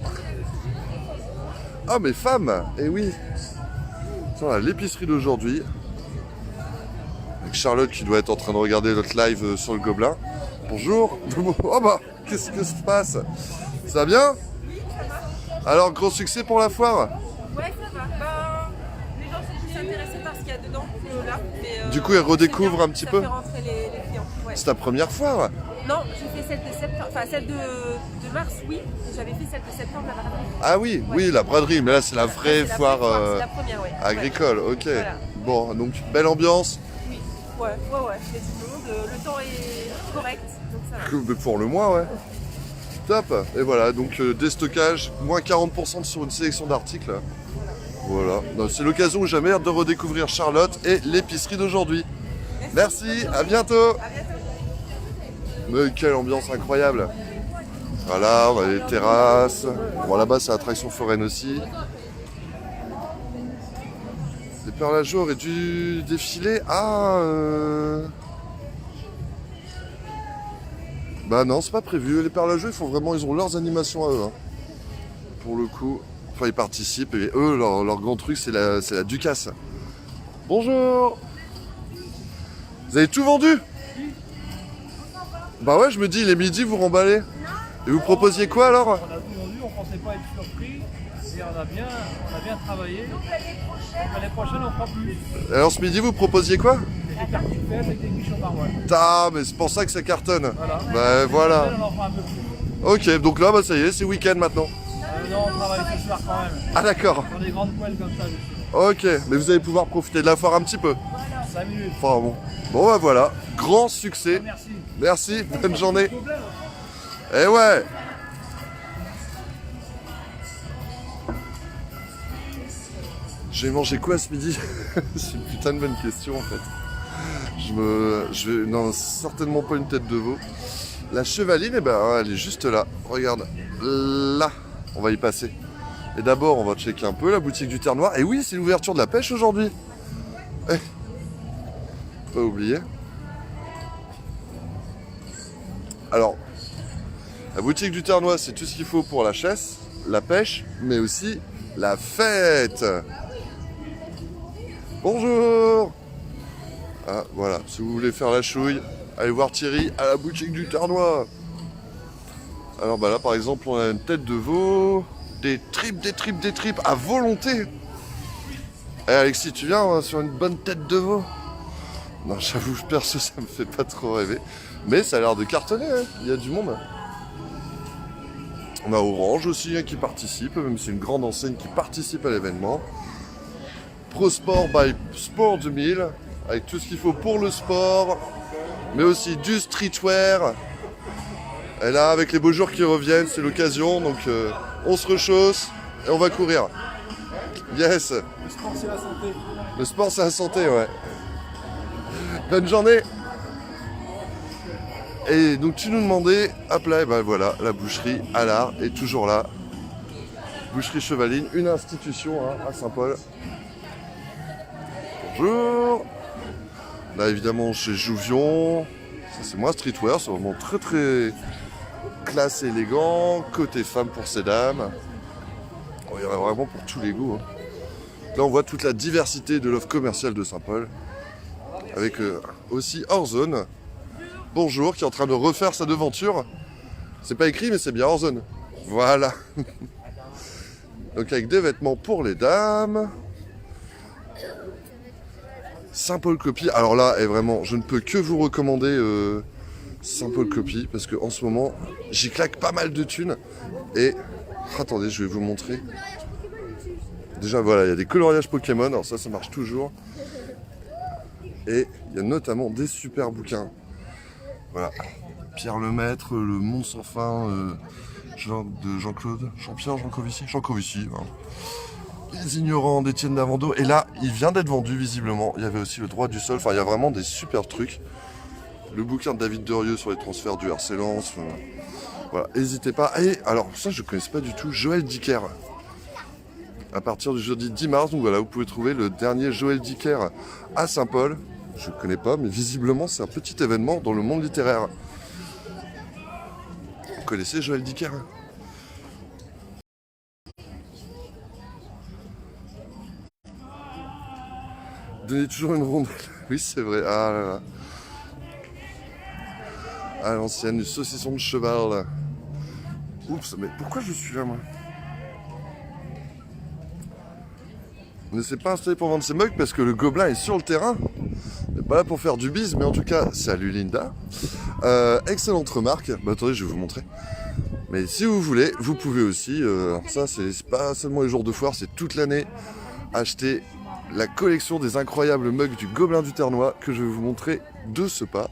[SPEAKER 1] Ah, mais femmes, eh oui. Tiens, l'épicerie d'aujourd'hui. Avec Charlotte qui doit être en train de regarder notre live sur le Gobelin. Bonjour. Oh bah, qu'est-ce que se passe? Ça va bien? Alors, gros succès pour la foire?
[SPEAKER 5] Ouais, ça va. Ben, les gens sont plus intéressés par ce qu'il y a dedans que là. Mais,
[SPEAKER 1] Du coup, elle redécouvre un petit peu.
[SPEAKER 5] Ça fait rentrer les clients. Ouais.
[SPEAKER 1] C'est ta première fois?
[SPEAKER 5] Non, j'ai fait celle de septembre, enfin celle de mars, oui. J'avais fait celle de septembre, la braderie.
[SPEAKER 1] Ah oui,
[SPEAKER 5] Ouais.
[SPEAKER 1] oui, la braderie, mais là c'est la vraie
[SPEAKER 5] C'est la
[SPEAKER 1] foire
[SPEAKER 5] vraie foire, c'est la première, ouais.
[SPEAKER 1] agricole, ok.
[SPEAKER 5] Voilà.
[SPEAKER 1] Bon, donc belle ambiance.
[SPEAKER 5] Oui, ouais, il y a du monde, le temps est correct, donc ça va.
[SPEAKER 1] Pour le mois, ouais. Top. Et voilà, donc déstockage, moins 40% sur une sélection d'articles. Voilà, c'est l'occasion ou jamais de redécouvrir Charlotte et l'épicerie d'aujourd'hui. Merci, à bientôt. Mais quelle ambiance incroyable. Voilà, on a les terrasses. Bon, là-bas, c'est attraction foraine aussi. Les perles à jour auraient dû défiler. Ah Bah non, c'est pas prévu. Les perles à jour, ils ont leurs animations à eux. Hein. Pour le coup. Enfin, ils participent. Et eux, leur grand truc, c'est la Ducasse. Bonjour. Vous avez tout vendu? Bah ouais, je me dis, il est midi, vous remballez. Et vous proposiez quoi alors?
[SPEAKER 13] On a tout vendu, on pensait pas être surpris et on a bien travaillé. Donc l'année prochaine, on fera plus.
[SPEAKER 1] Alors ce midi, vous proposiez quoi?
[SPEAKER 13] Des tartines faites avec des quichons par mois.
[SPEAKER 1] Ah, mais c'est pour ça que ça cartonne.
[SPEAKER 13] Voilà.
[SPEAKER 1] Bah voilà.
[SPEAKER 13] On en fera un peu plus.
[SPEAKER 1] Ok, donc là, bah ça y est, c'est week-end maintenant.
[SPEAKER 13] Non, on travaille ce soir quand même.
[SPEAKER 1] Ah d'accord.
[SPEAKER 13] Dans des grandes poêles comme ça.
[SPEAKER 1] Ok, mais vous allez pouvoir profiter de la foire un petit peu.
[SPEAKER 13] 5 minutes.
[SPEAKER 1] Enfin bon. Bon bah voilà, grand succès.
[SPEAKER 13] Merci.
[SPEAKER 1] Merci, bonne journée. Eh ouais. J'ai mangé quoi ce midi? C'est une putain de bonne question en fait. Non, certainement pas une tête de veau. La chevaline, eh ben, elle est juste là. Regarde, là. On va y passer. Et d'abord, on va checker un peu la boutique du Terre Noire. Et oui, c'est l'ouverture de la pêche aujourd'hui. Eh. Pas oublier. Alors, la boutique du Terre Noire, c'est tout ce qu'il faut pour la chasse, la pêche, mais aussi la fête. Bonjour. Ah, voilà, si vous voulez faire la chouille, allez voir Thierry à la boutique du Terre Noire. Alors bah là, par exemple, on a une tête de veau, des tripes à volonté. Eh Alexis, tu viens sur une bonne tête de veau? Non, j'avoue, perso, ça me fait pas trop rêver. Mais ça a l'air de cartonner, hein. Il y a du monde. On a Orange aussi hein, qui participe, même si c'est une grande enseigne qui participe à l'événement. Pro Sport by Sport 2000, avec tout ce qu'il faut pour le sport, mais aussi du streetwear. Et là, avec les beaux jours qui reviennent, c'est l'occasion, donc on se rechausse et on va courir. Yes.
[SPEAKER 13] Le sport, c'est la santé.
[SPEAKER 1] Le sport, c'est la santé, ouais. Bonne journée. Et donc tu nous demandais, hop là, et ben voilà, la boucherie à l'art est toujours là. Boucherie Chevaline, une institution hein, à Saint-Paul. Bonjour. Là évidemment chez Jouvion, ça c'est moi streetwear, c'est vraiment très très classe et élégant, côté femme pour ces dames. Oh, il y en a vraiment pour tous les goûts. Hein. Là on voit toute la diversité de l'offre commerciale de Saint-Paul. Avec aussi Horzone. Bonjour, qui est en train de refaire sa devanture. C'est pas écrit, mais c'est bien Horzone. Voilà. Donc avec des vêtements pour les dames. Saint-Paul Copy. Alors là, et vraiment, je ne peux que vous recommander Saint-Paul Copy, parce qu'en ce moment, j'y claque pas mal de thunes. Et, attendez, je vais vous montrer. Déjà, voilà, il y a des coloriages Pokémon. Alors ça marche toujours. Et il y a notamment des super bouquins. Voilà, Pierre Lemaître, Le Monde sans fin de Jean-Claude, Jean-Pierre, Jean-Covici. Hein. Les Ignorants d'Étienne Davando. Et là, il vient d'être vendu visiblement. Il y avait aussi Le Droit du Sol. Enfin, il y a vraiment des super trucs. Le bouquin de David Derieux sur les transferts du RC Lens. Voilà, n'hésitez pas. Et alors, ça, je ne connaissais pas du tout. Joël Dicker. À partir du jeudi 10 mars, donc voilà, vous pouvez trouver le dernier Joël Dicker à Saint-Paul. Je ne connais pas, mais visiblement, c'est un petit événement dans le monde littéraire. Vous connaissez Joël Dicker? Donnez toujours une rondelle. Oui, c'est vrai. Ah là là. À l'ancienne, du saucisson de cheval. Oups, mais pourquoi je suis là, moi? ne s'est pas installé pour vendre ses mugs parce que le gobelin est sur le terrain. Il n'est pas là pour faire du bise, mais en tout cas, salut Linda. Excellente remarque. Bah, attendez, je vais vous montrer. Mais si vous voulez, vous pouvez aussi, ça c'est pas seulement les jours de foire, c'est toute l'année, acheter la collection des incroyables mugs du Gobelin du Ternois que je vais vous montrer de ce pas.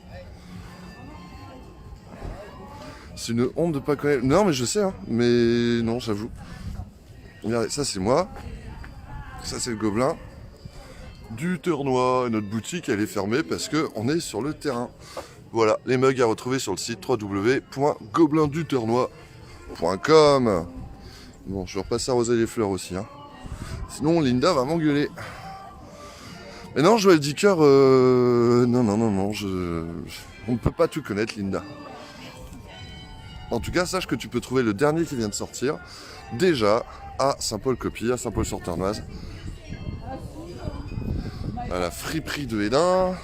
[SPEAKER 1] C'est une honte de pas connaître. Non mais je sais, hein, mais non, j'avoue. Regardez, ça c'est moi, ça c'est le Gobelin du Ternois. Notre boutique elle est fermée parce qu'on est sur le terrain. Voilà, les mugs à retrouver sur le site www.gobelindutternois.com. Bon, je vais repasser à arroser les fleurs aussi, hein. Sinon Linda va m'engueuler. Mais non, Joël Dicker, non, on ne peut pas tout connaître, Linda. En tout cas, sache que tu peux trouver le dernier qui vient de sortir, déjà, à Saint-Paul-Copy, à Saint-Paul-sur-Ternoise. À la friperie de Hédin.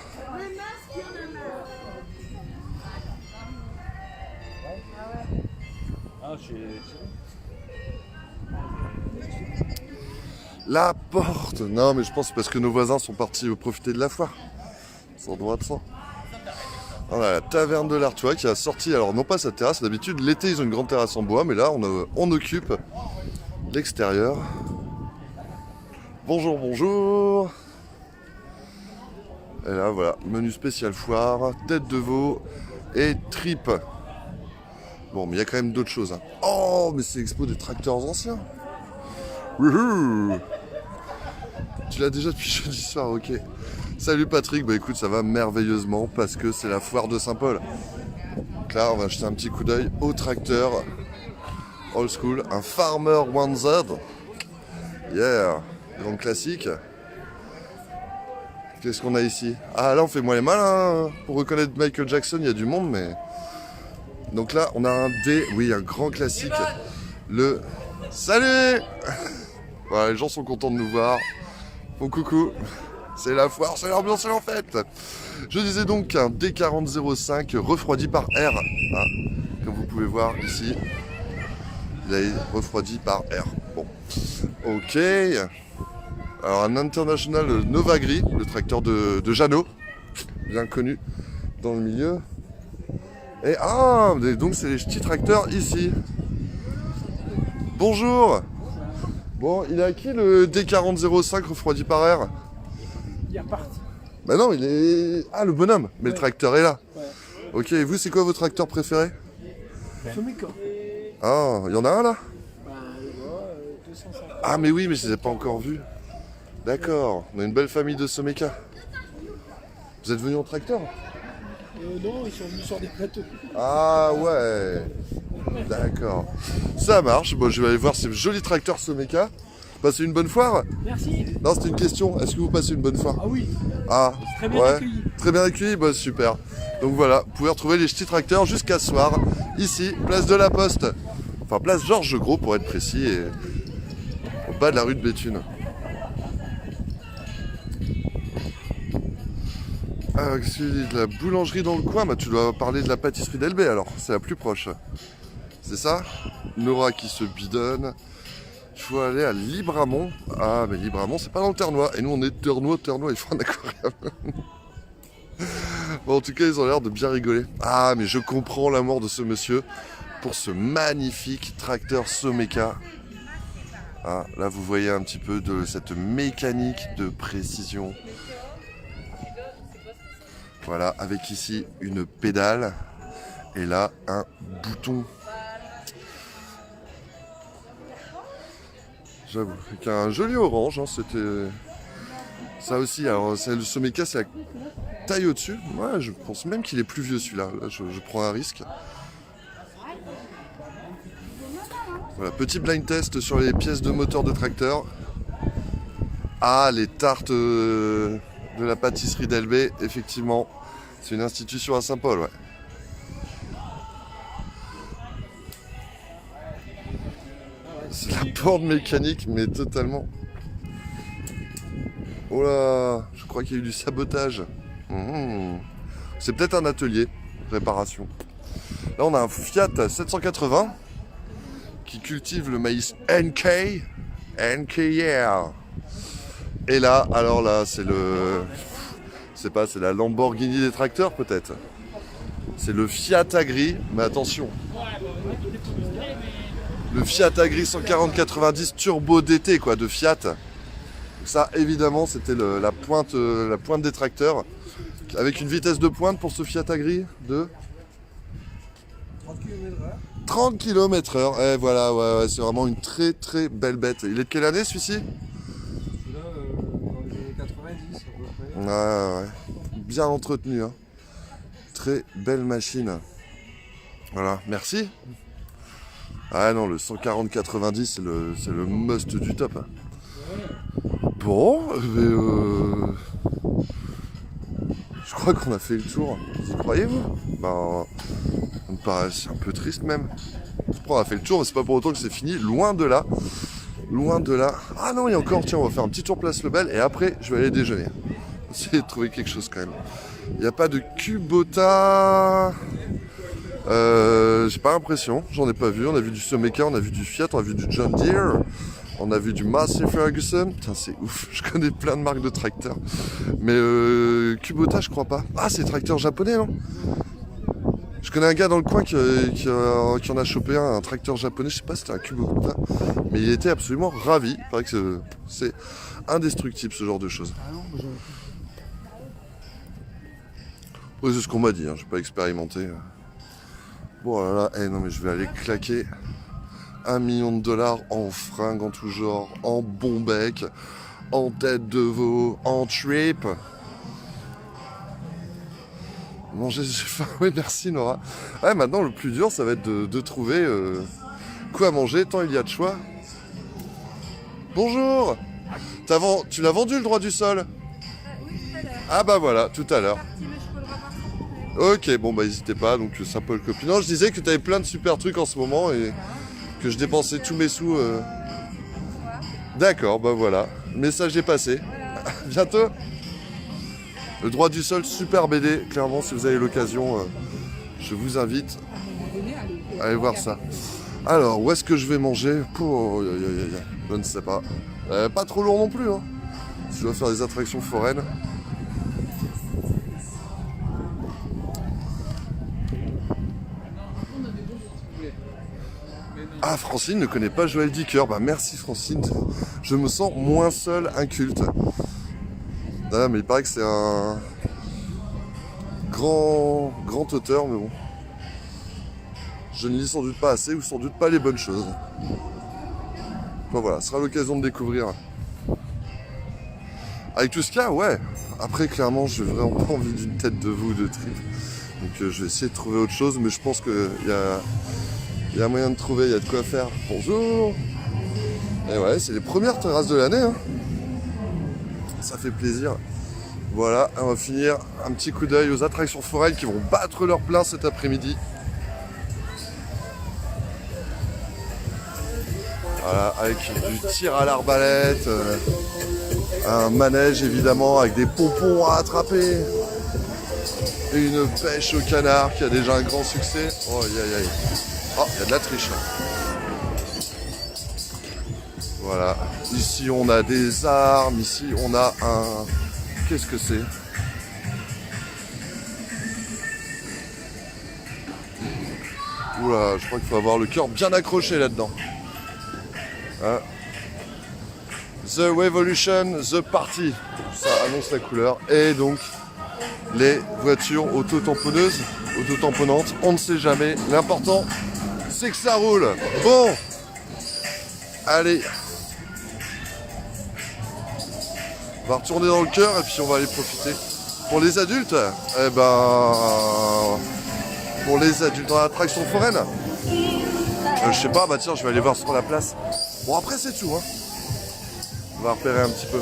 [SPEAKER 1] La porte. Non mais je pense parce que nos voisins sont partis profiter de la foire. Sans droit de sang. On a la taverne de l'Artois qui a sorti, alors non pas sa terrasse, d'habitude l'été ils ont une grande terrasse en bois, mais là on occupe l'extérieur. Bonjour, bonjour. Et là voilà, menu spécial foire, tête de veau et tripes. Bon mais il y a quand même d'autres choses, hein. Oh mais c'est l'expo des tracteurs anciens. Wouhou. Tu l'as déjà depuis jeudi soir, ok. Salut Patrick, bah écoute, ça va merveilleusement parce que c'est la foire de Saint-Paul. Donc là, on va jeter un petit coup d'œil au tracteur old school, un Farmer 1Z. Yeah, grand classique. Qu'est-ce qu'on a ici? Ah là, on fait moins les malins. Pour reconnaître Michael Jackson, il y a du monde, mais... Donc là, on a un oui, un grand classique. Le... Salut. Voilà, les gens sont contents de nous voir. Bon coucou, c'est la foire, c'est l'ambiance, c'est en fête. Je disais donc un D4005 refroidi par air, hein, comme vous pouvez voir ici. Il est refroidi par air. Bon, ok. Alors un International Nova Gris, le tracteur de Jeannot, bien connu dans le milieu. Et donc c'est les petits tracteurs ici. Bonjour. Bon, il est à qui le D4005 refroidi par air?
[SPEAKER 13] Il est reparti.
[SPEAKER 1] Bah non, il est... Ah, le bonhomme. Mais le tracteur est là.
[SPEAKER 13] Ouais.
[SPEAKER 1] Ok, et vous, c'est quoi votre tracteur préféré?
[SPEAKER 13] Somica.
[SPEAKER 1] Ah, il y en a un là?
[SPEAKER 13] Bah, 250.
[SPEAKER 1] Ah, mais oui, mais je les ai pas encore vus. D'accord, on a une belle famille de Someca. Vous êtes venus en tracteur?
[SPEAKER 13] Non, ils sont venus sur des plateaux.
[SPEAKER 1] Ah ouais. D'accord. Ça marche. Bon, je vais aller voir ces jolis tracteurs Someca. Passez une bonne foire?
[SPEAKER 13] Merci.
[SPEAKER 1] Non, c'était une question. Est-ce que vous passez une bonne foire?
[SPEAKER 13] Ah oui.
[SPEAKER 1] Ah,
[SPEAKER 13] très bien accueilli.
[SPEAKER 1] Très bien accueilli, bah super. Donc voilà, vous pouvez retrouver les petits tracteurs jusqu'à ce soir, ici, place de la Poste. Enfin, place Georges Gros pour être précis, et au bas de la rue de Béthune. Qu'est-ce que tu dis, de la boulangerie dans le coin? Bah tu dois parler de la pâtisserie d'Elbé alors, c'est la plus proche. C'est ça? Nora qui se bidonne. Il faut aller à Libramont. Ah mais Libramont c'est pas dans le Ternois. Et nous on est Ternois, il faut un aquarium. Bon en tout cas ils ont l'air de bien rigoler. Ah mais je comprends l'amour de ce monsieur pour ce magnifique tracteur Someca. Ah, là vous voyez un petit peu de cette mécanique de précision. Voilà, avec ici une pédale et là un bouton. J'avoue, avec un joli orange, hein, c'était ça aussi. Alors, le Someca, c'est la taille au-dessus. Ouais, je pense même qu'il est plus vieux celui-là. Là, je prends un risque. Voilà, petit blind test sur les pièces de moteur de tracteur. Ah, les tartes de la pâtisserie d'Elbé, effectivement. C'est une institution à Saint-Paul, ouais. C'est la borne mécanique, mais totalement. Oh là, je crois qu'il y a eu du sabotage. C'est peut-être un atelier, réparation. Là, on a un Fiat 780 qui cultive le maïs NK. NK, yeah. Et là, alors là, c'est le... C'est pas, c'est la Lamborghini des tracteurs peut-être. C'est le Fiat Agri, mais attention. Le Fiat Agri 140-90 Turbo DT quoi, de Fiat. Ça évidemment c'était la pointe des tracteurs. Avec une vitesse de pointe pour ce Fiat Agri de 30 km/h. Et voilà, ouais, c'est vraiment une très très belle bête. Il est de quelle année celui-ci?
[SPEAKER 15] Là, dans les années 90 à peu près.
[SPEAKER 1] Ouais. Bien entretenu. Hein. Très belle machine. Voilà, merci. Ah non, le 140-90, c'est le must du top. Bon, je crois qu'on a fait le tour. Vous y croyez-vous? Ben, ça me paraît un peu triste même. On a fait le tour, mais c'est pas pour autant que c'est fini. Loin de là. Loin de là. Ah non, il y a encore, tiens, on va faire un petit tour Place Lebel et après, je vais aller déjeuner. Essayer de trouver quelque chose quand même. Il n'y a pas de Kubota. J'ai pas l'impression, j'en ai pas vu. On a vu du Someca, on a vu du Fiat, on a vu du John Deere, on a vu du Massey Ferguson. Putain, c'est ouf, je connais plein de marques de tracteurs. Mais Kubota, je crois pas. Ah, c'est tracteur japonais, non? Je connais un gars dans le coin qui en a chopé un tracteur japonais, je sais pas si c'était un Kubota, mais il était absolument ravi. Il paraît que c'est indestructible ce genre de choses. Oui, c'est ce qu'on m'a dit, hein, j'ai pas expérimenté. Bon là là, non mais je vais aller claquer 1 million de dollars en fringues en tout genre, en bon bec, en tête de veau, en trip. Manger, j'ai faim, oui merci Nora. Ouais, maintenant le plus dur ça va être de trouver quoi manger tant il y a de choix. Bonjour. Tu l'as vendu le droit du sol? Ah bah voilà, tout à l'heure. Ok, bon bah n'hésitez pas, donc Saint-Paul Copie. Non, je disais que tu avais plein de super trucs en ce moment et que je dépensais tous mes sous. D'accord, bah voilà, le message est passé. Bientôt. Le droit du sol, super BD, clairement si vous avez l'occasion, je vous invite à aller voir ça. Alors, où est-ce que je vais manger? Je ne sais pas. Pas trop lourd non plus, hein. Je dois faire des attractions foraines. Ah, Francine ne connaît pas Joël Dicker. Bah merci Francine. Je me sens moins seul, inculte. Ah, mais il paraît que c'est un grand auteur, mais bon. Je ne lis sans doute pas assez ou sans doute pas les bonnes choses. Enfin voilà, ce sera l'occasion de découvrir. Avec tout ce qu'il y a, ouais. Après, clairement, j'ai vraiment pas envie d'une tête de veau ou de trip. Donc je vais essayer de trouver autre chose, mais je pense qu'il y a moyen de trouver, il y a de quoi faire. Bonjour. Et ouais, c'est les premières terrasses de l'année. Hein. Ça fait plaisir. Voilà, on va finir un petit coup d'œil aux attractions foraines qui vont battre leur plein cet après-midi. Voilà, avec du tir à l'arbalète, un manège évidemment avec des pompons à attraper, et une pêche au canard qui a déjà un grand succès. Oh, aïe aïe aïe. Oh, il y a de la triche. Voilà. Ici, on a des armes. Ici, on a un... Qu'est-ce que c'est? Oula, je crois qu'il faut avoir le cœur bien accroché là-dedans. Hein? The Revolution, The Party. Ça annonce la couleur. Et donc, les voitures auto-tamponneuses, auto-tamponnantes. On ne sait jamais. L'important, c'est que ça roule. Bon, allez, on va retourner dans le cœur et puis on va aller profiter. Pour les adultes, eh ben, pour les adultes dans l'attraction foraine, je sais pas, bah tiens, je vais aller voir sur la place. Bon après c'est tout, hein. On va repérer un petit peu.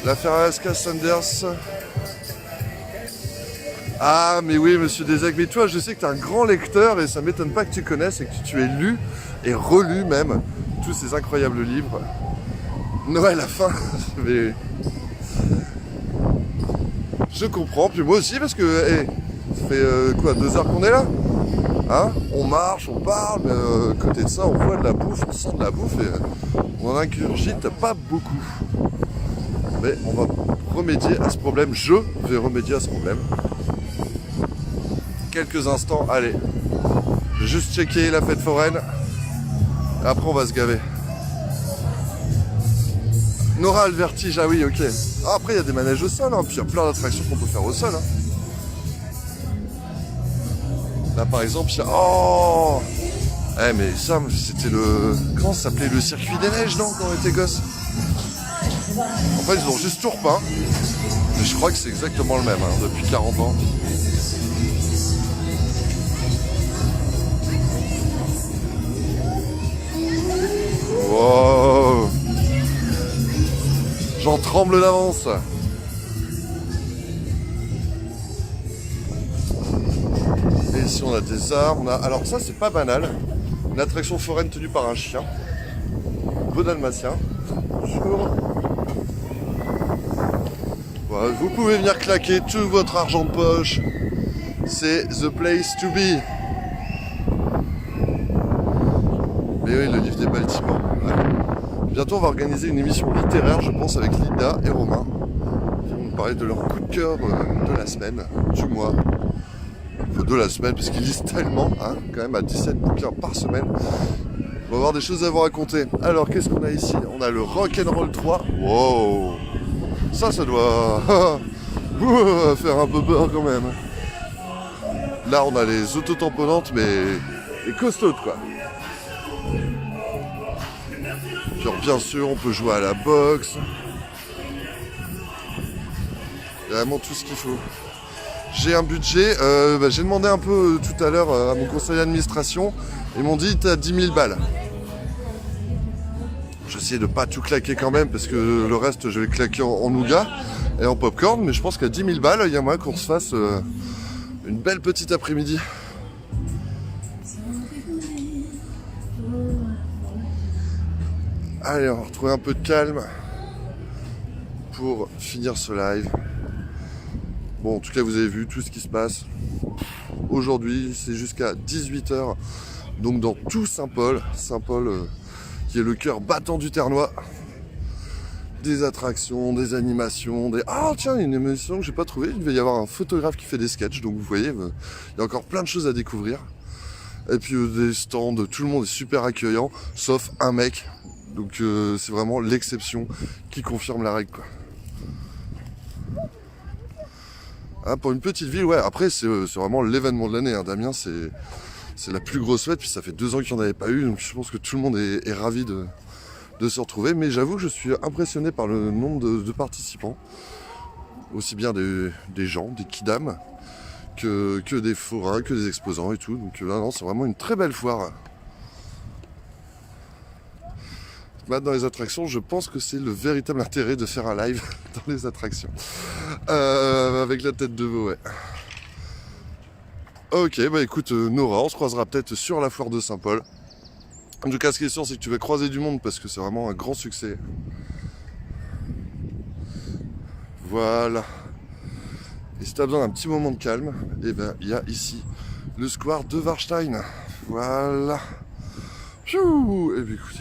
[SPEAKER 1] La Ferrari Sanders. Ah mais oui monsieur Desac, mais toi je sais que tu es un grand lecteur et ça m'étonne pas que tu connaisses et que tu aies lu et relu même tous ces incroyables livres. Noël à fin, mais je comprends, puis moi aussi parce que hey, ça fait quoi, 2 heures qu'on est là, hein, on marche, on parle, mais côté de ça on voit de la bouffe, on sent de la bouffe et on en ingurgite pas beaucoup. mais on va remédier à ce problème. Je vais remédier à ce problème. Quelques instants, allez. Je vais juste checker la fête foraine. Et après, on va se gaver. Nora, le vertige, ah oui, ok. Ah, après, il y a des manèges au sol, hein, puis il y a plein d'attractions qu'on peut faire au sol. Hein. Là, par exemple, il y a... Oh eh, mais ça, c'était le... Comment ça s'appelait? Le circuit des neiges, non, quand on était gosse? En fait, ils ont juste tout repeint. Mais je crois que c'est exactement le même, hein, depuis 40 ans. Wow. J'en tremble d'avance. Et ici on a des arbres, on a... Alors ça c'est pas banal. Une attraction foraine tenue par un chien. Beau dalmatien. Bonjour. Voilà, vous pouvez venir claquer tout votre argent de poche. C'est the place to be. Mais oui, le livre des bâtiments. Ouais. Bientôt on va organiser une émission littéraire, je pense, avec Linda et Romain. Ils vont nous parler de leur coup de cœur de la semaine, du mois. De la semaine, parce qu'ils lisent tellement, hein, quand même à 17 bouquins par semaine. On va avoir des choses à vous raconter. Alors, qu'est-ce qu'on a ici? On a le Rock'n'Roll 3. Wow! Ça doit faire un peu peur quand même. Là, on a les autotamponnantes, mais les costaudes, quoi. Puis, bien sûr, on peut jouer à la boxe. Vraiment tout ce qu'il faut. J'ai un budget, j'ai demandé un peu tout à l'heure à mon conseiller d'administration. Ils m'ont dit t'as 10 000 balles. J'essaie de pas tout claquer quand même parce que le reste je vais claquer en nougat et en popcorn. Mais je pense qu'à 10 000 balles, il y a moyen qu'on se fasse une belle petite après-midi. Allez, on va retrouver un peu de calme pour finir ce live. Bon, en tout cas, vous avez vu tout ce qui se passe. Aujourd'hui, c'est jusqu'à 18 h. Donc, dans tout Saint-Paul. Saint-Paul, qui est le cœur battant du Ternois. Des attractions, des animations, des... Ah, tiens, une émission que j'ai pas trouvée. Il devait y avoir un photographe qui fait des sketchs. Donc, vous voyez, il y a encore plein de choses à découvrir. Et puis, des stands. Tout le monde est super accueillant. Sauf un mec. Donc, c'est vraiment l'exception qui confirme la règle, quoi. Ah, pour une petite ville, ouais, après c'est vraiment l'événement de l'année, hein. Damien c'est la plus grosse fête, puis ça fait 2 ans qu'il n'y en avait pas eu, donc je pense que tout le monde est ravi de se retrouver, mais j'avoue que je suis impressionné par le nombre de participants, aussi bien des gens, des kidams, que des forains, que des exposants et tout, donc là non, c'est vraiment une très belle foire. Dans les attractions, je pense que c'est le véritable intérêt de faire un live dans les attractions. Avec la tête de veau, ouais. Ok, bah écoute, Nora, on se croisera peut-être sur la foire de Saint-Paul. En tout cas, ce qui est sûr, c'est que tu vas croiser du monde parce que c'est vraiment un grand succès. Voilà. Et si tu as besoin d'un petit moment de calme, eh ben, il y a ici le square de Warstein. Voilà. Pfiou. Et bien écoutez.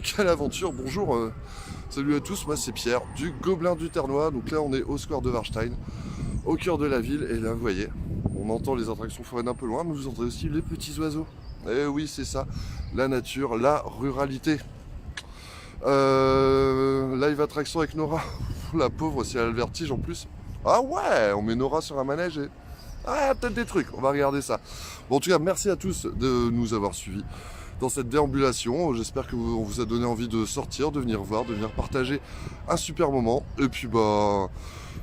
[SPEAKER 1] Quelle aventure, bonjour, salut à tous, moi c'est Pierre du Gobelin du Ternois. Donc là on est au square de Warstein, au cœur de la ville, et là vous voyez, on entend les attractions foraines un peu loin, mais vous entendez aussi les petits oiseaux. Et oui, c'est ça, la nature, la ruralité. Live attraction avec Nora, la pauvre, si elle a le vertige en plus. Ah ouais, on met Nora sur un manège et... Ah, peut-être des trucs, on va regarder ça. Bon, en tout cas, merci à tous de nous avoir suivis dans cette déambulation. J'espère qu'on vous a donné envie de sortir, de venir voir, de venir partager un super moment. Et puis bah,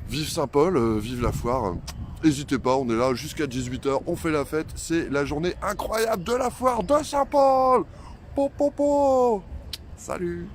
[SPEAKER 1] vive Saint-Paul, vive la foire. N'hésitez pas, on est là jusqu'à 18 h, on fait la fête. C'est la journée incroyable de la foire de Saint-Paul. Po po po. Salut.